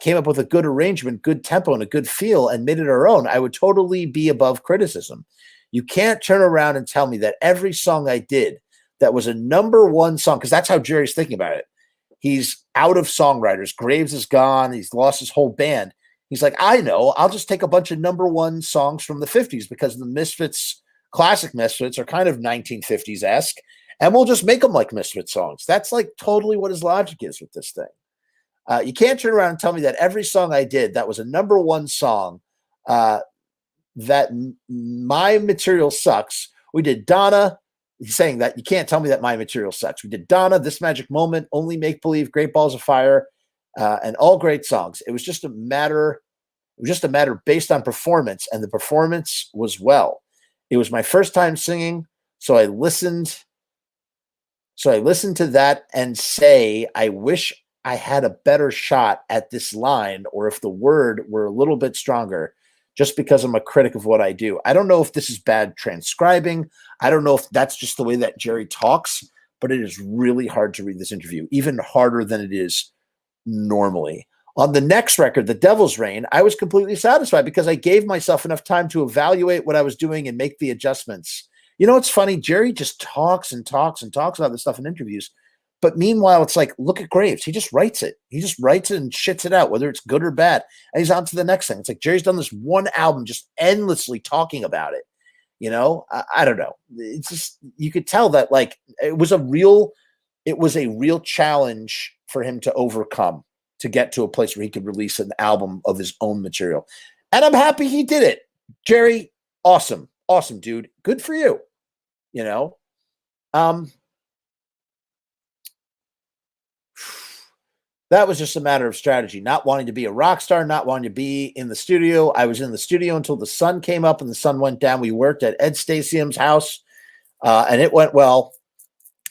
S1: came up with a good arrangement, good tempo, and a good feel, and made it our own, I would totally be above criticism. You can't turn around and tell me that every song I did that was a number one song, because that's how Jerry's thinking about it. He's out of songwriters. Graves is gone. He's lost his whole band. He's like, I know, I'll just take a bunch of #1 songs from the 50s because the Misfits, classic Misfits, are kind of 1950s-esque, and we'll just make them like Misfits songs. That's like totally what his logic is with this thing. You can't turn around and tell me that every song I did that was a #1 song, that my material sucks. We did Donna. He's saying that you can't tell me that my material sucks. We did Donna, This Magic Moment, Only Make Believe, Great Balls of Fire, and all great songs. It was just a matter based on performance, and the performance was well. It was my first time singing, so I listened to that and say, I wish I had a better shot at this line, or if the word were a little bit stronger, just because I'm a critic of what I do. I don't know if this is bad transcribing. I don't know if that's just the way that Jerry talks, but it is really hard to read this interview, even harder than it is normally. On the next record, The Devil's Reign, I was completely satisfied because I gave myself enough time to evaluate what I was doing and make the adjustments. You know, it's funny. Jerry just talks and talks and talks about this stuff in interviews. But meanwhile, it's like, look at Graves. He just writes it. He just writes it and shits it out, whether it's good or bad. And he's on to the next thing. It's like Jerry's done this one album just endlessly talking about it. You know, I don't know. It's just, you could tell that like it was a real challenge for him to overcome, to get to a place where he could release an album of his own material. And I'm happy he did it. Jerry, awesome. Awesome, dude. Good for you. You know? That was just a matter of strategy, not wanting to be a rock star, not wanting to be in the studio. I was in the studio until the sun came up and the sun went down. We worked at Ed Stasium's house, and it went well.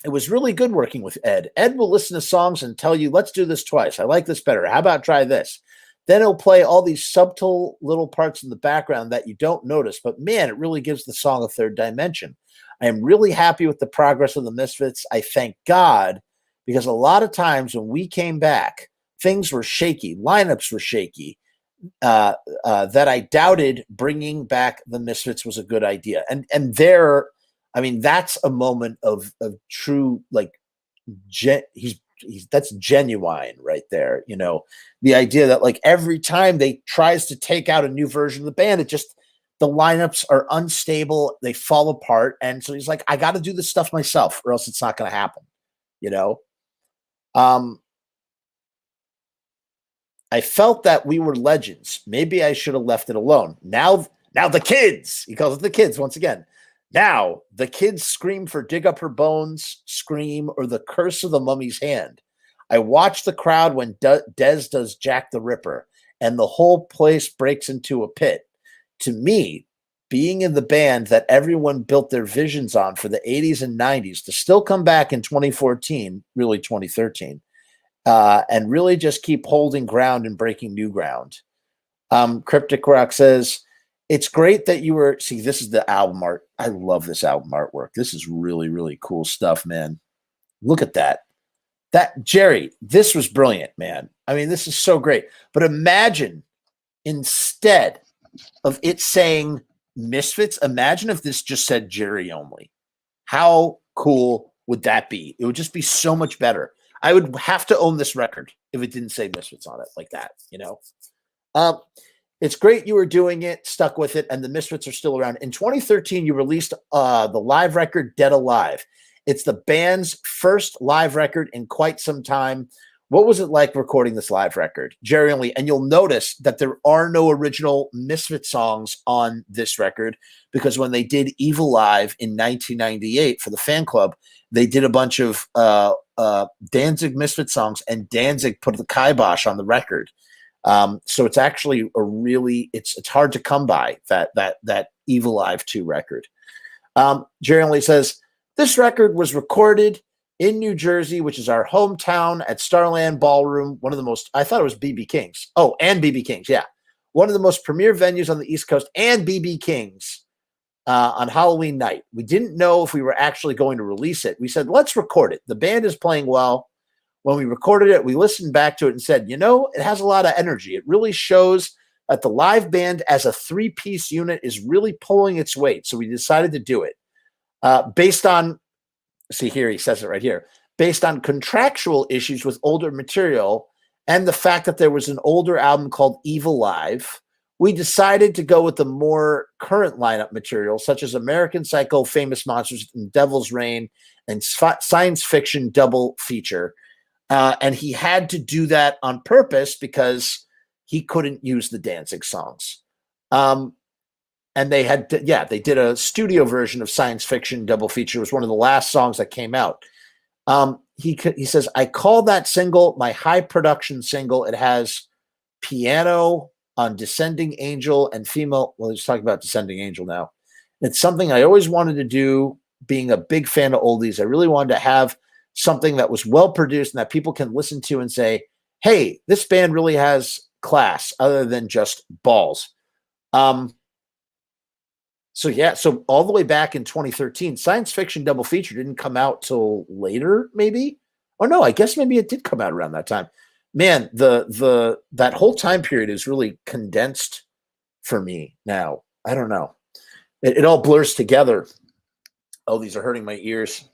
S1: It was really good working with Ed. Ed will listen to songs and tell you, let's do this twice. I like this better. How about try this? Then he'll play all these subtle little parts in the background that you don't notice. But man, it really gives the song a third dimension. I am really happy with the progress of the Misfits. I thank God, because a lot of times when we came back, things were shaky, lineups were shaky, that I doubted bringing back the Misfits was a good idea. And there, I mean, that's a moment of true, like, that's genuine right there. You know, the idea that like every time they tries to take out a new version of the band, the lineups are unstable, they fall apart. And so he's like, I got to do this stuff myself or else it's not going to happen. You know? I felt that we were legends. Maybe I should have left it alone. Now the kids, he calls it the kids once again. Now the kids scream for Dig Up Her Bones, Scream, or The Curse of the Mummy's Hand. I watch the crowd when Dez does Jack the Ripper, and the whole place breaks into a pit. To me, being in the band that everyone built their visions on for the 80s and 90s, to still come back in 2014, really 2013, and really just keep holding ground and breaking new ground. Cryptic Rock says, it's great that you were, see, this is the album art. I love this album artwork. This is really, really cool stuff, man. Look at that. Jerry, this was brilliant, man. I mean, this is so great. But imagine, instead of it saying Misfits, imagine if this just said Jerry only. How cool would that be? It would just be so much better. I would have to own this record if it didn't say Misfits on it like that, you know? It's great you were doing it, stuck with it, and the Misfits are still around. In 2013, you released the live record Dead Alive. It's the band's first live record in quite some time. What was it like recording this live record? Jerry only. And you'll notice that there are no original Misfit songs on this record, because when they did Evilive in 1998 for the fan club, they did a bunch of Danzig Misfit songs, and Danzig put the kibosh on the record. So it's actually it's hard to come by that Evilive 2 record. Jerry only says, this record was recorded in New Jersey, which is our hometown, at Starland Ballroom, one of the most, I thought it was BB King's. Oh, and BB King's, yeah. One of the most premier venues on the East Coast, and BB King's on Halloween night. We didn't know if we were actually going to release it. We said, let's record it. The band is playing well. When we recorded it, we listened back to it and said, you know, it has a lot of energy. It really shows that the live band as a 3-piece unit is really pulling its weight. So we decided to do it. Based on, see here, he says it right here, based on contractual issues with older material and the fact that there was an older album called Evilive, we decided to go with the more current lineup material, such as American Psycho, Famous Monsters, and Devil's Reign, and science fiction double feature. And he had to do that on purpose because he couldn't use the Danzig songs. And they had to, they did a studio version of science fiction double feature. It was one of the last songs that came out. He says, I call that single my high production single. It has piano on Descending Angel and female. Well, he's talking about Descending Angel now. It's something I always wanted to do, being a big fan of oldies. I really wanted to have something that was well produced and that people can listen to and say, hey, this band really has class other than just balls. So all the way back in 2013, science fiction double feature didn't come out till later, maybe. Oh no, I guess maybe it did come out around that time. Man, that whole time period is really condensed for me now. I don't know. It all blurs together. Oh, these are hurting my ears.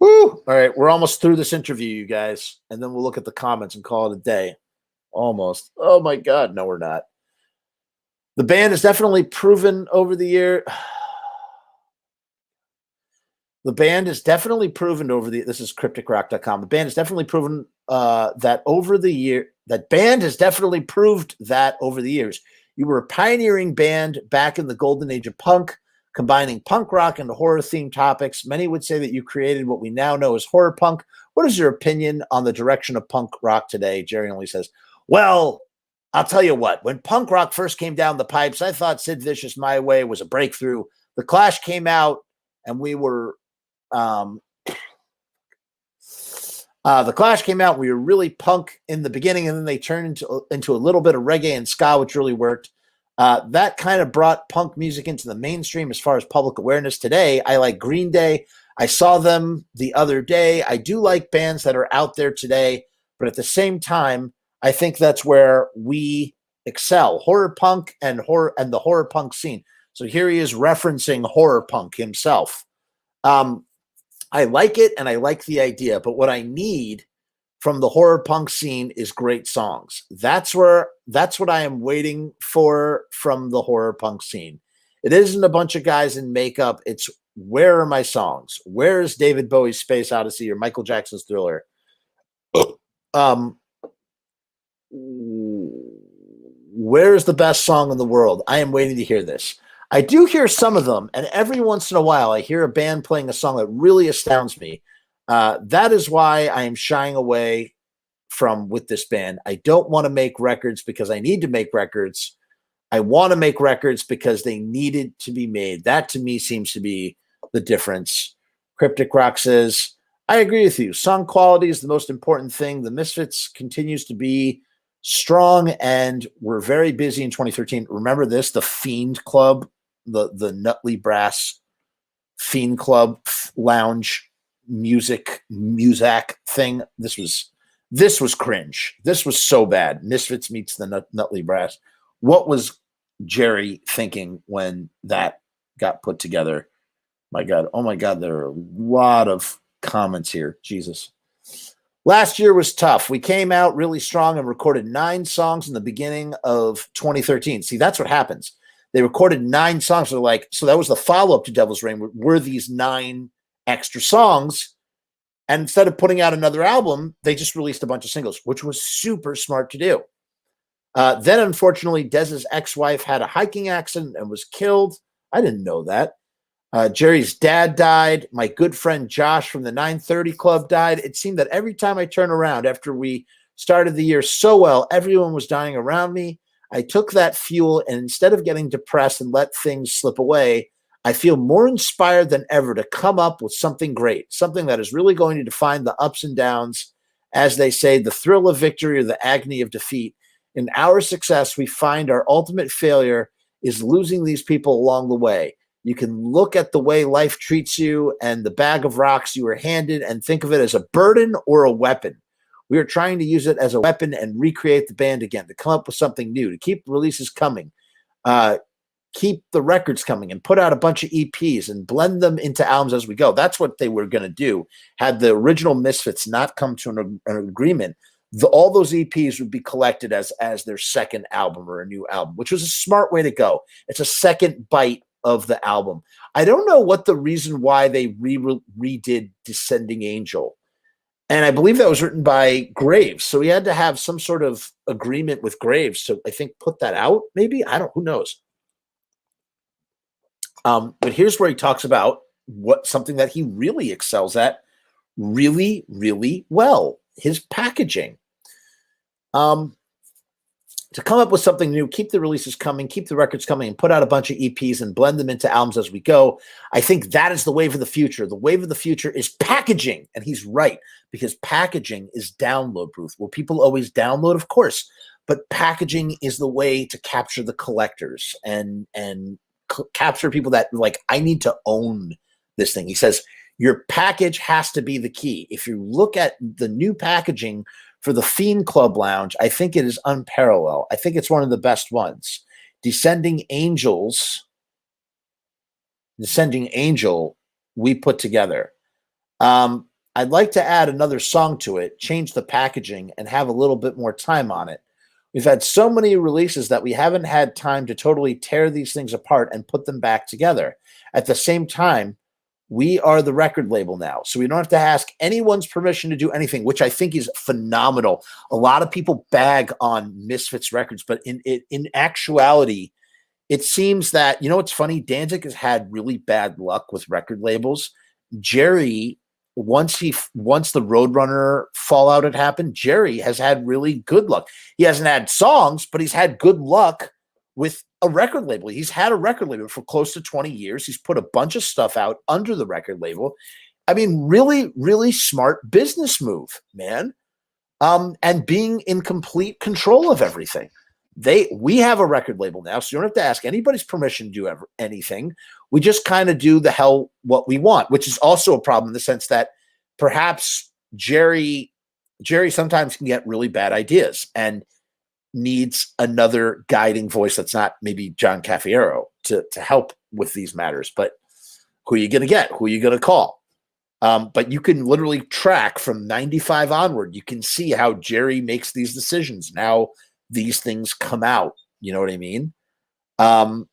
S1: Woo! All right, we're almost through this interview, you guys, and then we'll look at the comments and call it a day. Almost. Oh my God, no, we're not. The band has definitely proven over the year. The band has definitely proven over the. This is crypticrock.com. The band has definitely proven that over the year. That band has definitely proved that over the years. You were a pioneering band back in the golden age of punk, combining punk rock and horror-themed topics. Many would say that you created what we now know as horror punk. What is your opinion on the direction of punk rock today? Jerry only says, well, I'll tell you what. When punk rock first came down the pipes, I thought Sid Vicious My Way was a breakthrough. The Clash came out, and we were the Clash came out. We were really punk in the beginning, and then they turned into a little bit of reggae and ska, which really worked. That kind of brought punk music into the mainstream as far as public awareness. Today, I like Green Day. I saw them the other day. I do like bands that are out there today, but at the same time, I think that's where we excel. Horror punk and the horror punk scene. So here he is referencing horror punk himself. I like it and I like the idea, but what I need from the horror punk scene is great songs. That's what I am waiting for from the horror punk scene. It isn't a bunch of guys in makeup. It's where are my songs? Where is David Bowie's Space Odyssey or Michael Jackson's Thriller? Where is the best song in the world? I am waiting to hear this. I do hear some of them, and every once in a while I hear a band playing a song that really astounds me. That is why I am shying away with this band. I don't want to make records because I need to make records. I want to make records because they needed to be made. That to me seems to be the difference. Cryptic Rock says, I agree with you. Song quality is the most important thing. The Misfits continues to be strong, and we're very busy in 2013. Remember this, the Fiend Club, the Nutley Brass Fiend Club lounge music thing. This was cringe. This was so bad. Misfits meets the Nutley Brass. What was Jerry thinking when that got put together? My God. Oh my God. There are a lot of comments here. Jesus. Last year was tough. We came out really strong and recorded 9 songs in the beginning of 2013. See, that's what happens. They recorded 9 songs. They're like, so that was the follow-up to Devil's Reign. Were these 9 extra songs? And instead of putting out another album, they just released a bunch of singles, which was super smart to do. Then, unfortunately, Dez's ex-wife had a hiking accident and was killed. I didn't know that. Jerry's dad died. My good friend Josh from the 930 Club died. It seemed that every time I turn around after we started the year so well, everyone was dying around me. I took that fuel, and instead of getting depressed and let things slip away, I feel more inspired than ever to come up with something great, something that is really going to define the ups and downs, as they say, the thrill of victory or the agony of defeat. In our success, we find our ultimate failure is losing these people along the way. You can look at the way life treats you and the bag of rocks you were handed and think of it as a burden or a weapon. We are trying to use it as a weapon and recreate the band again, to come up with something new, to keep releases coming, keep the records coming, and put out a bunch of EPs and blend them into albums as we go. That's what they were going to do. Had the original Misfits not come to an agreement, all those EPs would be collected as their second album or a new album, which was a smart way to go. It's a second bite of the album. I don't know what the reason why they redid Descending Angel. And I believe that was written by Graves. So he had to have some sort of agreement with Graves to, I think, put that out, maybe? Who knows? But here's where he talks about something that he really excels at really, really well, his packaging. To come up with something new, keep the releases coming, keep the records coming, and put out a bunch of EPs and blend them into albums as we go. I think that is the wave of the future. The wave of the future is packaging. And he's right, because packaging is download proof. Will people always download? Of course. But packaging is the way to capture the collectors and capture people that like, I need to own this thing. He says, your package has to be the key. If you look at the new packaging for the Fiend Club Lounge, I think it is unparalleled. I think it's one of the best ones. Descending Angel, we put together. I'd like to add another song to it, change the packaging, and have a little bit more time on it. We've had so many releases that we haven't had time to totally tear these things apart and put them back together. At the same time, we are the record label now, so we don't have to ask anyone's permission to do anything, which I think is phenomenal. A lot of people bag on Misfits Records, but in actuality, it seems that, it's funny, Danzig has had really bad luck with record labels. Jerry, once the Roadrunner fallout had happened, Jerry has had really good luck. He hasn't had songs, but he's had good luck with a record label. He's had a record label for close to 20 years. He's put a bunch of stuff out under the record label. I mean, really, really smart business move, man. And being in complete control of everything. We have a record label now, so you don't have to ask anybody's permission to do anything. We just kind of do the hell what we want, which is also a problem in the sense that perhaps Jerry sometimes can get really bad ideas and needs another guiding voice that's not maybe John Cafiero to help with these matters. But who are you going to get? Who are you going to call? But you can literally track from 95 onward. You can see how Jerry makes these decisions and how these things come out. You know what I mean? To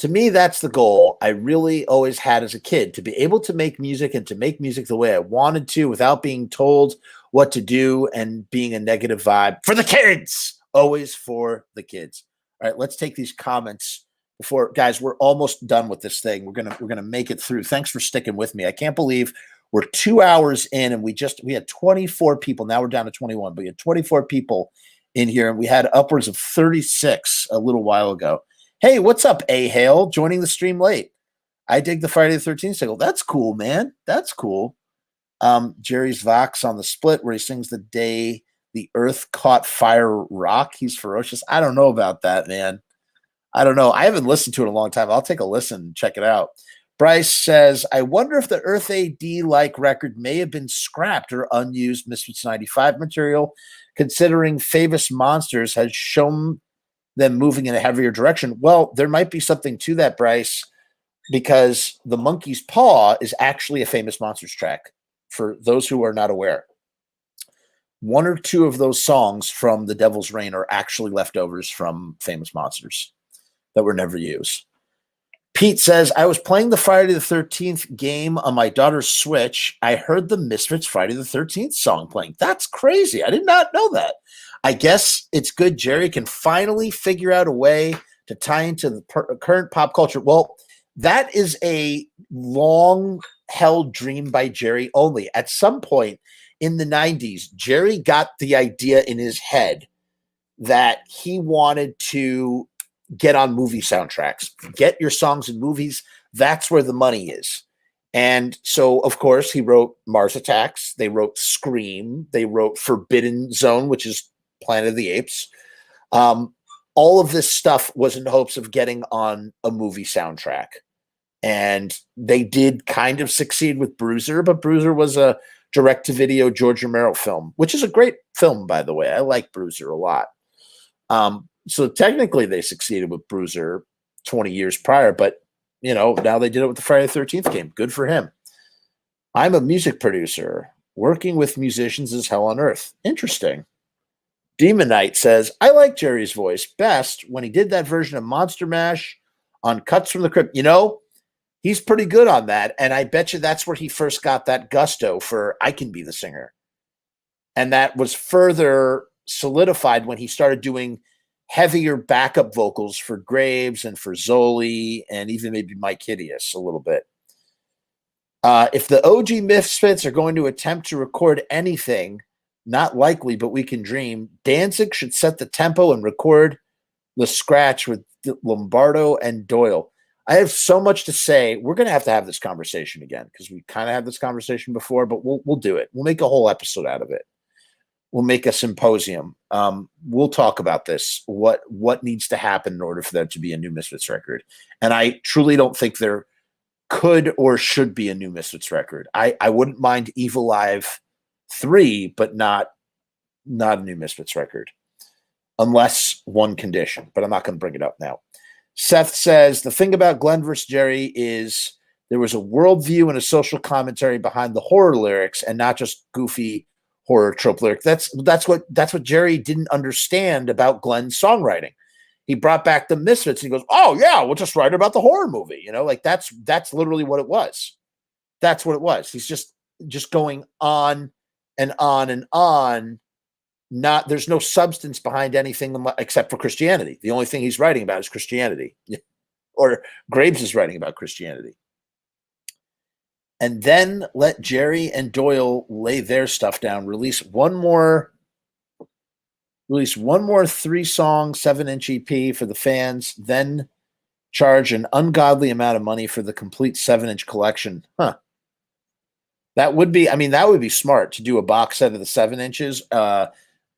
S1: me, that's the goal I really always had as a kid, to be able to make music and to make music the way I wanted to without being told what to do and being a negative vibe for the kids, always for the kids. All right, let's take these comments before, guys, we're almost done with this thing. We're going to make it through. Thanks for sticking with me. I can't believe we're 2 hours in and we had 24 people. Now we're down to 21, but we had 24 people in here and we had upwards of 36 a little while ago. Hey, what's up, A-Hale? Joining the stream late. I dig the Friday the 13th single. That's cool, man. That's cool. Jerry's Vox on the split where he sings the day the earth caught fire rock. He's ferocious. I don't know about that, man. I don't know. I haven't listened to it in a long time. I'll take a listen and check it out. Bryce says, I wonder if the Earth AD-like record may have been scrapped or unused Misfits 95 material, considering Famous Monsters has shown them moving in a heavier direction. Well, there might be something to that, Bryce, because The Monkey's Paw is actually a Famous Monsters track, for those who are not aware. One or two of those songs from The Devil's Reign are actually leftovers from Famous Monsters that were never used. Pete says, I was playing the Friday the 13th game on my daughter's Switch. I heard the Misfits Friday the 13th song playing. That's crazy. I did not know that. I guess it's good Jerry can finally figure out a way to tie into the current pop culture. Well, that is a long-held dream by Jerry only. At some point in the 90s, Jerry got the idea in his head that he wanted to get on movie soundtracks, get your songs in movies. That's where the money is. And so, of course, he wrote Mars Attacks. They wrote Scream. They wrote Forbidden Zone, which is Planet of the Apes. All of this stuff was in hopes of getting on a movie soundtrack. And they did kind of succeed with Bruiser, but Bruiser was a direct-to-video George Romero film, which is a great film, by the way. I like Bruiser a lot. So technically they succeeded with Bruiser 20 years prior, but, now they did it with the Friday the 13th game. Good for him. I'm a music producer. Working with musicians is hell on earth. Interesting. Demon Knight says, I like Jerry's voice best when he did that version of Monster Mash on Cuts from the Crypt. You know, he's pretty good on that. And I bet you that's where he first got that gusto for I Can Be the Singer. And that was further solidified when he started doing heavier backup vocals for Graves and for Zoli and even maybe Mike Hideous a little bit. If the OG Misfits are going to attempt to record anything, not likely, but we can dream, Danzig should set the tempo and record the scratch with Lombardo and Doyle. I have so much to say. We're going to have this conversation again because we kind of had this conversation before, but we'll do it. We'll make a whole episode out of it. We'll make a symposium. We'll talk about this, what needs to happen in order for there to be a new Misfits record. And I truly don't think there could or should be a new Misfits record. I wouldn't mind Evilive 3, but not a new Misfits record, unless one condition. But I'm not going to bring it up now. Seth says, the thing about Glenn versus Jerry is there was a worldview and a social commentary behind the horror lyrics and not just goofy horror trope lyrics. That's what Jerry didn't understand about Glenn's songwriting. He brought back the Misfits and he goes, oh yeah, we'll just write about the horror movie. You know, like that's literally what it was. That's what it was. He's just going on and on and on. There's no substance behind anything except for Christianity. The only thing he's writing about is Christianity, or Graves is writing about Christianity. And then let Jerry and Doyle lay their stuff down. Release one more 3-song 7-inch EP for the fans. Then charge an ungodly amount of money for the complete 7-inch collection. Huh. That would be smart to do a box set of the 7 inches.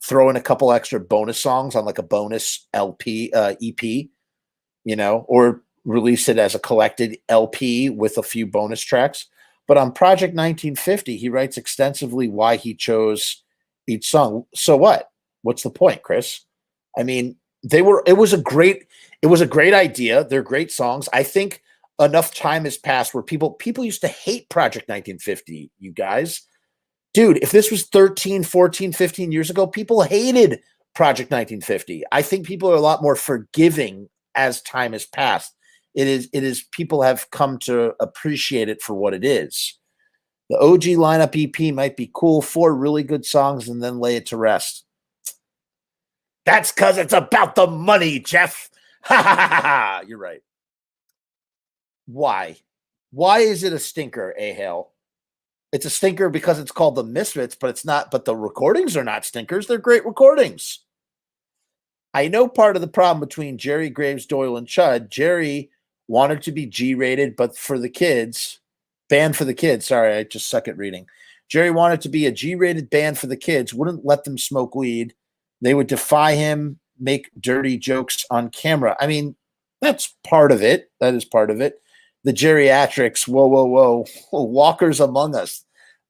S1: Throw in a couple extra bonus songs on like a bonus LP, EP, you know, or release it as a collected LP with a few bonus tracks. But on Project 1950, he writes extensively why he chose each song. So what? What's the point, Chris? I mean, it was a great idea. They're great songs. I think enough time has passed where people used to hate Project 1950, you guys. Dude, if this was 13, 14, 15 years ago, people hated Project 1950. I think people are a lot more forgiving as time has passed. It is people have come to appreciate it for what it is. The OG lineup EP might be cool, 4 really good songs, and then lay it to rest. That's because it's about the money, Jeff. Ha ha ha ha. You're right. Why? Why is it a stinker, Ahale? It's a stinker because it's called the Misfits, but it's not. But the recordings are not stinkers. They're great recordings. I know part of the problem between Jerry, Graves, Doyle, and Chud. Jerry wanted to be G-rated, but for the kids, band for the kids. Sorry, I just suck at reading. Jerry wanted to be a G-rated band for the kids, wouldn't let them smoke weed. They would defy him, make dirty jokes on camera. I mean, that's part of it. That is part of it. The geriatrics, whoa, walkers among us.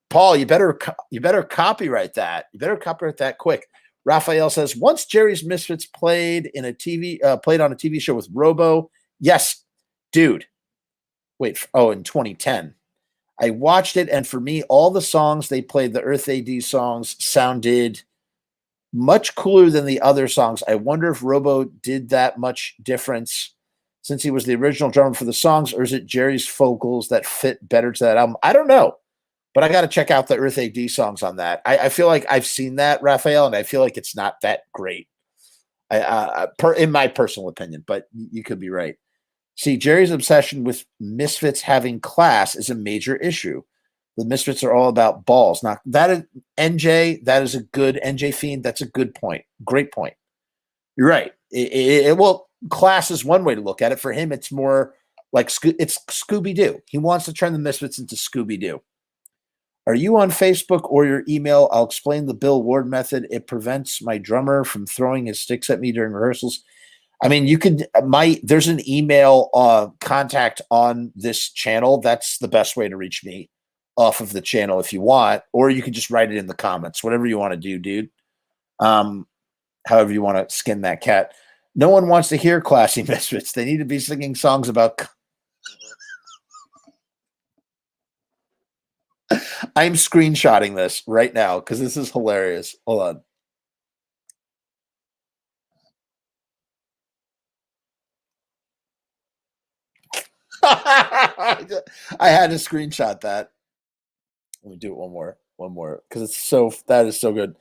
S1: Paul, you better copyright that. You better copyright that quick. Raphael says, once Jerry's Misfits played on a TV show with Robo. Yes, dude. In 2010. I watched it, and for me, all the songs they played, the Earth AD songs, sounded much cooler than the other songs. I wonder if Robo did that much difference since he was the original drummer for the songs, or is it Jerry's vocals that fit better to that album? I don't know, but I got to check out the Earth AD songs on that. I feel like I've seen that, Raphael, and I feel like it's not that great, in my personal opinion, but you could be right. See, Jerry's obsession with Misfits having class is a major issue. The Misfits are all about balls. Not that is NJ. That is a good NJ Fiend. That's a good point. Great point. You're right. Well, class is one way to look at it. For him, it's more like it's Scooby-Doo. He wants to turn the Misfits into Scooby-Doo. Are you on Facebook or your email? I'll explain the Bill Ward method. It prevents my drummer from throwing his sticks at me during rehearsals. I mean, you could there's an email contact on this channel. That's the best way to reach me off of the channel if you want, or you could just write it in the comments, whatever you want to do, dude. However you want to skin that cat. No one wants to hear classy Misfits. They need to be singing songs about I'm screenshotting this right now because this is hilarious. Hold on. I had to screenshot that. Let me do it one more, because that is so good.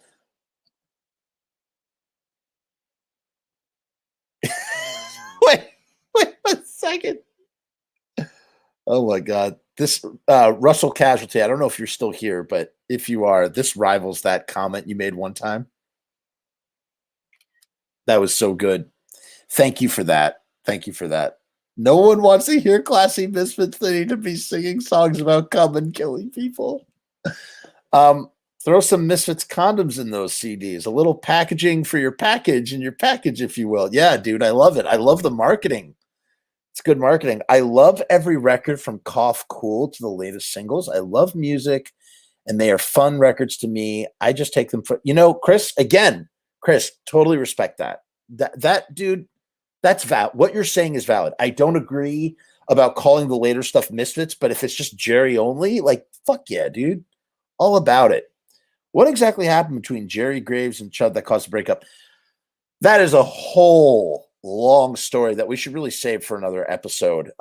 S1: wait 1 second. Oh my God. This Russell Casualty, I don't know if you're still here, but if you are, this rivals that comment you made one time. That was so good. Thank you for that. Thank you for that. No one wants to hear classy Misfits. They need to be singing songs about cum and killing people. Throw some Misfits condoms in those CDs. A little packaging for your package in your package, if you will. Yeah, dude, I love it. I love the marketing. It's good marketing. I love every record from Cough Cool to the latest singles. I love music, and they are fun records to me. I just take them for, Chris, totally respect that. That dude, that's valid. What you're saying is valid. I don't agree about calling the later stuff Misfits, but if it's just Jerry only, like, fuck yeah, dude. All about it. What exactly happened between Jerry Graves and Chud that caused the breakup? That is a whole long story that we should really save for another episode.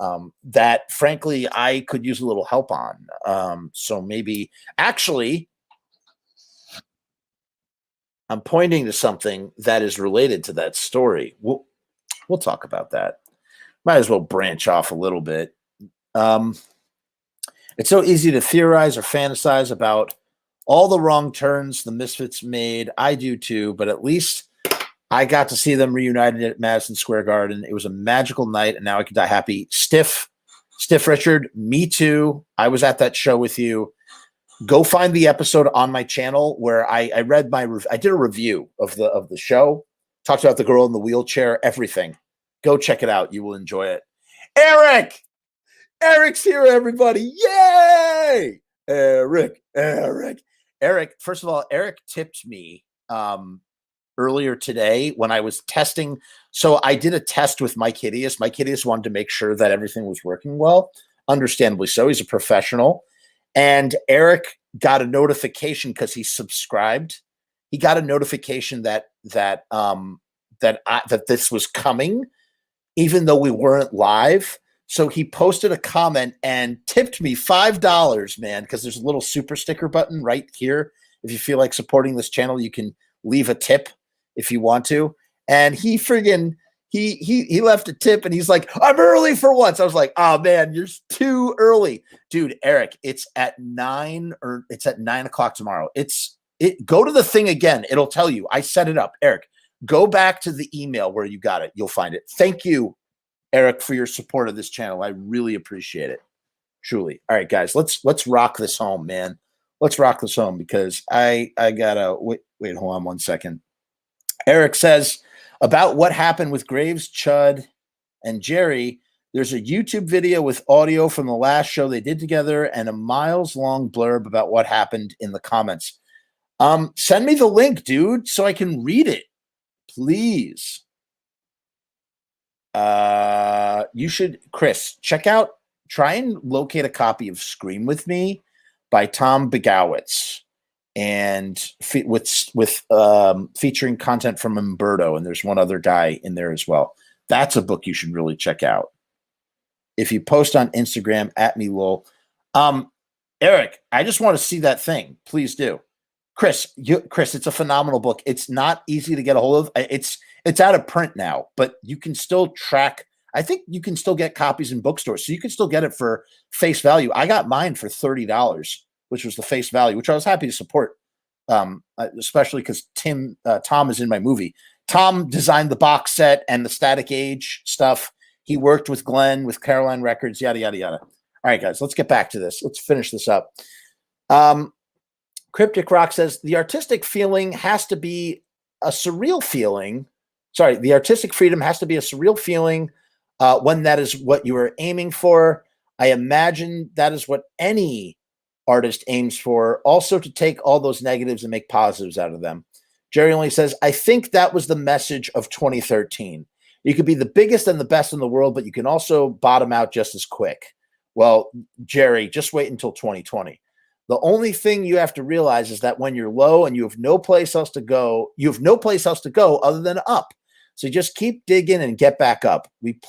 S1: That, frankly, I could use a little help on. So maybe, actually, I'm pointing to something that is related to that story. We'll talk about that. Might as well branch off a little bit. It's so easy to theorize or fantasize about all the wrong turns the Misfits made. I do too, but at least I got to see them reunited at Madison Square Garden. It was a magical night, and now I can die happy. Stiff Richard, me too. I was at that show with you. Go find the episode on my channel where I did a review of the show, talked about the girl in the wheelchair, everything. Go check it out. You will enjoy it. Eric's here, everybody. Yay! Eric. First of all, Eric tipped me earlier today when I was testing. So I did a test with Mike Hideous. Mike Hideous wanted to make sure that everything was working well. Understandably so. He's a professional. And Eric got a notification because he subscribed. He got a notification that this was coming, even though we weren't live. So he posted a comment and tipped me $5, man, because there's a little super sticker button right here. If you feel like supporting this channel, you can leave a tip if you want to. And he left a tip, and he's like, I'm early for once. I was like, oh man, you're too early. Dude, Eric, it's at 9 o'clock tomorrow. Go to the thing again. It'll tell you. I set it up. Eric, go back to the email where you got it. You'll find it. Thank you, Eric, for your support of this channel. I really appreciate it. Truly. All right, guys, let's rock this home, man. Let's rock this home because I gotta wait, hold on 1 second. Eric says about what happened with Graves, Chud, and Jerry. There's a YouTube video with audio from the last show they did together and a miles-long blurb about what happened in the comments. Send me the link, dude, so I can read it, please. You should, Chris, try and locate a copy of Scream With Me by Tom Begowitz, and with featuring content from Umberto, and there's one other guy in there as well. That's a book you should really check out. If you post on Instagram at me lol. Eric, I just want to see that thing. Please do. Chris, it's a phenomenal book. It's not easy to get a hold of. It's out of print now, but you can still track. I think you can still get copies in bookstores, so you can still get it for face value. I got mine for $30, which was the face value, which I was happy to support, especially because Tom is in my movie. Tom designed the box set and the Static Age stuff. He worked with Glenn, with Caroline Records, yada, yada, yada. All right, guys, let's get back to this. Let's finish this up. Cryptic Rock says, the artistic feeling has to be a surreal feeling. Sorry, the artistic freedom has to be a surreal feeling when that is what you are aiming for. I imagine that is what any artist aims for, also to take all those negatives and make positives out of them. Jerry only says, I think that was the message of 2013. You could be the biggest and the best in the world, but you can also bottom out just as quick. Well, Jerry, just wait until 2020. The only thing you have to realize is that when you're low and you have no place else to go, you have no place else to go other than up. So just keep digging and get back up. We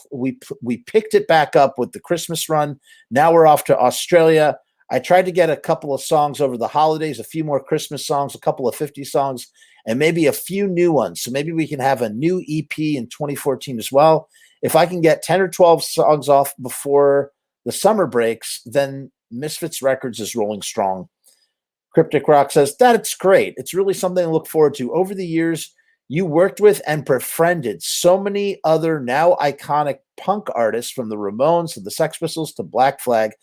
S1: picked it back up with the Christmas run. Now we're off to Australia. I tried to get a couple of songs over the holidays, a few more Christmas songs, a couple of 50 songs, and maybe a few new ones. So maybe we can have a new EP in 2014 as well. If I can get 10 or 12 songs off before the summer breaks, then Misfits Records is rolling strong. Cryptic Rock says, that's great. It's really something to look forward to. Over the years, you worked with and befriended so many other now iconic punk artists, from the Ramones to the Sex Pistols to Black Flag.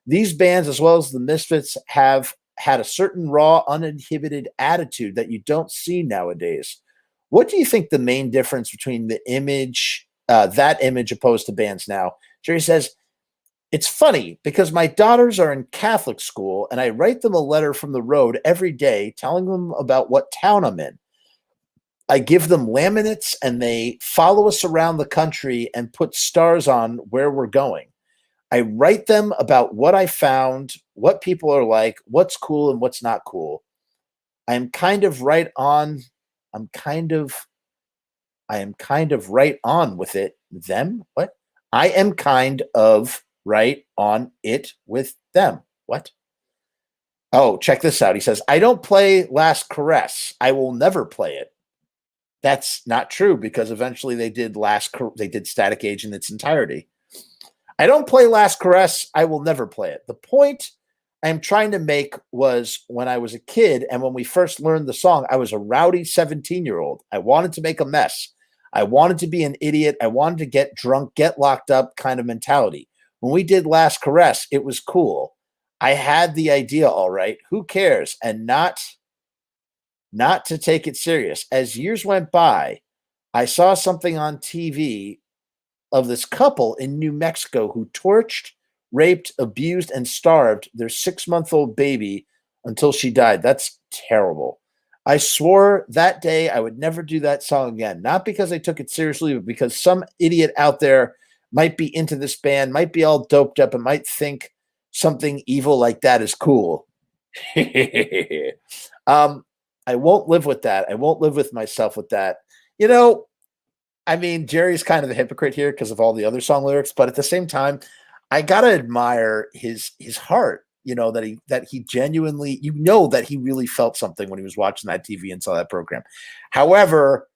S1: These bands, as well as the Misfits, have had a certain raw, uninhibited attitude that you don't see nowadays. What do you think the main difference between the image, that image opposed to bands now? Jerry says, it's funny because my daughters are in Catholic school and I write them a letter from the road every day telling them about what town I'm in. I give them laminates and they follow us around the country and put stars on where we're going. I write them about what I found, what people are like, what's cool and what's not cool. I am kind of right on with it. Them? What? I am kind of right on it with them. What? Oh, check this out. He says, I don't play Last Caress. I will never play it. That's not true because eventually they did Static Age in its entirety. I don't play Last Caress. I will never play it. The point I'm trying to make was when I was a kid and when we first learned the song, I was a rowdy 17-year-old. I wanted to make a mess. I wanted to be an idiot. I wanted to get drunk, get locked up kind of mentality. When we did Last Caress, it was cool. I had the idea, all right. Who cares? And not to take it serious. As years went by, I saw something on TV of this couple in New Mexico who torched, raped, abused, and starved their 6-month-old baby until she died. That's terrible. I swore that day I would never do that song again. Not because I took it seriously, but because some idiot out there might be into this band, might be all doped up, and might think something evil like that is cool. I won't live with that. I won't live with myself with that. You know, I mean, Jerry's kind of a hypocrite here because of all the other song lyrics, but at the same time, I gotta admire his heart. You know, that he genuinely, you know, that he really felt something when he was watching that TV and saw that program. However,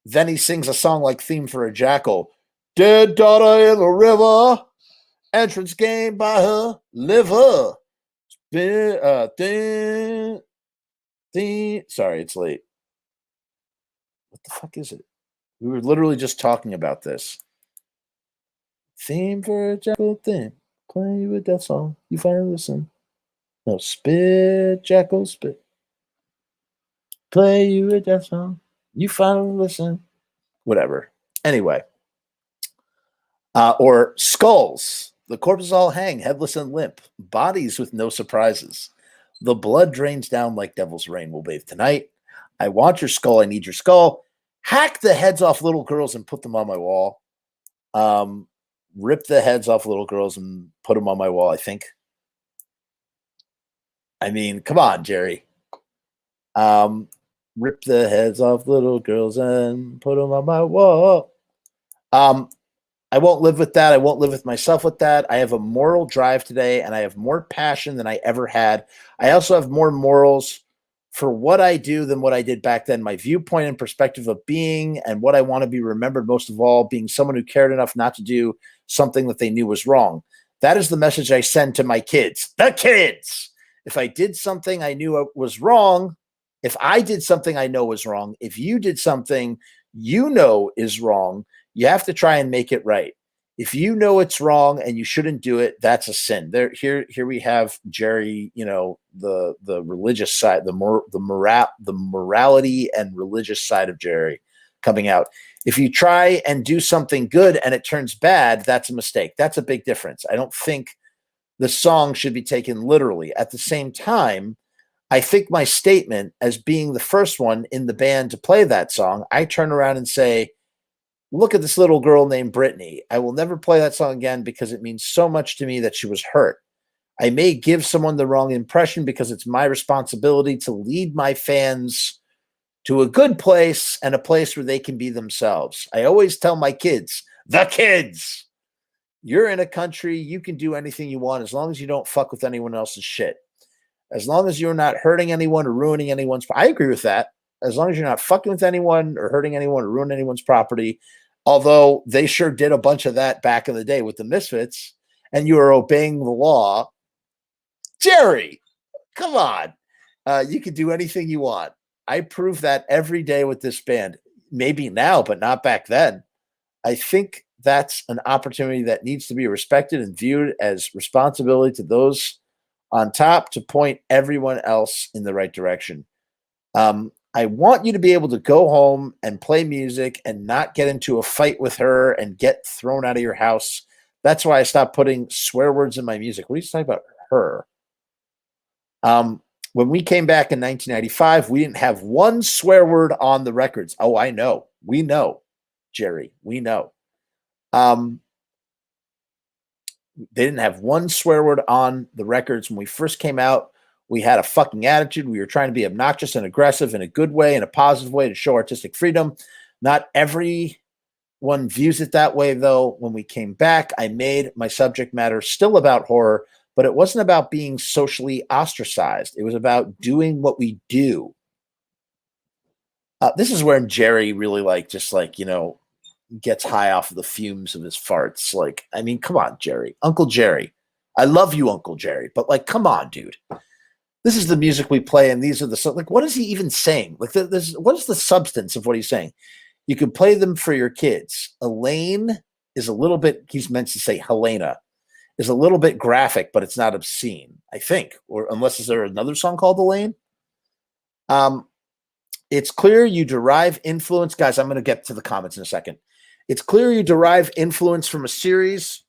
S1: then he sings a song like Theme for a Jackal. Dead daughter in the river, entrance gained by her liver. Sorry, it's late. What the fuck is it? We were literally just talking about this. Theme for a Jackal theme. Play you with that song. You finally listen. No, spit, Jackal, spit. Play you with that song. You finally listen. Whatever. Anyway. Or skulls. The corpses all hang, headless and limp. Bodies with no surprises. The blood drains down like devil's rain. We'll bathe tonight. I want your skull. I need your skull. Hack the heads off little girls and put them on my wall. Rip the heads off little girls and put them on my wall, I think. I mean, come on, Jerry. Rip the heads off little girls and put them on my wall. I won't live with that. I won't live with myself with that. I have a moral drive today, and I have more passion than I ever had. I also have more morals for what I do than what I did back then. My viewpoint and perspective of being and what I want to be remembered most of all, being someone who cared enough not to do something that they knew was wrong. That is the message I send to my kids. The kids! If I did something I knew was wrong, if I did something I know was wrong, if you did something you know is wrong, you have to try and make it right. If you know it's wrong and you shouldn't do it, that's a sin. Here we have Jerry, you know, the religious side, the morality and religious side of Jerry coming out. If you try and do something good and it turns bad, that's a mistake. That's a big difference. I don't think the song should be taken literally. At the same time, I think my statement as being the first one in the band to play that song, I turn around and say, look at this little girl named Brittany. I will never play that song again because it means so much to me that she was hurt. I may give someone the wrong impression because it's my responsibility to lead my fans to a good place and a place where they can be themselves. I always tell my kids, the kids, you're in a country, you can do anything you want as long as you don't fuck with anyone else's shit. As long as you're not hurting anyone or ruining anyone's. I agree with that. As long as you're not fucking with anyone or hurting anyone or ruining anyone's property. Although they sure did a bunch of that back in the day with the Misfits, and you are obeying the law. Jerry, come on. You can do anything you want. I prove that every day with this band. Maybe now, but not back then. I think that's an opportunity that needs to be respected and viewed as responsibility to those on top to point everyone else in the right direction. I want you to be able to go home and play music and not get into a fight with her and get thrown out of your house. That's why I stopped putting swear words in my music. What are you talking about her? When we came back in 1995, we didn't have one swear word on the records. Oh, I know. We know, Jerry. We know. They didn't have one swear word on the records. When we first came out, we had a fucking attitude. We were trying to be obnoxious and aggressive in a good way, in a positive way to show artistic freedom. Not everyone views it that way, though. When we came back, I made my subject matter still about horror, but it wasn't about being socially ostracized. It was about doing what we do. This is where Jerry really gets high off of the fumes of his farts. Like, I mean, come on, Jerry. Uncle Jerry. I love you, Uncle Jerry, but come on, dude. This is the music we play, and these are the what is he even saying? What is the substance of what he's saying? You can play them for your kids. Elaine is a little bit, he's meant to say Helena, is a little bit graphic, but it's not obscene, I think. Or unless is there another song called Elaine? It's clear you derive influence. Guys, I'm going to get to the comments in a second. It's clear you derive influence from a series.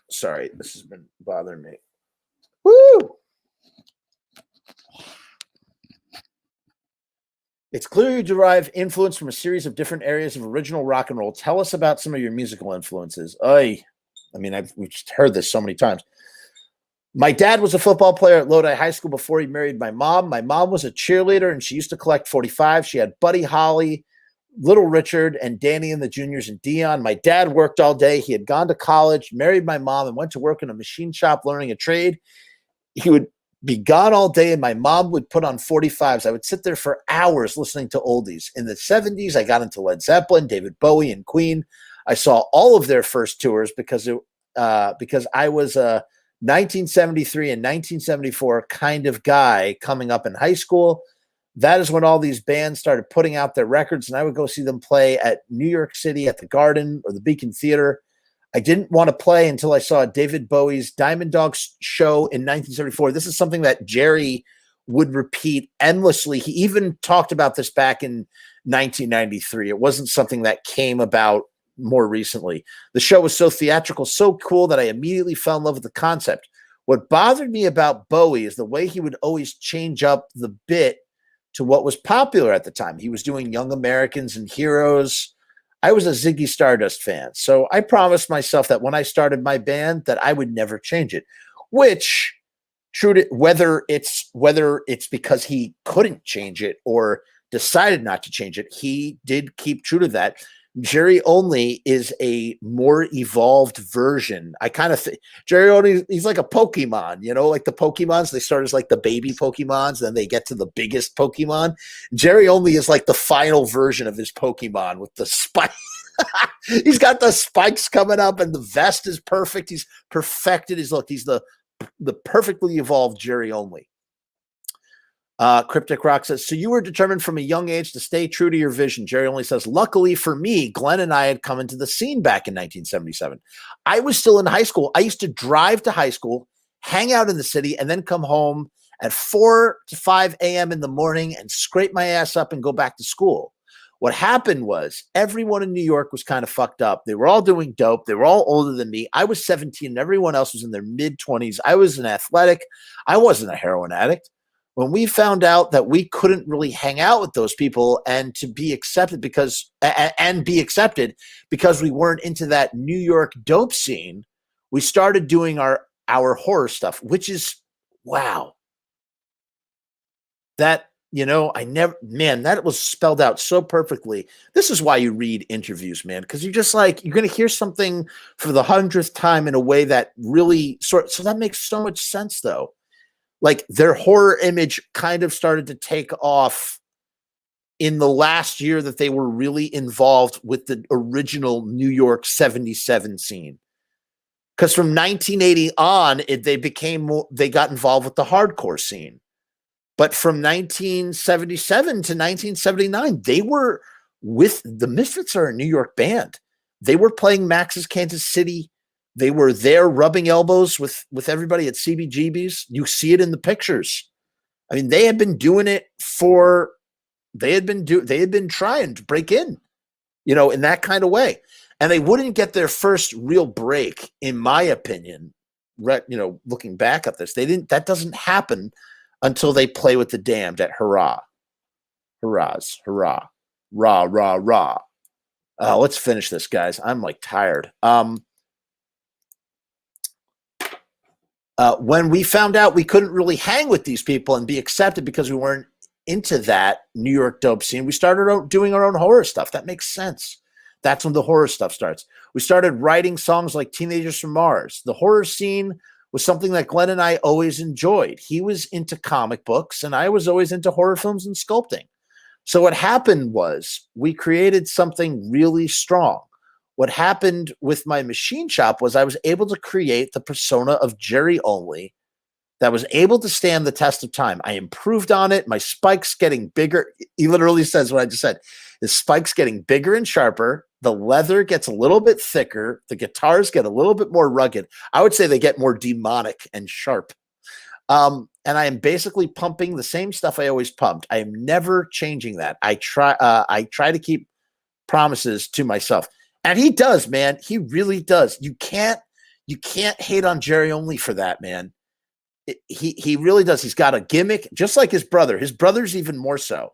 S1: Sorry, this has been bothering me. Woo! It's clear you derive influence from a series of different areas of original rock and roll. Tell us about some of your musical influences. We've just heard this so many times. My dad was a football player at Lodi High School before he married my mom. My mom was a cheerleader, and she used to collect 45. She had Buddy Holly, Little Richard, and Danny and the Juniors, and Dion. My dad worked all day. He had gone to college, married my mom, and went to work in a machine shop learning a trade. He would be gone all day, and my mom would put on 45s. I would sit there for hours listening to oldies. In the 70s, I got into Led Zeppelin, David Bowie, and Queen. I saw all of their first tours because I was a 1973 and 1974 kind of guy coming up in high school. That is when all these bands started putting out their records, and I would go see them play at New York City at the Garden or the Beacon Theater. I didn't want to play until I saw David Bowie's Diamond Dogs show in 1974. This is something that Jerry would repeat endlessly. He even talked about this back in 1993. It wasn't something that came about more recently. The show was so theatrical, so cool that I immediately fell in love with the concept. What bothered me about Bowie is the way he would always change up the bit to what was popular at the time. He was doing Young Americans and Heroes. I was a Ziggy Stardust fan, so I promised myself that when I started my band that I would never change it, which true to whether it's because he couldn't change it or decided not to change it, he did keep true to that. Jerry Only is a more evolved version. I kind of think Jerry Only, he's like a Pokemon, like the Pokemons. They start as like the baby Pokemons, then they get to the biggest Pokemon. Jerry Only is like the final version of his Pokemon with the spike. He's got the spikes coming up, and the vest is perfect. He's perfected his look. He's the perfectly evolved Jerry Only. Cryptic Rock says, so you were determined from a young age to stay true to your vision. Jerry Only says, luckily for me, Glenn and I had come into the scene back in 1977. I was still in high school. I used to drive to high school, hang out in the city, and then come home at 4 to 5 a.m. in the morning and scrape my ass up and go back to school. What happened was everyone in New York was kind of fucked up. They were all doing dope. They were all older than me. I was 17 and everyone else was in their mid-20s. I was an athletic. I wasn't a heroin addict. When we found out that we couldn't really hang out with those people and to be accepted because we weren't into that New York dope scene, we started doing our our horror stuff, which is, wow. That, that was spelled out so perfectly. This is why you read interviews, man, because you're just like, you're going to hear something for the 100th time in a way that really so that makes so much sense, though. Like, their horror image kind of started to take off in the last year that they were really involved with the original New York 77 scene. Because from 1980 on, they got involved with the hardcore scene. But from 1977 to 1979, they were with the Misfits, are a New York band. They were playing Max's Kansas City. They were there rubbing elbows with everybody at CBGB's. You see it in the pictures. I mean, they had been doing it they had been trying to break in, in that kind of way. And they wouldn't get their first real break, in my opinion, looking back at this. That doesn't happen until they play with the Damned at Hurrah. Hurrahs, hurrah, rah, rah, rah. Let's finish this, guys. I'm like tired. When we found out we couldn't really hang with these people and be accepted because we weren't into that New York dope scene, we started doing our own horror stuff. That makes sense. That's when the horror stuff starts. We started writing songs like Teenagers from Mars. The horror scene was something that Glenn and I always enjoyed. He was into comic books, and I was always into horror films and sculpting. So what happened was we created something really strong. What happened with my machine shop was I was able to create the persona of Jerry Only that was able to stand the test of time. I improved on it. My spike's getting bigger. He literally says what I just said. The spike's getting bigger and sharper. The leather gets a little bit thicker. The guitars get a little bit more rugged. I would say they get more demonic and sharp. And I am basically pumping the same stuff I always pumped. I am never changing that. I try to keep promises to myself. And he does, man. He really does. You can't hate on Jerry Only for that, man. He really does. He's got a gimmick, just like his brother. His brother's even more so.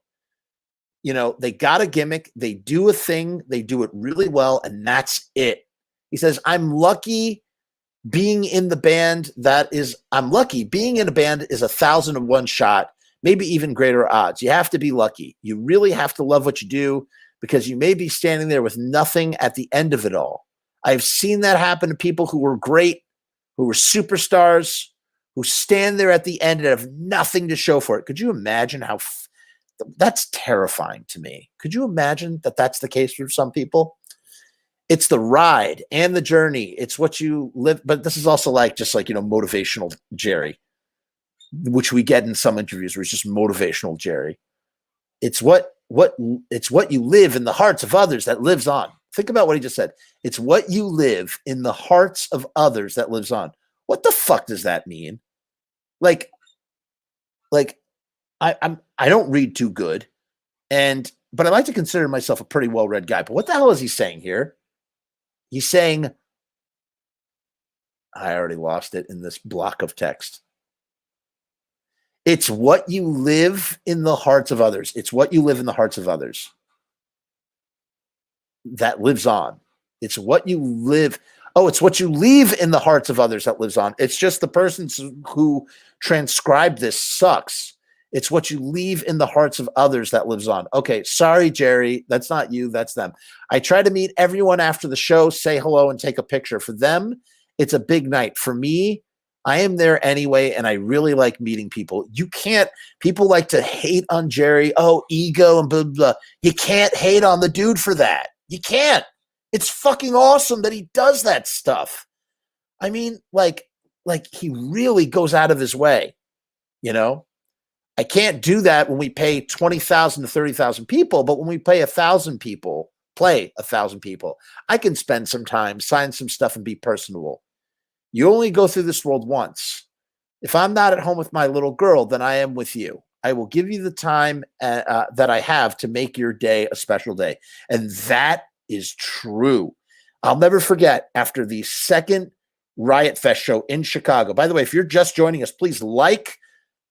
S1: They got a gimmick. They do a thing. They do it really well, and that's it. He says, I'm lucky being in the band. I'm lucky. Being in a band is 1,001 shot, maybe even greater odds. You have to be lucky. You really have to love what you do, because you may be standing there with nothing at the end of it all. I've seen that happen to people who were great, who were superstars, who stand there at the end and have nothing to show for it. Could you imagine how that's terrifying to me? Could you imagine that that's the case for some people? It's the ride and the journey. It's what you live. But this is also motivational Jerry, which we get in some interviews where it's just motivational Jerry. It's what you live in the hearts of others that lives on. Think about what he just said. It's what you live in the hearts of others that lives on. What the fuck does that mean? I don't read too good, but I like to consider myself a pretty well-read guy. But what the hell is he saying here? He's saying, I already lost it in this block of text. It's what you live in the hearts of others. It's what you live in the hearts of others that lives on. It's what you live. Oh, it's what you leave in the hearts of others that lives on. It's just the person who transcribed this sucks. It's what you leave in the hearts of others that lives on. Okay, sorry, Jerry. That's not you. That's them. I try to meet everyone after the show, say hello, and take a picture. For them, it's a big night. For me, I am there anyway, and I really like meeting people. People like to hate on Jerry. Oh, ego and blah, blah, blah. You can't hate on the dude for that. You can't. It's fucking awesome that he does that stuff. I mean, like he really goes out of his way, I can't do that when we pay 20,000 to 30,000 people, but when we play 1,000 people, I can spend some time, sign some stuff, and be personable. You only go through this world once. If I'm not at home with my little girl, then I am with you. I will give you the time that I have to make your day a special day. And that is true. I'll never forget, after the second Riot Fest show in Chicago. By the way, if you're just joining us, please like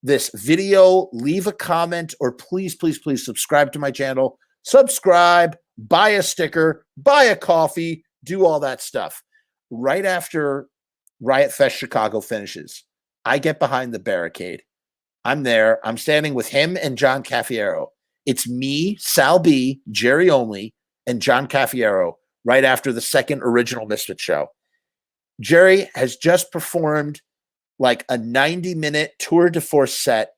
S1: this video, leave a comment, or please subscribe to my channel. Subscribe, buy a sticker, buy a coffee, do all that stuff. Right after Riot Fest Chicago finishes. I get behind the barricade. I'm there. I'm standing with him and John Cafiero. It's me, Sal B, Jerry Only, and John Cafiero right after the second original Misfit show. Jerry has just performed like a 90-minute tour de force set,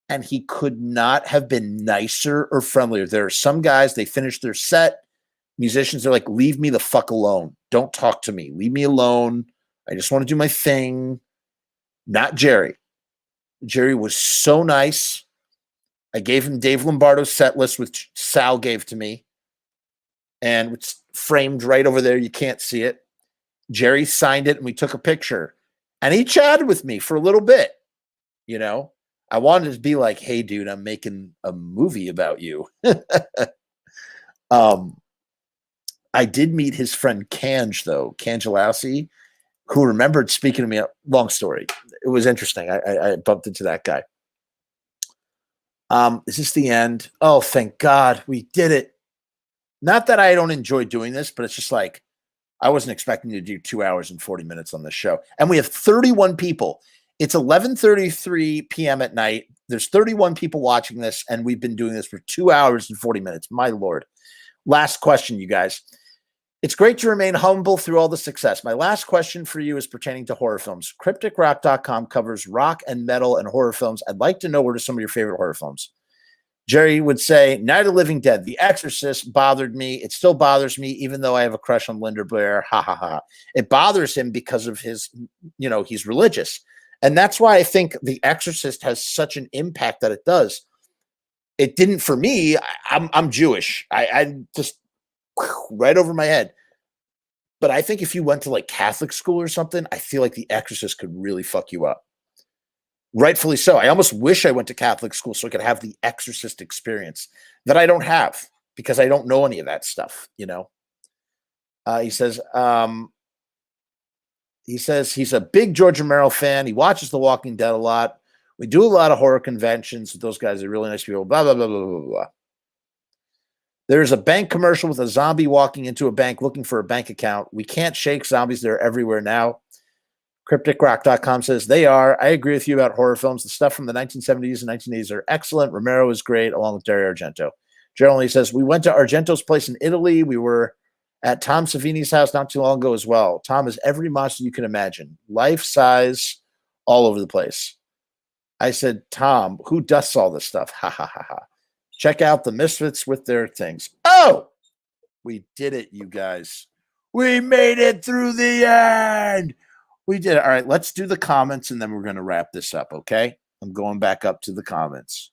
S1: and he could not have been nicer or friendlier. There are some guys, they finish their set. Musicians are like, leave me the fuck alone. Don't talk to me. Leave me alone. I just want to do my thing. Not Jerry. Jerry was so nice. I gave him Dave Lombardo's set list, which Sal gave to me. And it's framed right over there. You can't see it. Jerry signed it, and we took a picture. And he chatted with me for a little bit. You know, I wanted to be like, hey, dude, I'm making a movie about you. I did meet his friend Kanj, though, Kanjalowski, who remembered speaking to me. Long story. It was interesting. I bumped into that guy. Is this the end? Oh, thank God. We did it. Not that I don't enjoy doing this, but it's just like, I wasn't expecting to do 2 hours and 40 minutes on this show. And we have 31 people. It's 11:33 p.m. at night. There's 31 people watching this, and we've been doing this for 2 hours and 40 minutes. My Lord. Last question, you guys. It's great to remain humble through all the success. My last question for you is pertaining to horror films. CrypticRock.com covers rock and metal and horror films. I'd like to know what are some of your favorite horror films. Jerry would say, Night of the Living Dead. The Exorcist bothered me. It still bothers me, even though I have a crush on Linda Blair. Ha, ha, ha. It bothers him because of his, you know, he's religious. And that's why I think The Exorcist has such an impact that it does. It didn't for me. I'm Jewish. I just right over my head. But I think if you went to like Catholic school or something, I feel like The Exorcist could really fuck you up. Rightfully so. I almost wish I went to Catholic school so I could have the Exorcist experience that I don't have because I don't know any of that stuff, you know. He says he's a big George Romero fan. He watches The Walking Dead a lot. We do a lot of horror conventions. Those guys are really nice people. Blah, blah, blah, blah, blah, blah. There's a bank commercial with a zombie walking into a bank looking for a bank account. We can't shake zombies. They're everywhere now. CrypticRock.com says they are. I agree with you about horror films. The stuff from the 1970s and 1980s are excellent. Romero is great, along with Dario Argento. Generally says, we went to Argento's place in Italy. We were at Tom Savini's house not too long ago as well. Tom is every monster you can imagine. Life size, all over the place. I said, Tom, who dusts all this stuff? Ha, ha, ha, ha. Check out the Misfits with their things. Oh, we did it, you guys. We made it through the end. We did it. All right, let's do the comments, and then we're going to wrap this up, okay? I'm going back up to the comments.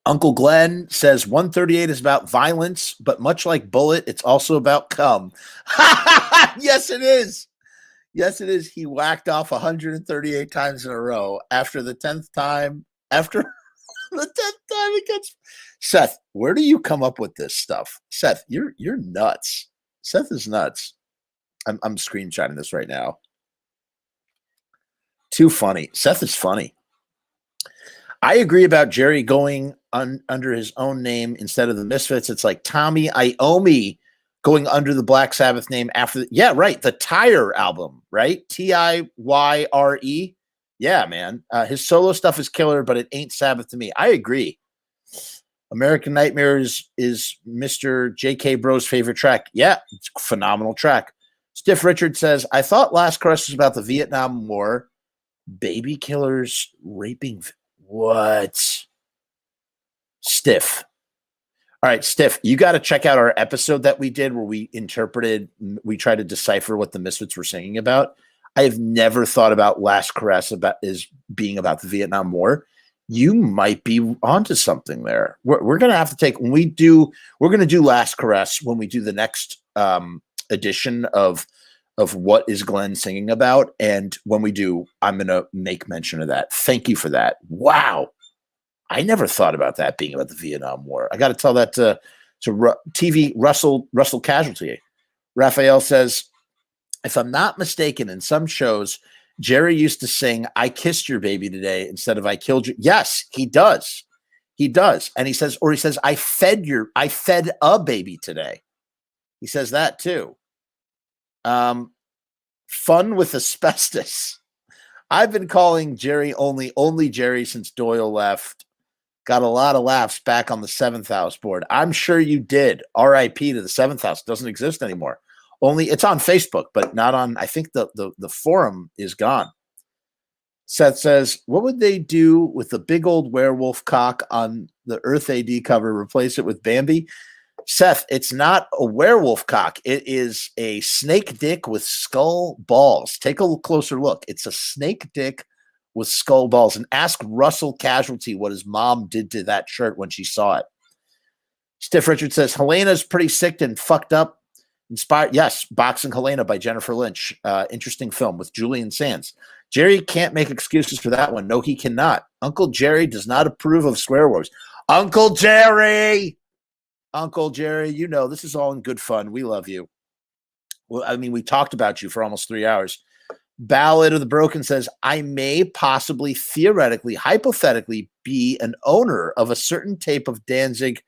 S1: Uncle Glenn says 138 is about violence, but much like Bullet, it's also about cum. Yes, it is. Yes, it is. He whacked off 138 times in a row. After the 10th time, it gets. Seth, where do you come up with this stuff? Seth, you're nuts. Seth is nuts. I'm screenshotting this right now. Too funny. Seth is funny. I agree about Jerry going under his own name instead of the Misfits. It's like Tommy Iommi going under the Black Sabbath name after. Yeah, right. The Tire album, right? Tiyre. Yeah, man. His solo stuff is killer, but it ain't Sabbath to me. I agree. American Nightmare is Mr. J.K. Bro's favorite track. Yeah, it's a phenomenal track. Stiff Richard says, I thought Last Caress was about the Vietnam War. Baby killers raping. What? Stiff. All right, Stiff, you got to check out our episode that we did where we tried to decipher what the Misfits were singing about. I have never thought about Last Caress as being about the Vietnam War. You might be onto something there. We're going to have to take, we're going to do Last Caress when we do the next edition of what is Glenn singing about. And when we do, I'm going to make mention of that. Thank you for that. Wow. I never thought about that being about the Vietnam War. I got to tell that to TV Russell Casualty. Raphael says, if I'm not mistaken, in some shows, Jerry used to sing, I kissed your baby today instead of I killed you. Yes, he does. He does. And he says, I fed a baby today. He says that too. Fun with asbestos. I've been calling Jerry only Jerry since Doyle left. Got a lot of laughs back on the 7th House board. I'm sure you did. RIP to the 7th House. It doesn't exist anymore. Only it's on Facebook, but not on, I think the forum is gone. Seth says, what would they do with the big old werewolf cock on the Earth AD cover? Replace it with Bambi? Seth, it's not a werewolf cock. It is a snake dick with skull balls. Take a closer look. It's a snake dick with skull balls. And ask Russell Casualty what his mom did to that shirt when she saw it. Stiff Richard says, Helena's pretty sick and fucked up. Inspired, yes, Boxing Helena by Jennifer Lynch. Interesting film with Julian Sands. Jerry can't make excuses for that one. No, he cannot. Uncle Jerry does not approve of swear words. Uncle Jerry! Uncle Jerry, you know, this is all in good fun. We love you. Well, I mean, we talked about you for almost 3 hours. Ballad of the Broken says, I may possibly, theoretically, hypothetically be an owner of a certain tape of Danzig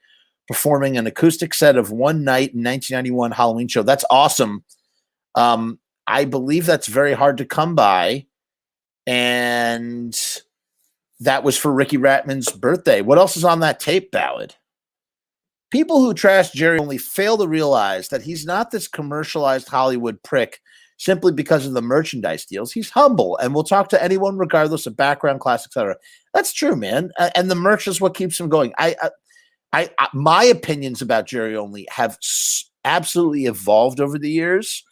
S1: performing an acoustic set of One Night in 1991 Halloween show. That's awesome. I believe that's very hard to come by. And that was for Ricky Ratman's birthday. What else is on that tape, Ballad? People who trash Jerry only fail to realize that he's not this commercialized Hollywood prick simply because of the merchandise deals. He's humble and will talk to anyone regardless of background, class, etc. That's true, man. And the merch is what keeps him going. My opinions about Jerry Only have absolutely evolved over the years.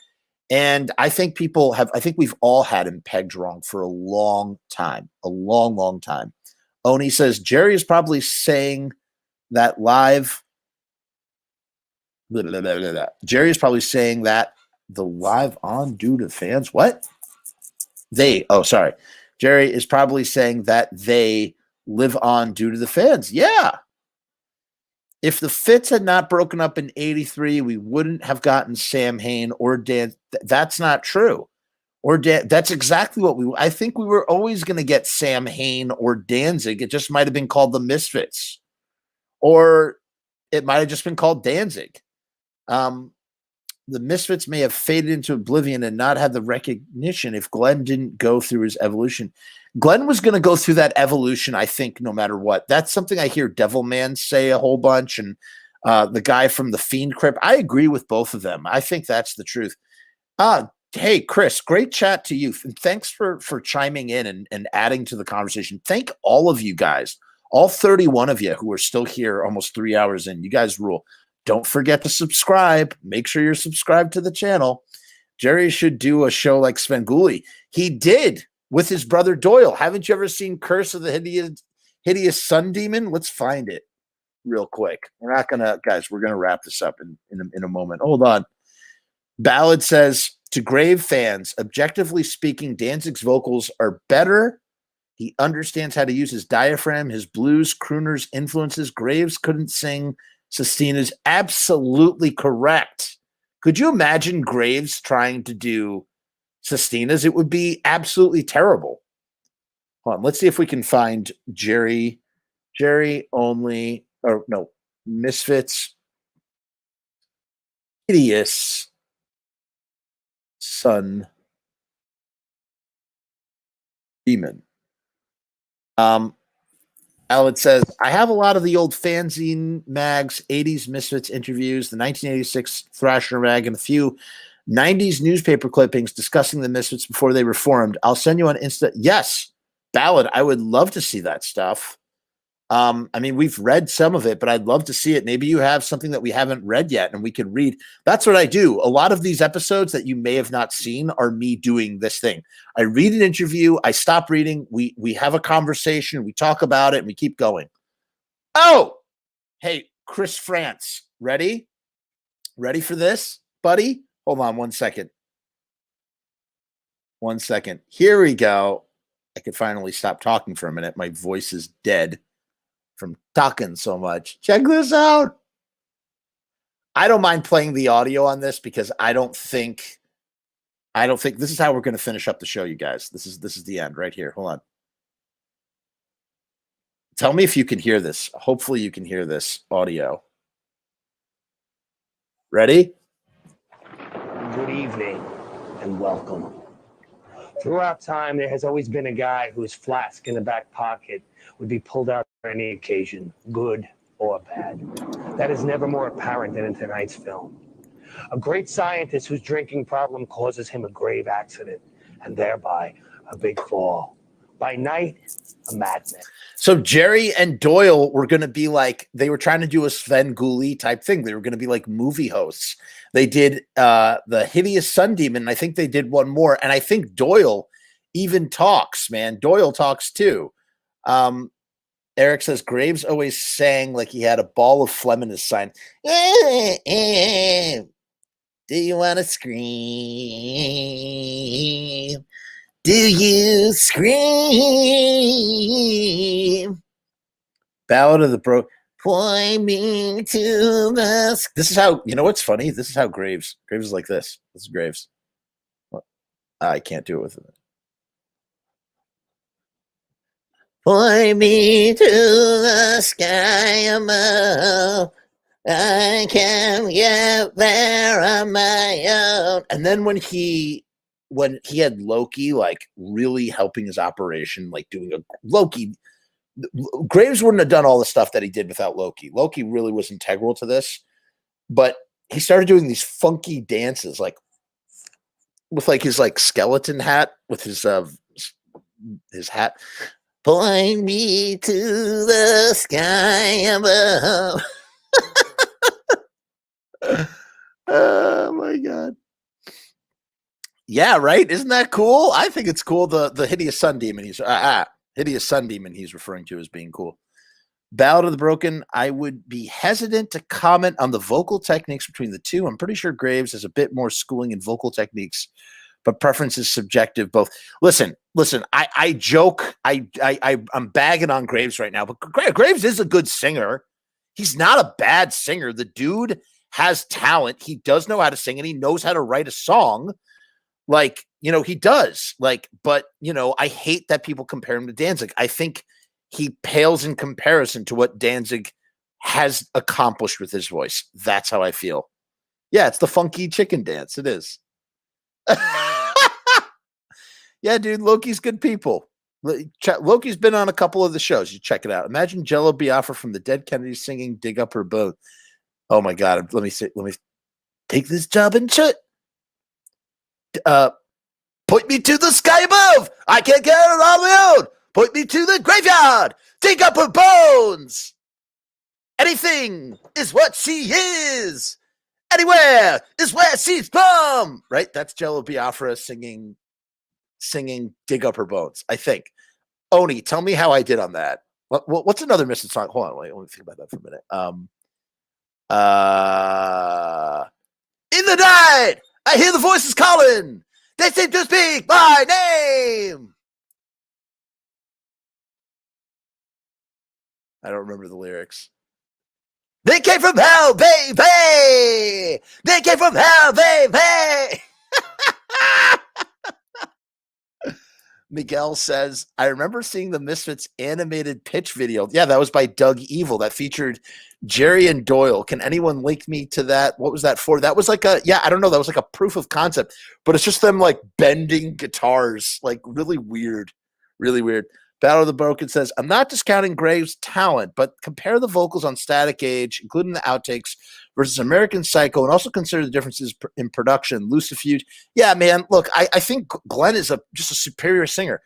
S1: And I think we've all had him pegged wrong for a long time, a long, long time. Oni says, Jerry is probably saying that live. Jerry is probably saying that the live on due to fans. What? Jerry is probably saying that they live on due to the fans. Yeah. If the Fits had not broken up in 83, we wouldn't have gotten Sam Hain or Dan. That's not true. Or Dan. That's exactly what I think we were always going to get Sam Hain or Danzig. It just might have been called the Misfits. Or it might have just been called Danzig. The Misfits may have faded into oblivion and not had the recognition if Glenn didn't go through his evolution. Glenn was going to go through that evolution, I think, no matter what. That's something I hear Devilman say a whole bunch, and the guy from the Fiend Crypt. I agree with both of them. I think that's the truth. Hey, Chris, great chat to you. And thanks for chiming in and adding to the conversation. Thank all of you guys, all 31 of you who are still here almost 3 hours in. You guys rule. Don't forget to subscribe. Make sure you're subscribed to the channel. Jerry should do a show like Svengoolie. He did with his brother Doyle. Haven't you ever seen Curse of the Hideous Sun Demon? Let's find it real quick. We're going to wrap this up in a moment. Hold on. Ballad says, to Grave fans, objectively speaking, Danzig's vocals are better. He understands how to use his diaphragm, his blues, crooners, influences. Graves couldn't sing. Sistine is absolutely correct. Could you imagine Graves trying to do Sistina's? It would be absolutely terrible. Hold on, let's see if we can find Jerry Only, or no, Misfits, Hideous Sun Demon. Aled says, I have a lot of the old fanzine mags, 80s Misfits interviews, the 1986 Thrasher rag, and a few 90s newspaper clippings discussing the Misfits before they reformed. I'll send you on Insta. Yes, Ballad, I would love to see that stuff. I mean, we've read some of it, but I'd love to see it. Maybe you have something that we haven't read yet and we can read. That's what I do. A lot of these episodes that you may have not seen are me doing this thing. I read an interview, I stop reading, we have a conversation, we talk about it, and we keep going. Oh, hey, Chris France, ready? Ready for this, buddy? Hold on 1 second. 1 second. Here we go. I can finally stop talking for a minute. My voice is dead from talking so much. Check this out. I don't mind playing the audio on this because I don't think this is how we're going to finish up the show, you guys. This is the end right here. Hold on. Tell me if you can hear this. Hopefully you can hear this audio. Ready?
S10: Good evening and welcome. Throughout time, there has always been a guy whose flask in the back pocket would be pulled out for any occasion, good or bad. That is never more apparent than in tonight's film. A great scientist whose drinking problem causes him a grave accident, and thereby a big fall. By night, a madman.
S1: So Jerry and Doyle were going to be like, they were trying to do a Sven Gulli type thing. They were going to be like movie hosts. They did the Hideous Sun Demon. And I think they did one more. And I think Doyle even talks, man. Doyle talks too. Eric says Graves always sang like he had a ball of phlegm in his sign. Do you want to scream? Do you scream? Ballad of the Broke. Point me to the. This is how, you know what's funny? This is how Graves is like this. This is Graves. What? I can't do it with it. Point me to the sky above. I can get there on my own. And then when he had Loki like really helping his operation, like doing a Loki, Graves wouldn't have done all the stuff that he did without Loki. Loki really was integral to this, but he started doing these funky dances, like with like his like skeleton hat with his hat. Point me to the sky above. Oh my God. Yeah, right. Isn't that cool? I think it's cool. The Hideous Sun Demon. Hideous Sun Demon he's referring to as being cool. Ballad of the Broken. I would be hesitant to comment on the vocal techniques between the two. I'm pretty sure Graves has a bit more schooling in vocal techniques, but preference is subjective. Both. Listen. I joke. I'm bagging on Graves right now, but Graves is a good singer. He's not a bad singer. The dude has talent. He does know how to sing, and he knows how to write a song. Like, you know, he does. Like, but, you know, I hate that people compare him to Danzig. I think he pales in comparison to what Danzig has accomplished with his voice. That's how I feel. Yeah, it's the funky chicken dance. It is. Yeah, dude, Loki's good people. Loki's been on a couple of the shows. You check it out. Imagine Jello Biafra from the Dead Kennedys singing "Dig Up Her Boat." Oh my God! Let me take this job and shit. Point me to the sky above. I can't get it on my own. Point me to the graveyard. Dig up her bones. Anything is what she is. Anywhere is where she's from. Right? That's Jello Biafra singing "Dig Up Her Bones." I think. Oni, tell me how I did on that. What's another Misfits song? Hold on, wait. Let me think about that for a minute. In the night, I hear the voices calling. They seem to speak my name. I don't remember the lyrics. They came from hell, baby. They came from hell, baby. Miguel says, I remember seeing the Misfits animated pitch video. Yeah, that was by Doug Evil. That featured Jerry and Doyle. Can anyone link me to that? What was that for? That was like I don't know. That was like a proof of concept, but it's just them like bending guitars, like really weird, really weird. Battle of the Broken says, I'm not discounting Graves' talent, but compare the vocals on Static Age, including the outtakes, versus American Psycho, and also consider the differences in production. Lucifuge. Yeah, man, look, I think Glenn is just a superior singer.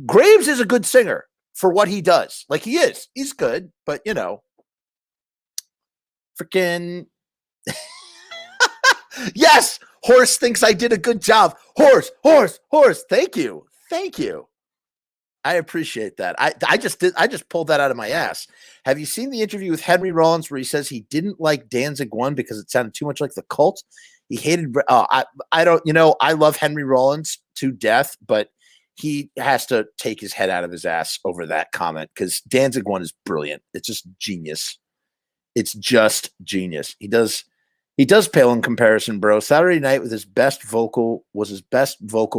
S1: Graves is a good singer for what he does. Like, he is. He's good, but, you know, freaking... Yes! Horse thinks I did a good job. Horse. Thank you. I appreciate that. I just pulled that out of my ass. Have you seen the interview with Henry Rollins where he says he didn't like Danzig 1 because it sounded too much like the Cult? He hated. I don't. You know, I love Henry Rollins to death, but he has to take his head out of his ass over that comment because Danzig 1 is brilliant. It's just genius. It's just genius. He does pale in comparison, bro. Saturday Night was his best vocal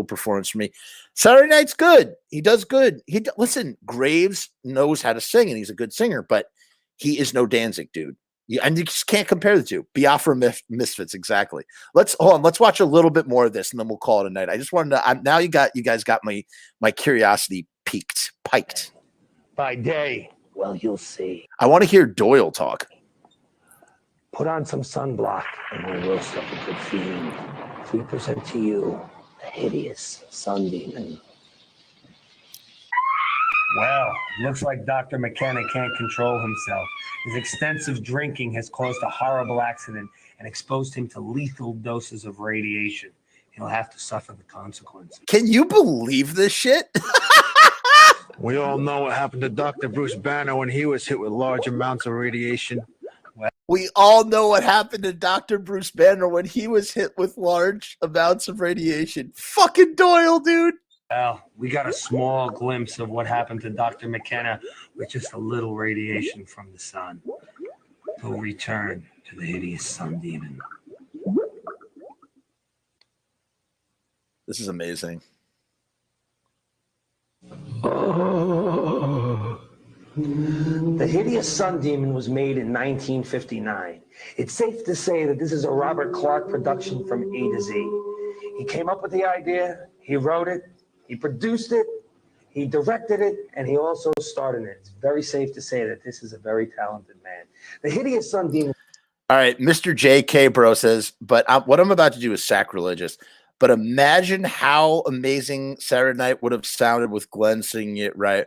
S1: performance for me. Saturday Night's good. He does good. Listen, Graves knows how to sing, and he's a good singer, but he is no Danzig, dude. And you just can't compare the two. Biafra Misfits, exactly. Let's watch a little bit more of this, and then we'll call it a night. I just wanted to. Now you guys got my curiosity piked.
S10: By day, well, you'll see.
S1: I want to hear Doyle talk.
S10: Put on some sunblock, and we'll roast up a good fiend. We present to you the hideous sun demon. Well, looks like Dr. McKenna can't control himself. His extensive drinking has caused a horrible accident and exposed him to lethal doses of radiation. He'll have to suffer the consequences.
S1: Can you believe this shit?
S11: We all know what happened to Dr. Bruce Banner when he was hit with large amounts of radiation.
S1: We all know what happened to Dr. Bruce Banner when he was hit with large amounts of radiation. Fucking Doyle, dude.
S10: Well, we got a small glimpse of what happened to Dr. McKenna with just a little radiation from the sun. He'll return to the hideous sun demon.
S1: This is amazing.
S10: The hideous sun demon was made in 1959. It's safe to say that this is a Robert Clark production from A to Z. He came up with the idea, he wrote it, he produced it, he directed it, and he also starred in it. It's very safe to say that this is a very talented man. The hideous sun demon.
S1: All right, Mr. JK Bro says, but what I'm about to do is sacrilegious. But imagine how amazing Saturday Night would have sounded with Glenn singing it right.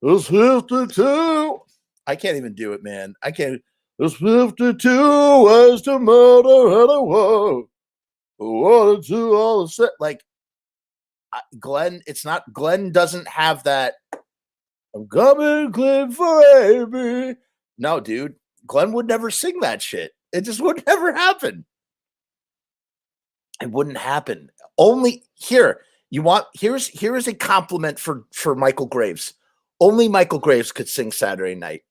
S1: It's 52. I can't even do it, man. I can't. It's 52 ways to murder anyone. Wanted to all the set like. Glenn, it's not. Glenn doesn't have that. I'm coming clean for baby. No, dude. Glenn would never sing that shit. It just would never happen. It wouldn't happen. Only here. Here's a compliment for Michael Graves. Only Michael Graves could sing Saturday Night.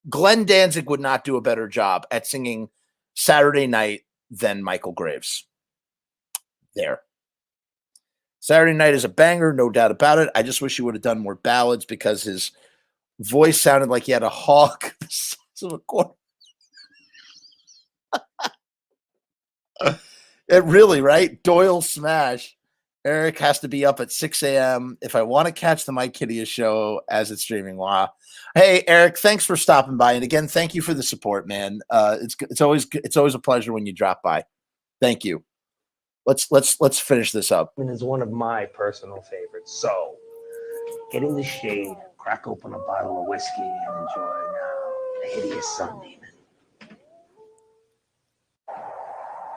S1: Glenn Danzig would not do a better job at singing Saturday Night than Michael Graves. There. Saturday Night is a banger, no doubt about it. I just wish he would have done more ballads because his voice sounded like he had a hawk. It really, right? Doyle smash. Eric has to be up at 6 a.m. if I want to catch the Mike Kittia show as it's streaming. Wow. Hey, Eric, thanks for stopping by. And again, thank you for the support, man. It's always a pleasure when you drop by. Thank you. Let's finish this up.
S10: And is one of my personal favorites. So, get in the shade, crack open a bottle of whiskey, and enjoy now the hideous sun demon.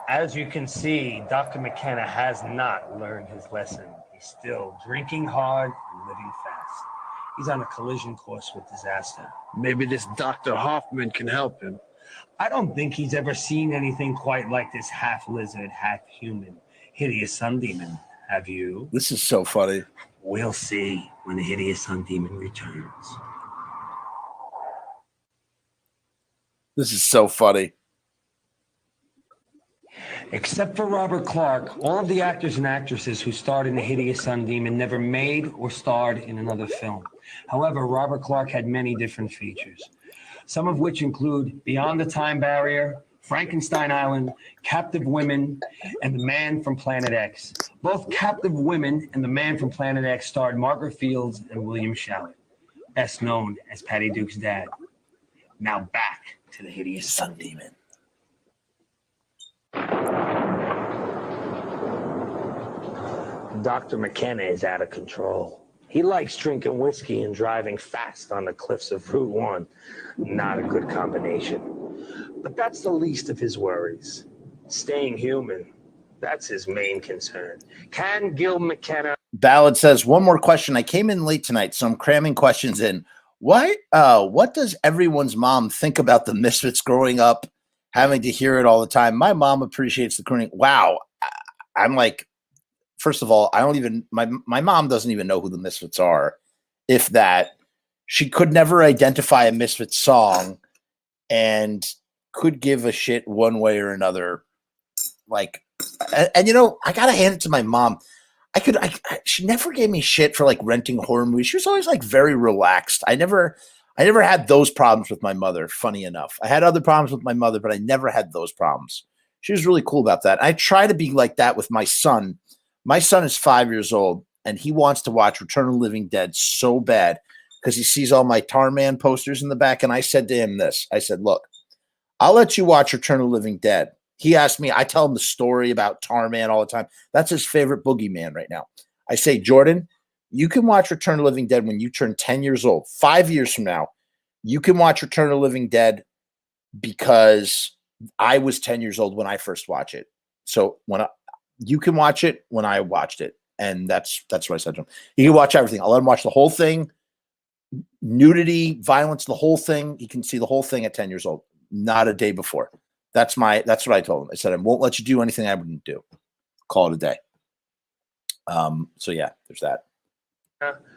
S10: As you can see, Dr. McKenna has not learned his lesson. He's still drinking hard and living fast. He's on a collision course with disaster.
S11: Maybe this Dr. Hoffman can help him.
S10: I don't think he's ever seen anything quite like this half lizard, half human, hideous sun demon. Have you?
S1: This is so funny.
S10: We'll see when the hideous sun demon returns.
S1: This is so funny.
S10: Except for Robert Clark, all of the actors and actresses who starred in The Hideous Sun Demon never made or starred in another film. However, Robert Clark had many different features, some of which include Beyond the Time Barrier, Frankenstein Island, Captive Women, and The Man from Planet X. Both Captive Women and The Man from Planet X starred Margaret Fields and William Shallett, best known as Patty Duke's dad. Now back to The Hideous Sun Demon. Dr. McKenna is out of control. He likes drinking whiskey and driving fast on the cliffs of Route 1. Not a good combination. But that's the least of his worries. Staying human, that's his main concern. Can Gil McKenna...
S1: Ballad says, one more question. I came in late tonight, so I'm cramming questions in. What does everyone's mom think about the Misfits growing up, having to hear it all the time? My mom appreciates the crooning. Wow. I'm like... First of all, I don't even, my mom doesn't even know who the Misfits are. If that, she could never identify a Misfits song and could give a shit one way or another. Like, and you know, I gotta hand it to my mom. She never gave me shit for like renting horror movies. She was always like very relaxed. I never had those problems with my mother. Funny enough, I had other problems with my mother, but I never had those problems. She was really cool about that. I try to be like that with my son. My son is 5 years old, and he wants to watch Return of the Living Dead so bad because he sees all my Tarman posters in the back. And I said to him this, I said, look, I'll let you watch Return of the Living Dead. He asked me, I tell him the story about Tarman all the time. That's his favorite boogeyman right now. I say, Jordan, you can watch Return of the Living Dead when you turn 10 years old. 5 years from now, you can watch Return of the Living Dead because I was 10 years old when I first watched it. So you can watch it when I watched it. And that's what I said to him. You can watch everything. I'll let him watch the whole thing. Nudity, violence, the whole thing. He can see the whole thing at 10 years old, not a day before. That's what I told him. I said, I won't let you do anything I wouldn't do. Call it a day. So yeah, there's that.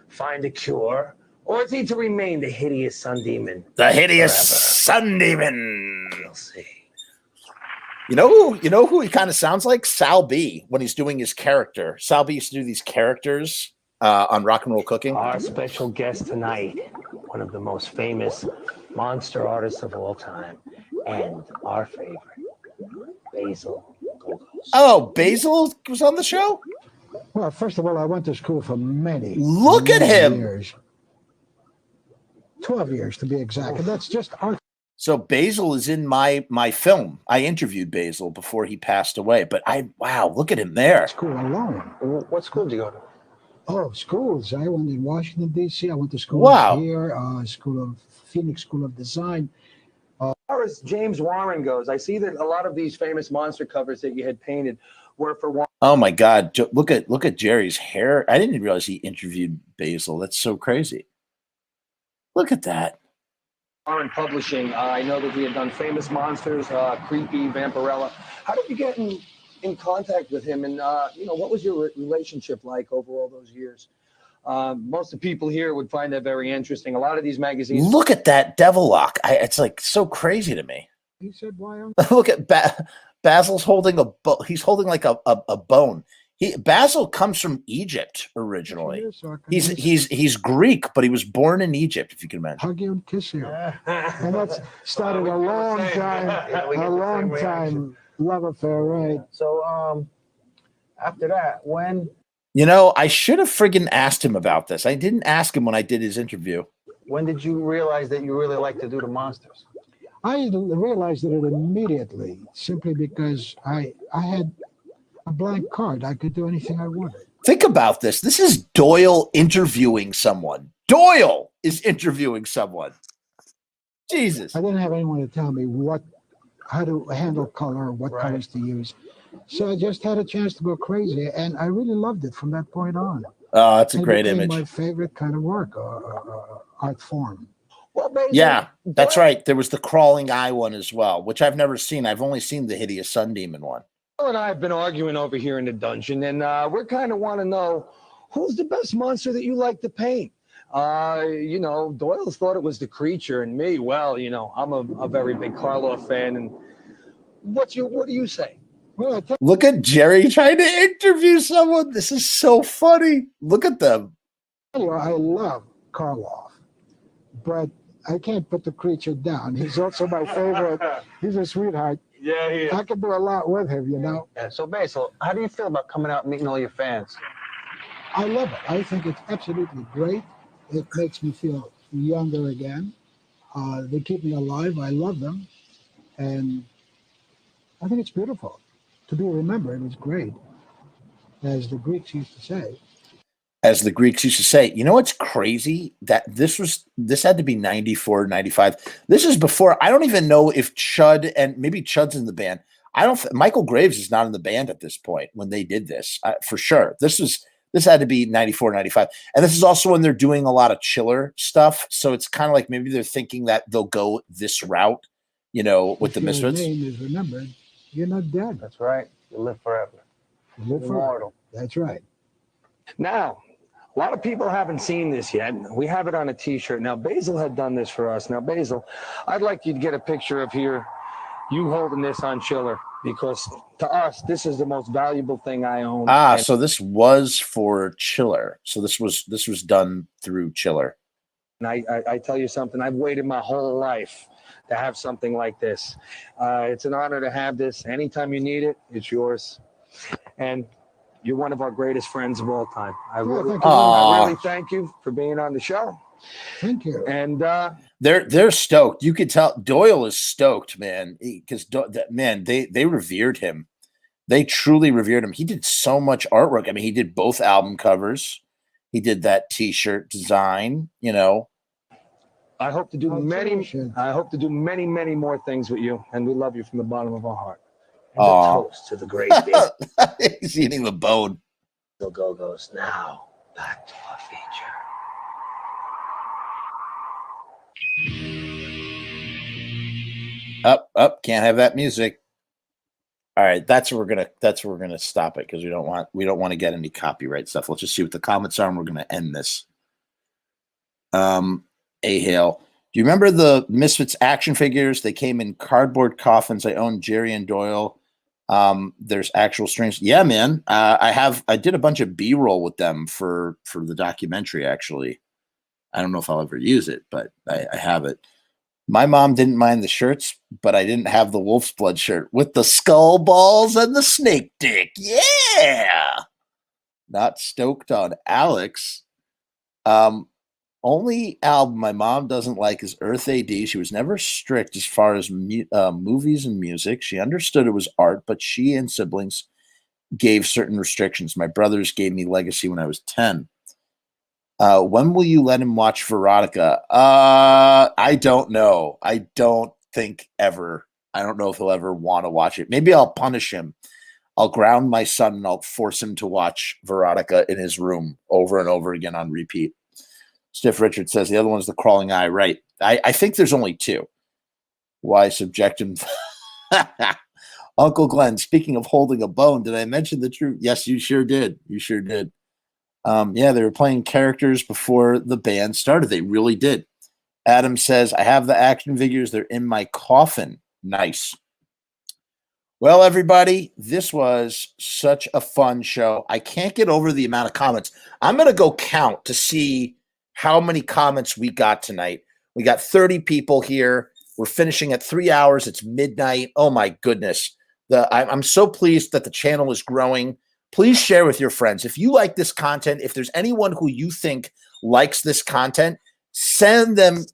S10: Find a cure, or is he to remain the hideous sun demon?
S1: The hideous sun demon. We'll see. You know who he kind of sounds like? Sal B when he's doing his character. Sal B used to do these characters on Rock and Roll Cooking.
S10: Our special guest tonight, one of the most famous monster artists of all time, and our favorite, Basil.
S1: Oh, Basil was on the show?
S12: Well, first of all, I went to school for many.
S1: Look at him.
S12: Years. 12 years to be exact. And that's just art.
S1: So Basil is in my film. I interviewed Basil before he passed away. But wow, look at him there.
S12: School alone.
S10: What school did you go to?
S12: Oh, schools. I went in Washington, D.C. I went to school here, Phoenix School of Design.
S10: As far as James Warren goes, I see that a lot of these famous monster covers that you had painted were for Warren.
S1: Oh my God! Look at Jerry's hair. I didn't realize he interviewed Basil. That's so crazy. Look at that.
S10: Warren Publishing. I know that he had done Famous Monsters, Creepy, Vampirella. How did you get in contact with him? And what was your relationship like over all those years? Most of the people here would find that very interesting. A lot of these magazines.
S1: Look at that devil lock. It's like so crazy to me.
S12: He said, "Why?"
S1: Look at Basil's holding he's holding like a bone. Basil comes from Egypt originally. He's Greek, but he was born in Egypt, if you can imagine.
S12: Hug you and kiss you. And that's started a long time love affair, right?
S10: So after that, when
S1: I should have friggin' asked him about this. I didn't ask him when I did his interview.
S10: When did you realize that you really like to do the monsters?
S12: I realized it immediately, simply because I had a blank card. I could do anything I wanted.
S1: Think about this. This is Doyle interviewing someone. Doyle is interviewing someone. Jesus.
S12: I didn't have anyone to tell me how to handle color, what colors to use. So I just had a chance to go crazy, and I really loved it from that point on.
S1: Oh, that's a great image.
S12: My favorite kind of work, art form.
S10: Well,
S1: yeah, that's right. There was the crawling eye one as well, which I've never seen. I've only seen the hideous sun demon one.
S10: Doyle and I have been arguing over here in the dungeon, and we kind of want to know who's the best monster that you like to paint. Doyle's thought it was the creature, and me, well, I'm a very big Karloff fan. And what do you say?
S12: Well,
S1: look at Jerry trying to interview someone. This is so funny. Look at them.
S12: I love Karloff, but I can't put the creature down. He's also my favorite. He's a sweetheart.
S10: Yeah, he is.
S12: I can do a lot with him,
S10: Yeah, so Basil, how do you feel about coming out and meeting all your fans?
S12: I love it. I think it's absolutely great. It makes me feel younger again. They keep me alive. I love them. And I think it's beautiful. To be remembered is great, as the Greeks used to say.
S1: As the Greeks used to say. You know what's crazy? That this had to be 94, 95. This is before, I don't even know if Chud, and maybe Chud's in the band. Michael Graves is not in the band at this point when they did this, for sure. This had to be 94, 95. And this is also when they're doing a lot of chiller stuff. So it's kind of like maybe they're thinking that they'll go this route, with the Misfits.
S12: Your name is remembered. You're not dead.
S10: That's right. You live forever.
S12: You live forever. That's right.
S10: Now, a lot of people haven't seen this yet. We have it on a T-shirt. Now, Basil had done this for us. Now, Basil, I'd like you to get a picture of you holding this on chiller. because to us, this is the most valuable thing I own.
S1: Ah,
S10: And
S1: so this was for Chiller. So this was done through Chiller.
S10: I tell you something, I've waited my whole life to have something like this. It's an honor to have this. Anytime you need it, it's yours. And you're one of our greatest friends of all time. I really thank you for being on the show.
S12: Thank you.
S10: And
S1: they're stoked. You could tell Doyle is stoked, man, because man, they revered him. They truly revered him. He did so much artwork. I mean, he did both album covers. He did that T-shirt design. You know,
S10: I hope to do many more things with you, and we love you from the bottom of our heart. And a toast to the great big.
S1: He's eating the bone.
S10: The Go-Go's. Now back to our feature.
S1: Up, can't have that music. All right, that's where we're gonna stop it because we don't want to get any copyright stuff. Let's just see what the comments are, and we're gonna end this. A-Hale. Do you remember the Misfits action figures? They came in cardboard coffins. I own Jerry and Doyle. There's actual strings. Yeah, man. I did a bunch of B-roll with them for the documentary, actually. I don't know if I'll ever use it, but I have it. My mom didn't mind the shirts, but I didn't have the Wolf's Blood shirt with the skull balls and the snake dick. Yeah. Not stoked on Alex. Only album my mom doesn't like is Earth AD. She was never strict as far as movies and music. She understood it was art, but she and siblings gave certain restrictions. My brothers gave me Legacy when I was 10. When will you let him watch Veronica? I don't know. I don't think ever. I don't know if he'll ever want to watch it. Maybe I'll punish him. I'll ground my son and I'll force him to watch Veronica in his room over and over again on repeat. Stiff Richard says the other one's The Crawling Eye. Right. I think there's only two. Why subject him? Uncle Glenn, speaking of holding a bone, did I mention the truth? Yes, you sure did. You sure did. Yeah, they were playing characters before the band started. They really did. Adam says, I have the action figures. They're in my coffin. Nice. Well, everybody, this was such a fun show. I can't get over the amount of comments. I'm going to go count to see how many comments we got tonight. We got 30 people here. We're finishing at 3 hours. It's midnight. Oh, my goodness. I'm so pleased that the channel is growing. Please share with your friends. If you like this content, if there's anyone who you think likes this content, send them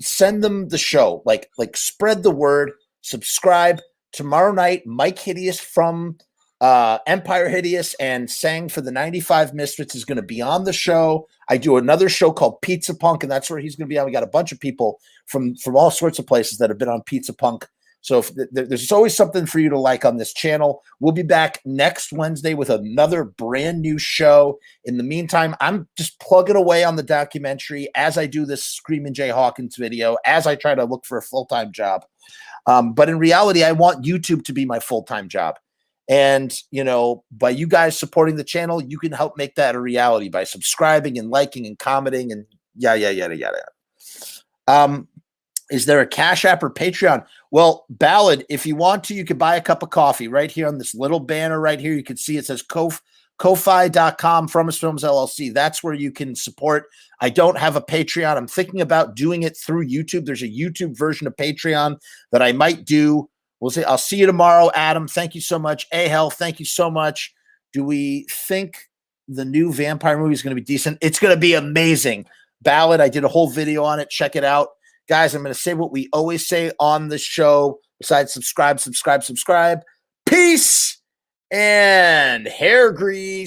S1: the show. Like spread the word. Subscribe. Tomorrow night, Mike Hideous from Empire Hideous and sang for the 95 Misfits is going to be on the show. I do another show called Pizza Punk, and that's where he's going to be on. We got a bunch of people from all sorts of places that have been on Pizza Punk. So there's always something for you to like on this channel. We'll be back next Wednesday with another brand new show. In the meantime, I'm just plugging away on the documentary as I do this Screamin' Jay Hawkins video, as I try to look for a full-time job. But in reality, I want YouTube to be my full-time job. And, you know, by you guys supporting the channel, you can help make that a reality by subscribing and liking and commenting and yada. Is there a Cash App or Patreon? Well, Ballad, if you want to, you can buy a cup of coffee right here on this little banner right here. You can see it says Ko-Fi.com, Frumess Films LLC. That's where you can support. I don't have a Patreon. I'm thinking about doing it through YouTube. There's a YouTube version of Patreon that I might do. We'll see. I'll see you tomorrow, Adam. Thank you so much. A-Hell, thank you so much. Do we think the new vampire movie is going to be decent? It's going to be amazing. Ballad, I did a whole video on it. Check it out. Guys, I'm going to say what we always say on the show. Besides subscribe. Peace and hair grease.